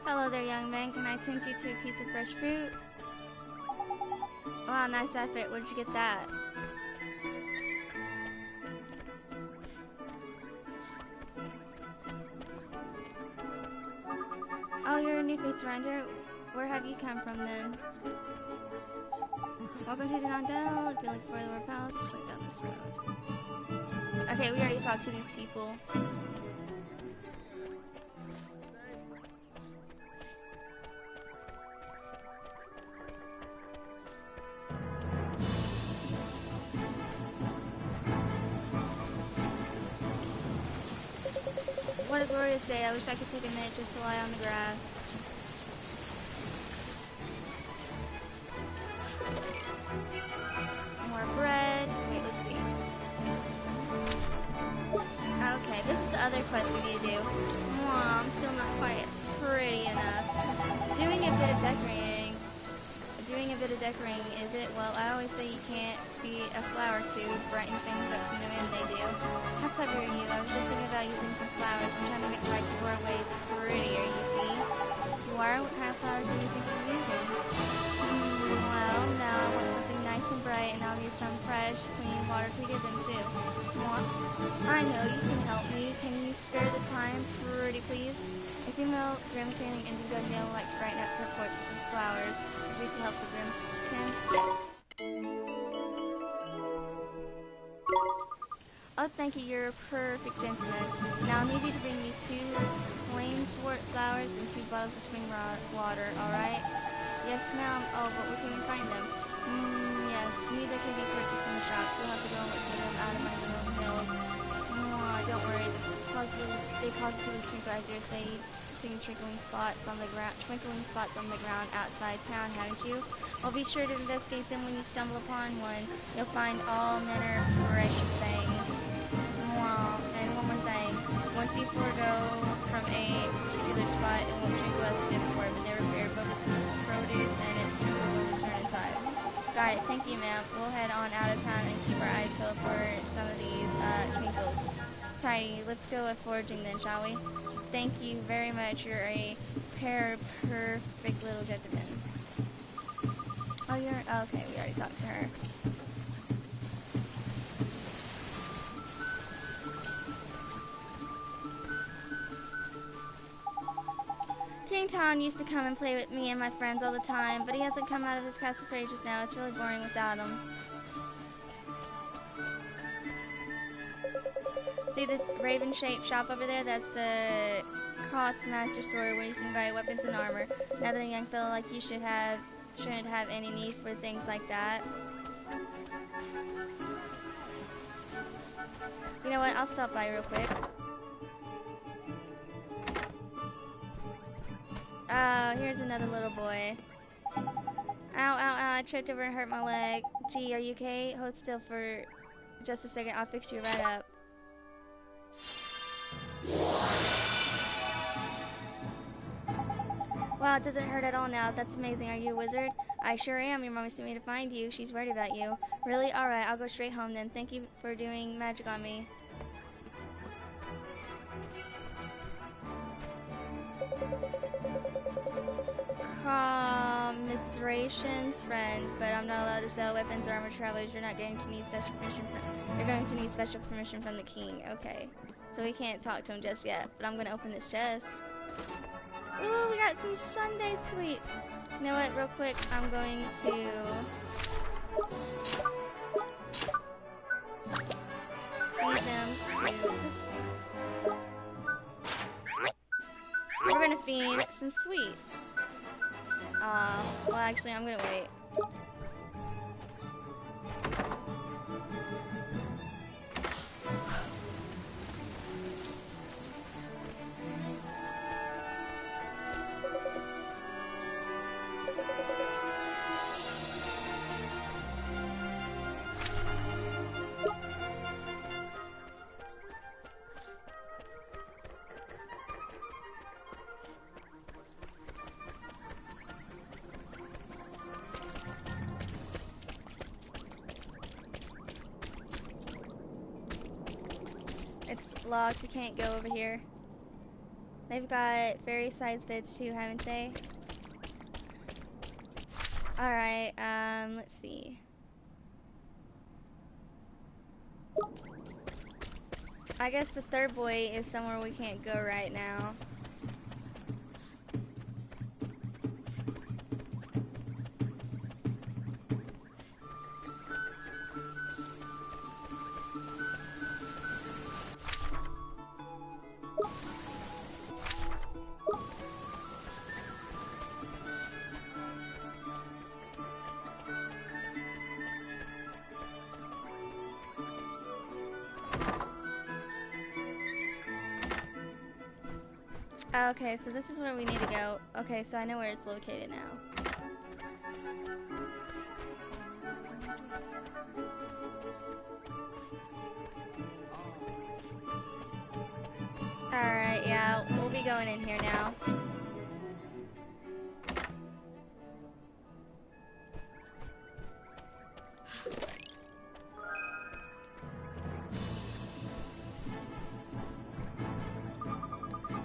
Hello there, young man. Can I tempt you to a piece of fresh fruit? Wow, nice outfit. Where'd you get that? Oh, you're a new face surrender. Where have you come from then? Welcome to Denondel. If you're looking for the Royal Palace, just right down this road. Okay, we already talked to these people. What a glorious day. I wish I could take a minute just to lie on the grass. More bread. Wait, let's see. Okay, this is the other quest we need to do. I'm still not quite pretty enough. Doing a bit of decorating. a bit of decorating, is it? Well, I always say you can't be a flower to brighten things up to no end they do. How clever are you? I was just thinking about using some flowers. I'm trying to make my doorway prettier, you see. You are? What kind of flowers are you thinking of using? Well, now I want something nice and bright, and I'll use some fresh, clean water to give them to. I know, you can help me. Can you spare the time, pretty please? A female Grim cleaning indigo nail would like to brighten up her porch with some flowers. Agree to help the Grim can? Yes. Oh, thank you. You're a perfect gentleman. Now I need you to bring me 2 flameswort flowers and 2 bottles of spring water, alright? Yes, ma'am. Oh, but where can we find them? Yes. Neither can be purchased from the shop, so you'll have to go and look for them out among the own hills. Don't worry. They positively twinkle as you're seeing twinkling spots on the ground outside town, haven't you? Well, be sure to investigate them when you stumble upon one. You'll find all manner of precious things. And one more thing. Once you forego from a particular spot, it won't twinkle as it did before, but never fear, both its produce and its twinkle will return in time. Got it. Thank you, ma'am. We'll head on out of town and keep our eyes peeled for some of these twinkles. Tidy, let's go with foraging then, shall we? Thank you very much. You're a perfect little gentleman. Oh, you're... okay, we already talked to her. King Tom used to come and play with me and my friends all the time, but he hasn't come out of his castle for ages now. It's really boring without him. See the raven-shaped shop over there? That's the Koth Master Store where you can buy weapons and armor. Now that a young fellow like you shouldn't have any need for things like that. You know what? I'll stop by real quick. Here's another little boy. Ow, ow, ow, I tripped over and hurt my leg. Gee, are you okay? Hold still for just a second. I'll fix you right up. Wow, it doesn't hurt at all now. That's amazing. Are you a wizard? I sure am. Your mommy sent me to find you. She's worried about you. Really? Alright, I'll go straight home then. Thank you for doing magic on me. Commiserations, friend, but I'm not allowed to sell weapons or armor to travelers. You're going to need special permission from the king. Okay, so we can't talk to him just yet, but I'm going to open this chest. Ooh, we got some Sunday sweets. You know what, real quick, I'm going to feed them to this. We're going to feed some sweets. Well, actually, I'm going to wait. It's locked, we can't go over here. They've got fairy-sized beds too, haven't they? Alright, let's see. I guess the third boy is somewhere we can't go right now. Okay, so this is where we need to go. Okay, so I know where it's located now. Alright, yeah, we'll be going in here now.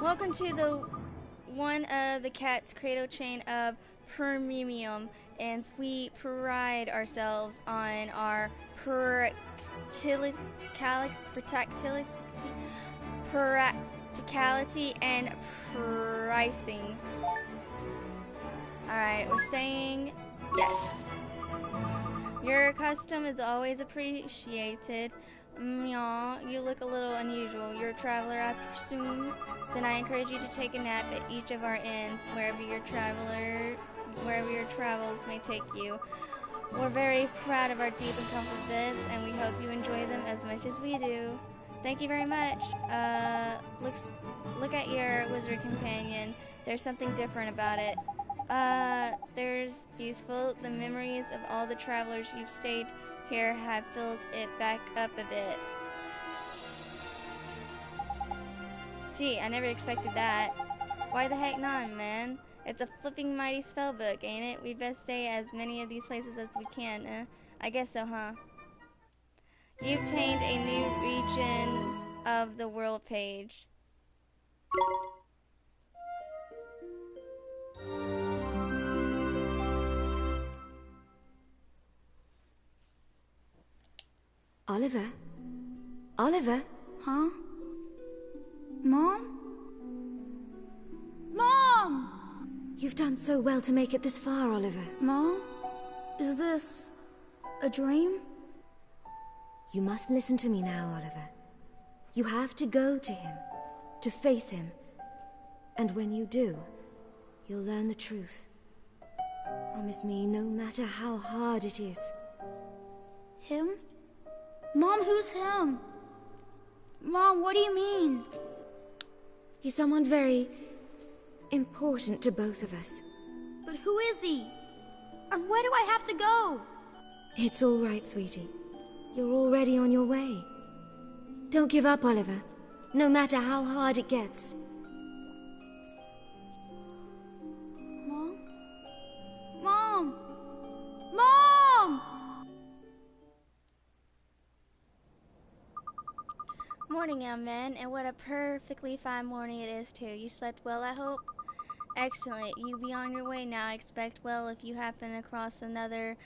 Welcome to the one of the cat's cradle chain of premium, and we pride ourselves on our practicality and pricing. Alright, we're staying. Yes. Your custom is always appreciated. Meow, you look a little unusual. You're a traveler, I presume? Then I encourage you to take a nap at each of our inns, wherever your travels may take you. We're very proud of our deep and comfortable beds, and we hope you enjoy them as much as we do. Thank you very much. Look at your wizard companion. There's something different about it. There's useful. The memories of all the travelers you've stayed here have filled it back up a bit. Gee, I never expected that. Why the heck not, man? It's a flipping mighty spell book, ain't it? We best stay as many of these places as we can, I guess so, huh? You've obtained a new regions of the world page. Oliver? Oliver? Huh? Mom? Mom! You've done so well to make it this far, Oliver. Mom? Is this a dream? You must listen to me now, Oliver. You have to go to him, to face him. And when you do, you'll learn the truth. Promise me, no matter how hard it is. Him? Mom, who's him? Mom, what do you mean? He's someone very important to both of us. But who is he? And where do I have to go? It's all right, sweetie. You're already on your way. Don't give up, Oliver, no matter how hard it gets. Mom? Mom! Mom! Morning, young man, and what a perfectly fine morning it is, too. You slept well, I hope? Excellent. You be on your way now, I expect. Well, if you happen across another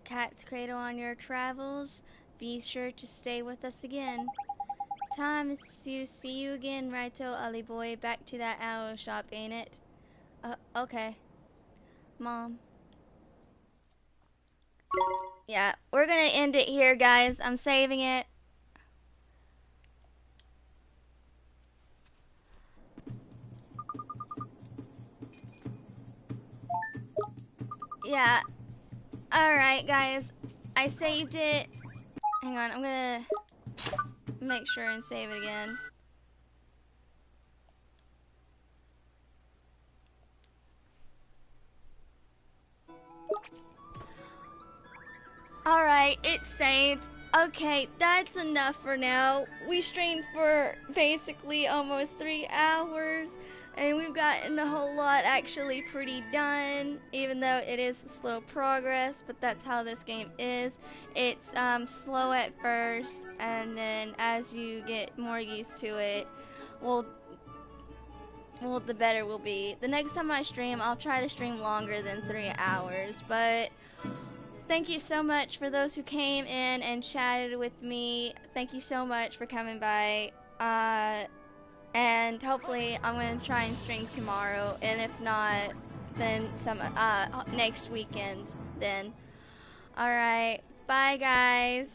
cat's cradle on your travels, be sure to stay with us again. Time to see you again, righto, Ollie boy. Back to that owl shop, ain't it? Okay. Mom. Yeah, we're gonna end it here, guys. I'm saving it. Yeah. Alright, guys. I saved it. Hang on, I'm gonna make sure and save it again. Alright, it's saved. Okay, that's enough for now. We streamed for basically almost 3 hours, and we've gotten a whole lot actually pretty done, even though it is slow progress, but that's how this game is. It's slow at first, and then as you get more used to it, well, the better we'll be. The next time I stream, I'll try to stream longer than 3 hours, but thank you so much for those who came in and chatted with me. Thank you so much for coming by. And hopefully I'm going to try and stream tomorrow. And if not, then some next weekend then. Alright, bye guys.